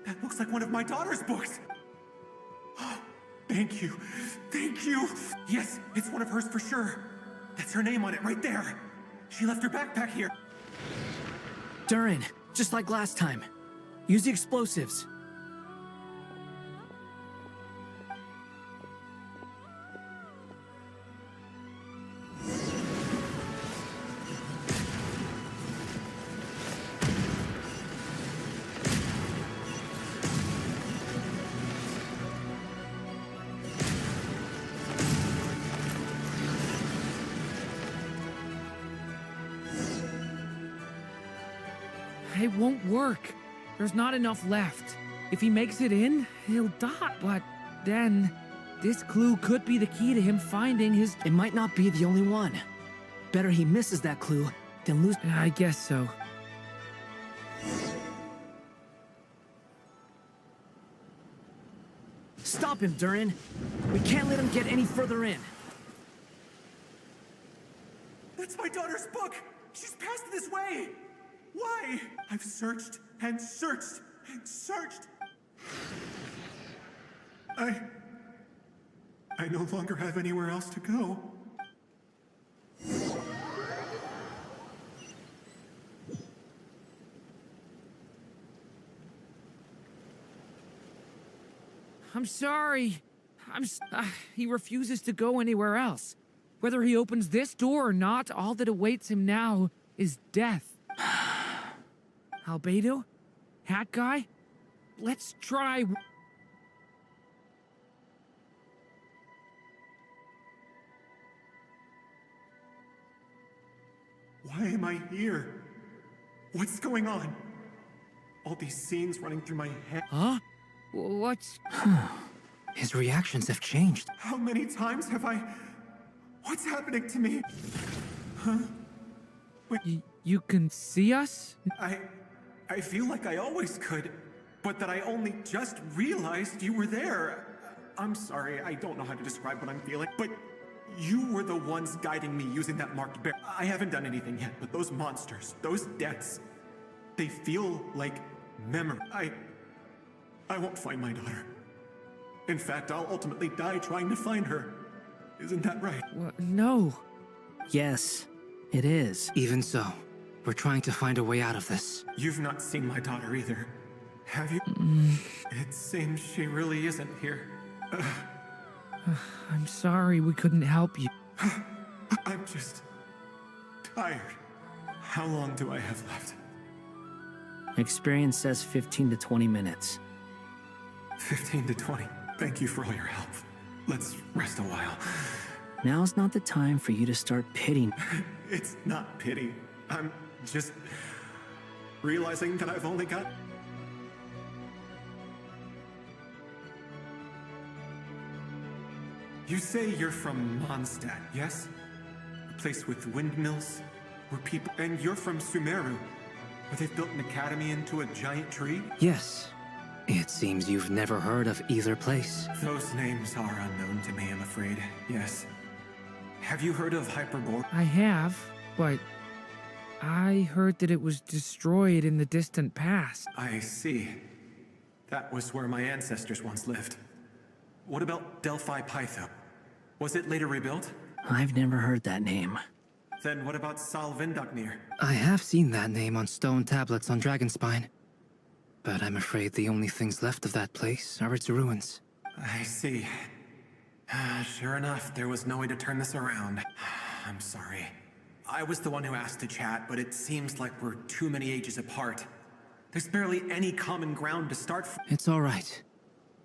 That looks like one of my daughter's books. Thank you. Thank you. Yes, it's one of hers for sure. That's her name on it right there. She left her backpack here. Durin, just like last time. Use the explosives. It won't work. There's not enough left. If he makes it in, he'll die. But then, this clue could be the key to him finding his... It might not be the only one. Better he misses that clue than lose... I guess so. Stop him, Durin. We can't let him get any further in. That's my daughter's book. She's passed this way. Why? I've searched and searched and searched. I no longer have anywhere else to go. I'm sorry. He refuses to go anywhere else. Whether he opens this door or not, all that awaits him now is death. Albedo? Hat guy? Let's try... Why am I here? What's going on? All these scenes running through my head. Huh? What's... His reactions have changed. How many times have I... What's happening to me? Huh? You can see us? I feel like I always could, but that I only just realized you were there. I'm sorry, I don't know how to describe what I'm feeling, but you were the ones guiding me using that marked bear. I haven't done anything yet, but those monsters, those deaths, they feel like memory. I won't find my daughter. In fact, I'll ultimately die trying to find her. Isn't that right? No. Yes, it is. Even so, We're trying to find a way out of this. You've not seen my daughter either. Have you? It seems she really isn't here. I'm sorry we couldn't help you. I'm just tired. How long do I have left? Experience says 15 to 20 minutes. 15 to 20. Thank you for all your help. Let's rest a while. Now's not the time for you to start pitying. It's not pity. I'm just realizing that I've only got... You say you're from Mondstadt, yes? A place with windmills, where people... And you're from Sumeru, where they've built an academy into a giant tree? Yes. It seems you've never heard of either place. Those names are unknown to me, I'm afraid. Yes. Have you heard of Hyperbor? I have, but I heard that it was destroyed in the distant past. I see. That was where my ancestors once lived. What about Delphi Pytho? Was it later rebuilt? I've never heard that name. Then what about Salvindaknir? I have seen that name on stone tablets on Dragonspine. But I'm afraid the only things left of that place are its ruins. I see. Sure enough, there was no way to turn this around. I'm sorry. I was the one who asked to chat, but it seems like we're too many ages apart. There's barely any common ground to start from. It's all right.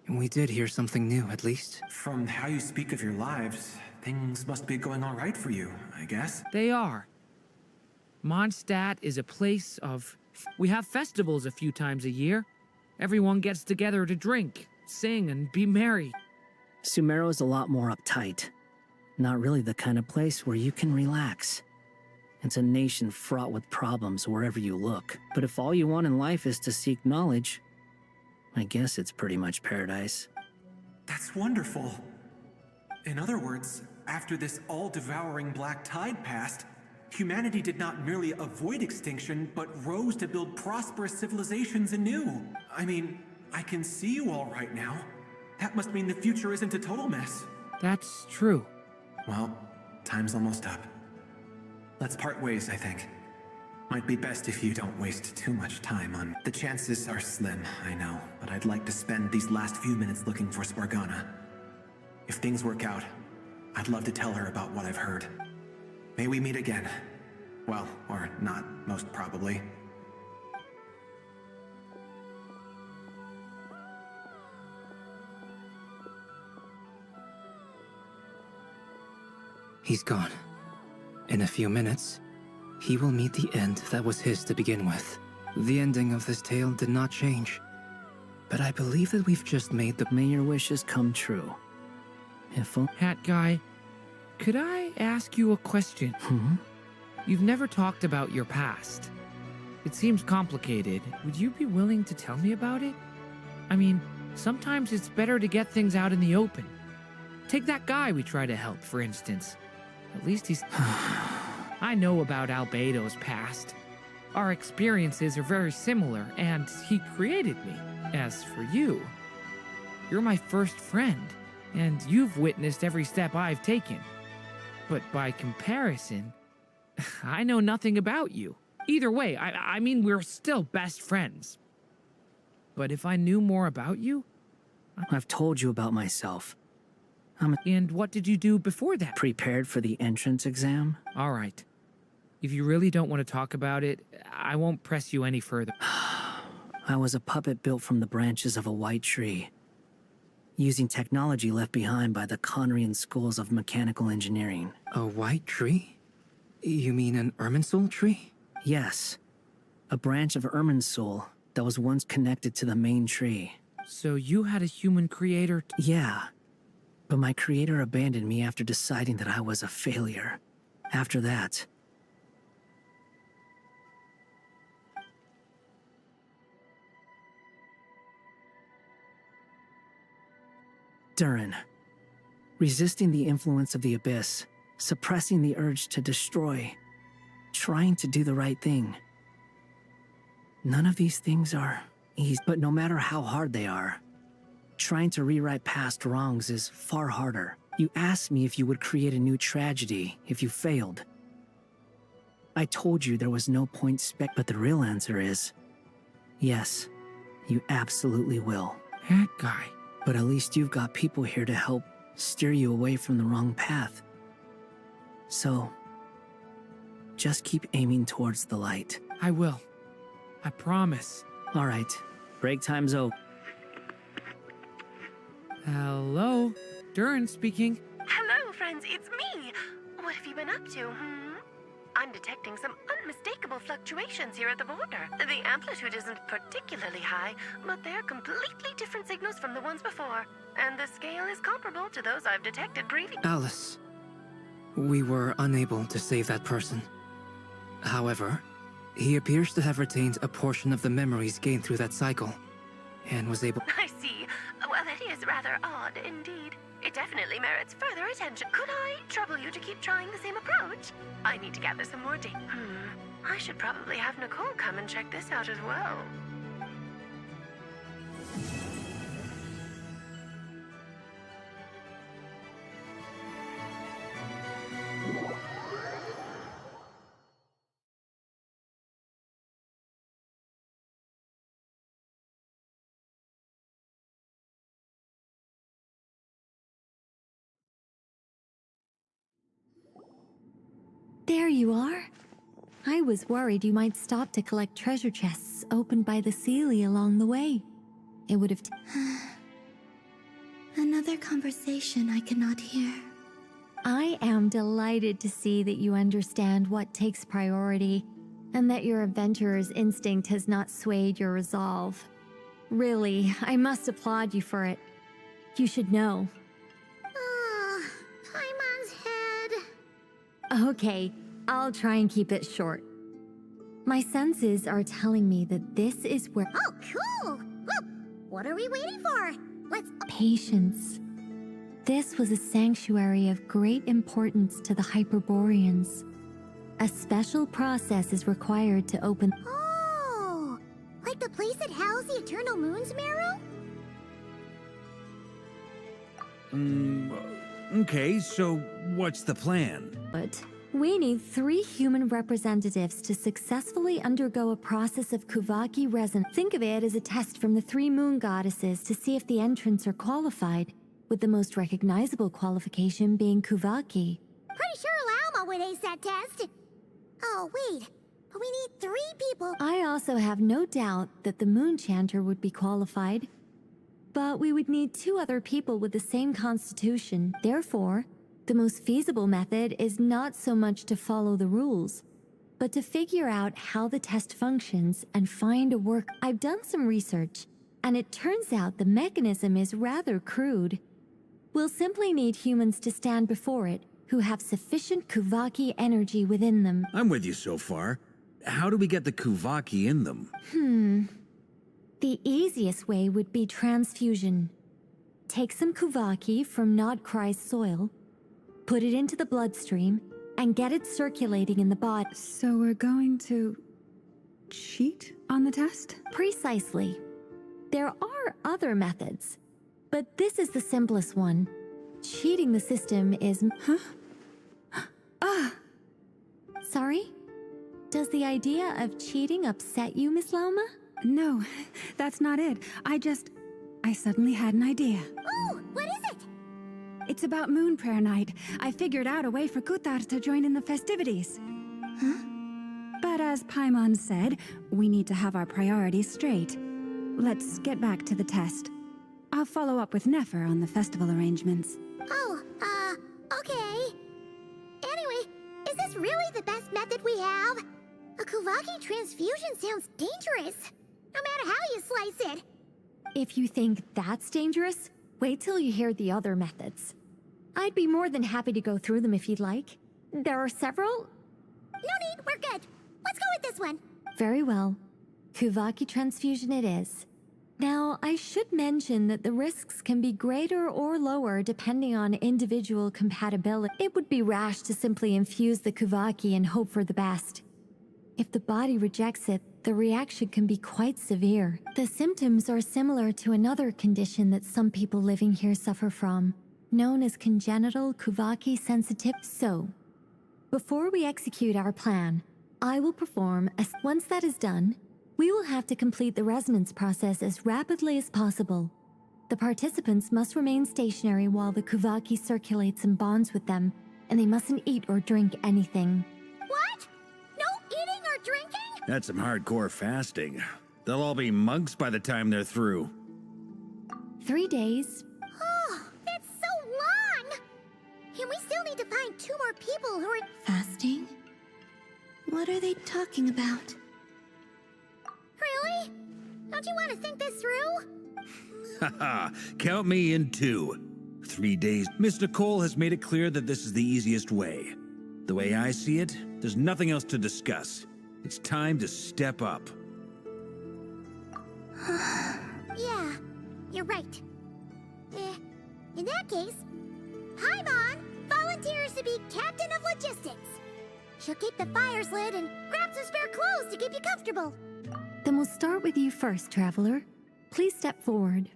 We did hear something new, at least. From how you speak of your lives, things must be going all right for you, I guess. They are. Mondstadt is a place of... We have festivals a few times a year. Everyone gets together to drink, sing, and be merry. Sumeru is a lot more uptight. Not really the kind of place where you can relax. It's a nation fraught with problems wherever you look. But if all you want in life is to seek knowledge, I guess it's pretty much paradise. That's wonderful. In other words, after this all-devouring black tide passed, humanity did not merely avoid extinction, but rose to build prosperous civilizations anew. I mean, I can see you all right now. That must mean the future isn't a total mess. That's true. Well, time's almost up. Let's part ways, I think. Might be best if you don't waste too much time on... The chances are slim, I know, but I'd like to spend these last few minutes looking for Spargana. If things work out, I'd love to tell her about what I've heard. May we meet again. Well, or not, most probably. He's gone. In a few minutes, he will meet the end that was his to begin with. The ending of this tale did not change. But I believe that we've just made the... May your wishes come true. If... Hat Guy, could I ask you a question? You've never talked about your past. It seems complicated. Would you be willing to tell me about it? I mean, sometimes it's better to get things out in the open. Take that guy we try to help, for instance. At least he's... I know about Albedo's past. Our experiences are very similar, and he created me. As for you, you're my first friend, and you've witnessed every step I've taken. But by comparison, I know nothing about you. Either way, I mean, we're still best friends. But if I knew more about you... I've told you about myself. And what did you do before that? Prepared for the entrance exam. All right. If you really don't want to talk about it, I won't press you any further. I was a puppet built from the branches of a white tree, using technology left behind by the Conrian schools of mechanical engineering. A white tree? You mean an Irminsul tree? Yes. A branch of Irminsul that was once connected to the main tree. So you had a human creator? Yeah. But my creator abandoned me after deciding that I was a failure. After that... Durin. Resisting the influence of the Abyss, suppressing the urge to destroy, trying to do the right thing. None of these things are easy, but no matter how hard they are, trying to rewrite past wrongs is far harder. You asked me if you would create a new tragedy if you failed. I told you there was no point but the real answer is yes, you absolutely will. That guy. But at least you've got people here to help steer you away from the wrong path. So, just keep aiming towards the light. I will. I promise. All right, break time's over. Hello? Durin speaking. Hello, friends, it's me. What have you been up to, I'm detecting some unmistakable fluctuations here at the border. The amplitude isn't particularly high, but they're completely different signals from the ones before. And the scale is comparable to those I've detected previously. Alice, we were unable to save that person. However, he appears to have retained a portion of the memories gained through that cycle, and was able— I see. Well, that is rather odd indeed. It definitely merits further attention. Could I trouble you to keep trying the same approach? I need to gather some more data. I should probably have Nicole come and check this out as well. There you are. I was worried you might stop to collect treasure chests opened by the Seelie along the way. It would have Another conversation I cannot hear. I am delighted to see that you understand what takes priority, and that your adventurer's instinct has not swayed your resolve. Really, I must applaud you for it. You should know. Paimon's head. Okay, I'll try and keep it short. My senses are telling me that this is where— Oh, cool! Well, what are we waiting for? Let's— Patience. This was a sanctuary of great importance to the Hyperboreans. A special process is required to open— Oh! Like the place that housed the Eternal Moon's marrow? Okay, so what's the plan? But we need 3 human representatives to successfully undergo a process of Kuvaki resin. Think of it as a test from the 3 moon goddesses to see if the entrants are qualified, with the most recognizable qualification being Kuvaki. Pretty sure Lauma would ace that test. Oh, wait. But we need 3 people. I also have no doubt that the Moon Chanter would be qualified. But we would need 2 other people with the same constitution. Therefore, the most feasible method is not so much to follow the rules, but to figure out how the test functions and find a work. I've done some research, and it turns out the mechanism is rather crude. We'll simply need humans to stand before it who have sufficient Kuvaki energy within them. I'm with you so far. How do we get the Kuvaki in them? The easiest way would be transfusion. Take some Kuvaki from Nodcry's soil, put it into the bloodstream, and get it circulating in the body. So we're going to cheat on the test? Precisely. There are other methods, but this is the simplest one. Cheating the system is— Sorry? Does the idea of cheating upset you, Miss Lauma? No, that's not it. I suddenly had an idea. Oh, what is it? It's about Moon Prayer Night. I figured out a way for Kuthar to join in the festivities. But as Paimon said, we need to have our priorities straight. Let's get back to the test. I'll follow up with Nefer on the festival arrangements. Oh, okay. Anyway, is this really the best method we have? A Kuvaki transfusion sounds dangerous, no matter how you slice it. If you think that's dangerous, wait till you hear the other methods. I'd be more than happy to go through them if you'd like. There are several. No need, we're good. Let's go with this one. Very well. Kuvaki transfusion it is. Now, I should mention that the risks can be greater or lower depending on individual compatibility. It would be rash to simply infuse the Kuvaki and hope for the best. If the body rejects it, the reaction can be quite severe. The symptoms are similar to another condition that some people living here suffer from, known as congenital Kuvaki sensitivity. So, before we execute our plan, I will perform as... Once that is done, we will have to complete the resonance process as rapidly as possible. The participants must remain stationary while the Kuvaki circulates and bonds with them, and they mustn't eat or drink anything. What? No eating or drinking? That's some hardcore fasting. They'll all be monks by the time they're through. 3 days. Oh, that's so long! And we still need to find 2 more people who are... Fasting? What are they talking about? Really? Don't you want to think this through? Haha, count me in 2. 3 days. Miss Nicole has made it clear that this is the easiest way. The way I see it, there's nothing else to discuss. It's time to step up. Yeah, you're right. In that case, Paimon volunteers to be captain of logistics. She'll keep the fires lit and grab some spare clothes to keep you comfortable. Then we'll start with you first, Traveler. Please step forward.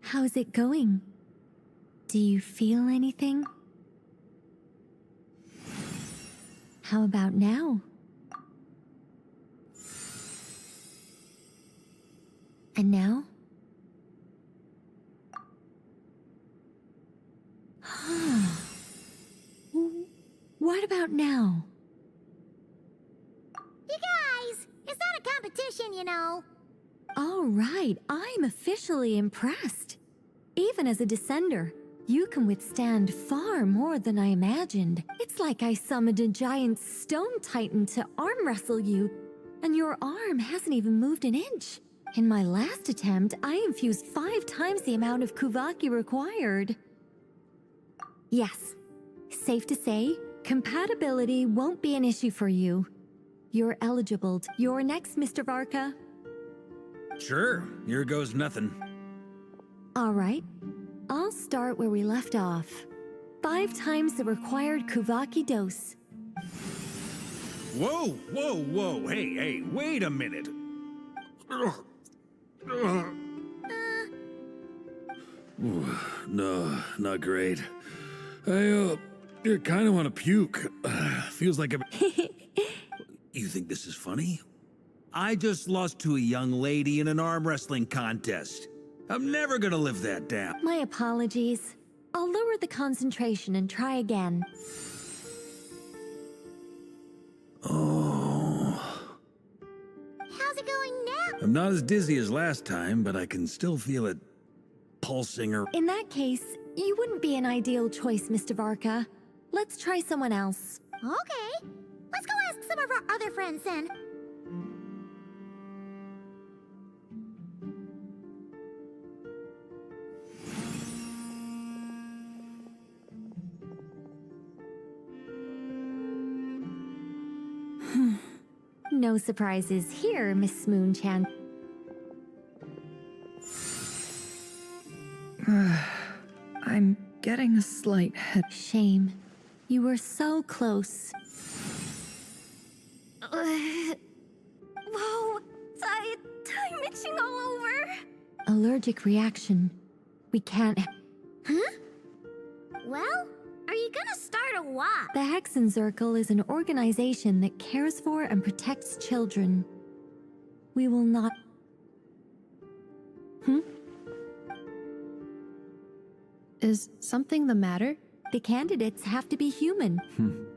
How's it going? Do you feel anything? How about now? And now? What about now? You guys, it's not a competition, you know. All right, I'm officially impressed. Even as a descender, you can withstand far more than I imagined. It's like I summoned a giant stone titan to arm wrestle you, and your arm hasn't even moved an inch. In my last attempt, I infused 5 times the amount of Kuvaki required. Yes, safe to say, compatibility won't be an issue for you. You're eligible. You're next, Mr. Varka. Sure, here goes nothing. All right, I'll start where we left off. 5 times the required Kuvaki dose. Whoa, whoa, whoa, hey, wait a minute. No, not great. I kind of want to puke. Feels like You think this is funny? I just lost to a young lady in an arm wrestling contest. I'm never gonna live that down. My apologies. I'll lower the concentration and try again. Oh. How's it going now? I'm not as dizzy as last time, but I can still feel it pulsing or... In that case, you wouldn't be an ideal choice, Mr. Varka. Let's try someone else. Okay. Let's go ask some of our other friends then. No surprises here, Miss Moonchan. I'm getting a slight head. Shame. You were so close. Whoa! I'm itching all over! Allergic reaction. We can't... Huh? Well, are you gonna start a what? The Hexen Circle is an organization that cares for and protects children. We will not... Is something the matter? The candidates have to be human.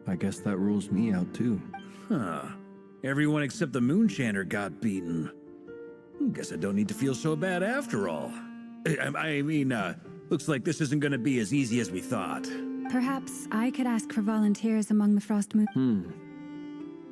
I guess that rules me out too. Huh. Everyone except the Moonchanter got beaten. Guess I don't need to feel so bad after all. I mean, looks like this isn't gonna be as easy as we thought. Perhaps I could ask for volunteers among the Frost Moon.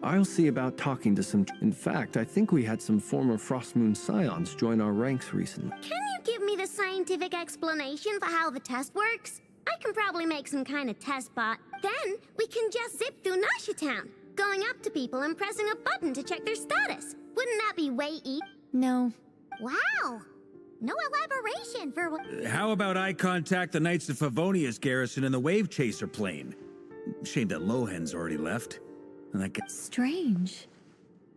I'll see about talking to some... In fact, I think we had some former Frost Moon Scions join our ranks recently. Can you give me the scientific explanation for how the test works? I can probably make some kind of test bot. Then we can just zip through Nasha Town, going up to people and pressing a button to check their status. Wouldn't that be way easy? No. Wow. No elaboration for what... How about I contact the Knights of Favonia's garrison in the Wave Chaser plane? Shame that Lohan's already left. And I can... Strange.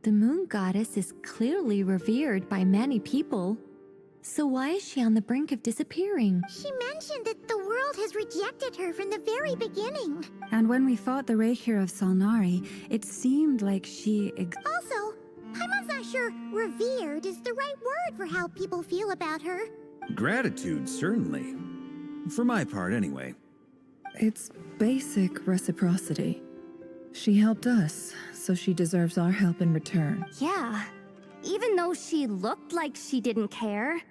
The moon goddess is clearly revered by many people. So why is she on the brink of disappearing? She mentioned that the world has rejected her from the very beginning. And when we fought the Rahier of Solnari, it seemed like she Also, I'm not sure revered is the right word for how people feel about her. Gratitude, certainly. For my part, anyway. It's basic reciprocity. She helped us, so she deserves our help in return. Yeah. Even though she looked like she didn't care,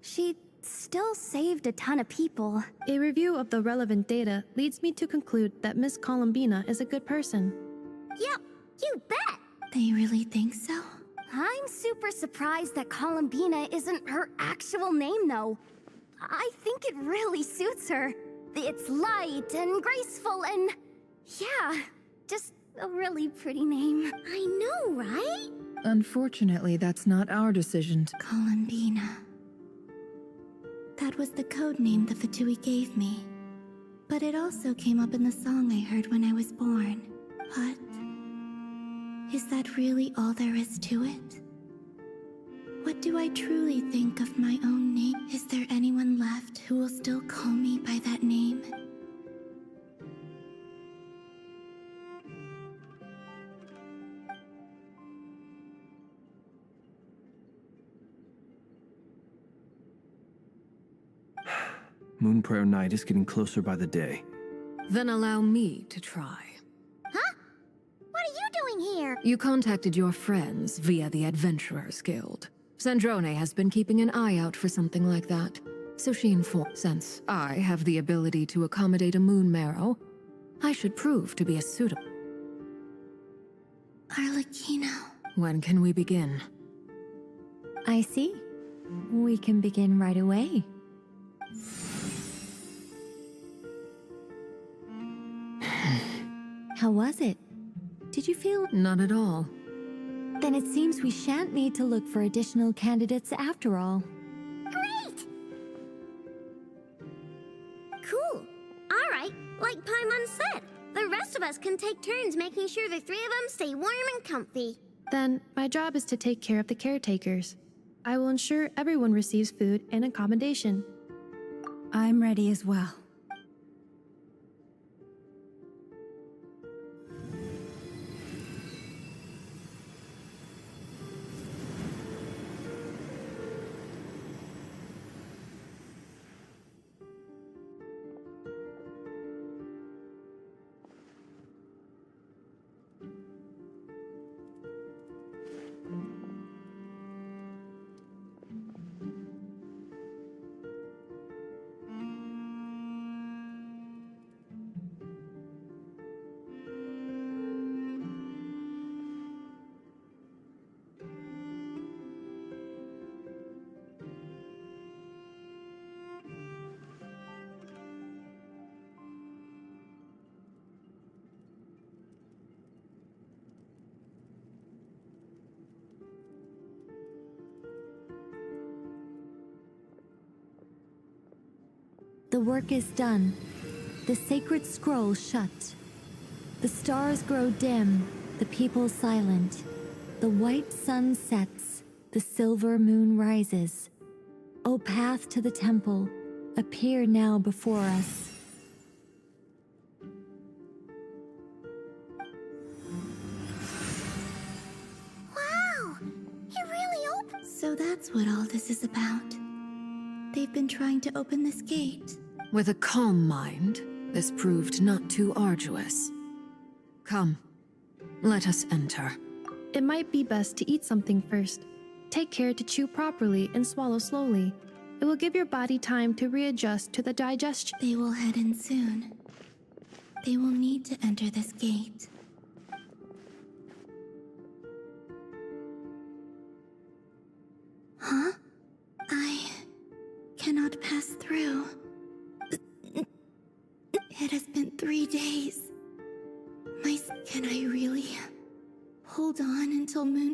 she still saved a ton of people. A review of the relevant data leads me to conclude that Miss Columbina is a good person. Yep, you bet! They really think so? I'm super surprised that Columbina isn't her actual name, though. I think it really suits her. It's light and graceful and... yeah, just a really pretty name. I know, right? Unfortunately, that's not our decision to... Columbina. That was the code name the Fatui gave me. But it also came up in the song I heard when I was born. But... is that really all there is to it? What do I truly think of my own name? Is there anyone left who will still call me by that name? Moon Prayer Night is getting closer by the day. Then allow me to try. Huh? What are you doing here? You contacted your friends via the Adventurers Guild. Sandrone has been keeping an eye out for something like that. So she informed, since I have the ability to accommodate a moon marrow, I should prove to be a suitable. Arlecchino. When can we begin? I see. We can begin right away. How was it? Did you feel... Not at all. Then it seems we shan't need to look for additional candidates after all. Great! Cool. Alright, like Paimon said, the rest of us can take turns making sure the three of them stay warm and comfy. Then, my job is to take care of the caretakers. I will ensure everyone receives food and accommodation. I'm ready as well. The work is done. The sacred scroll shut. The stars grow dim, the people silent. The white sun sets, the silver moon rises. O path to the temple, appear now before us. Wow! It really opened. So that's what all this is about. They've been trying to open this gate. With a calm mind, this proved not too arduous. Come, let us enter. It might be best to eat something first. Take care to chew properly and swallow slowly. It will give your body time to readjust to the digestion. They will head in soon. They will need to enter this gate. Huh? I cannot pass through. It has been 3 days. Can I really hold on until Moon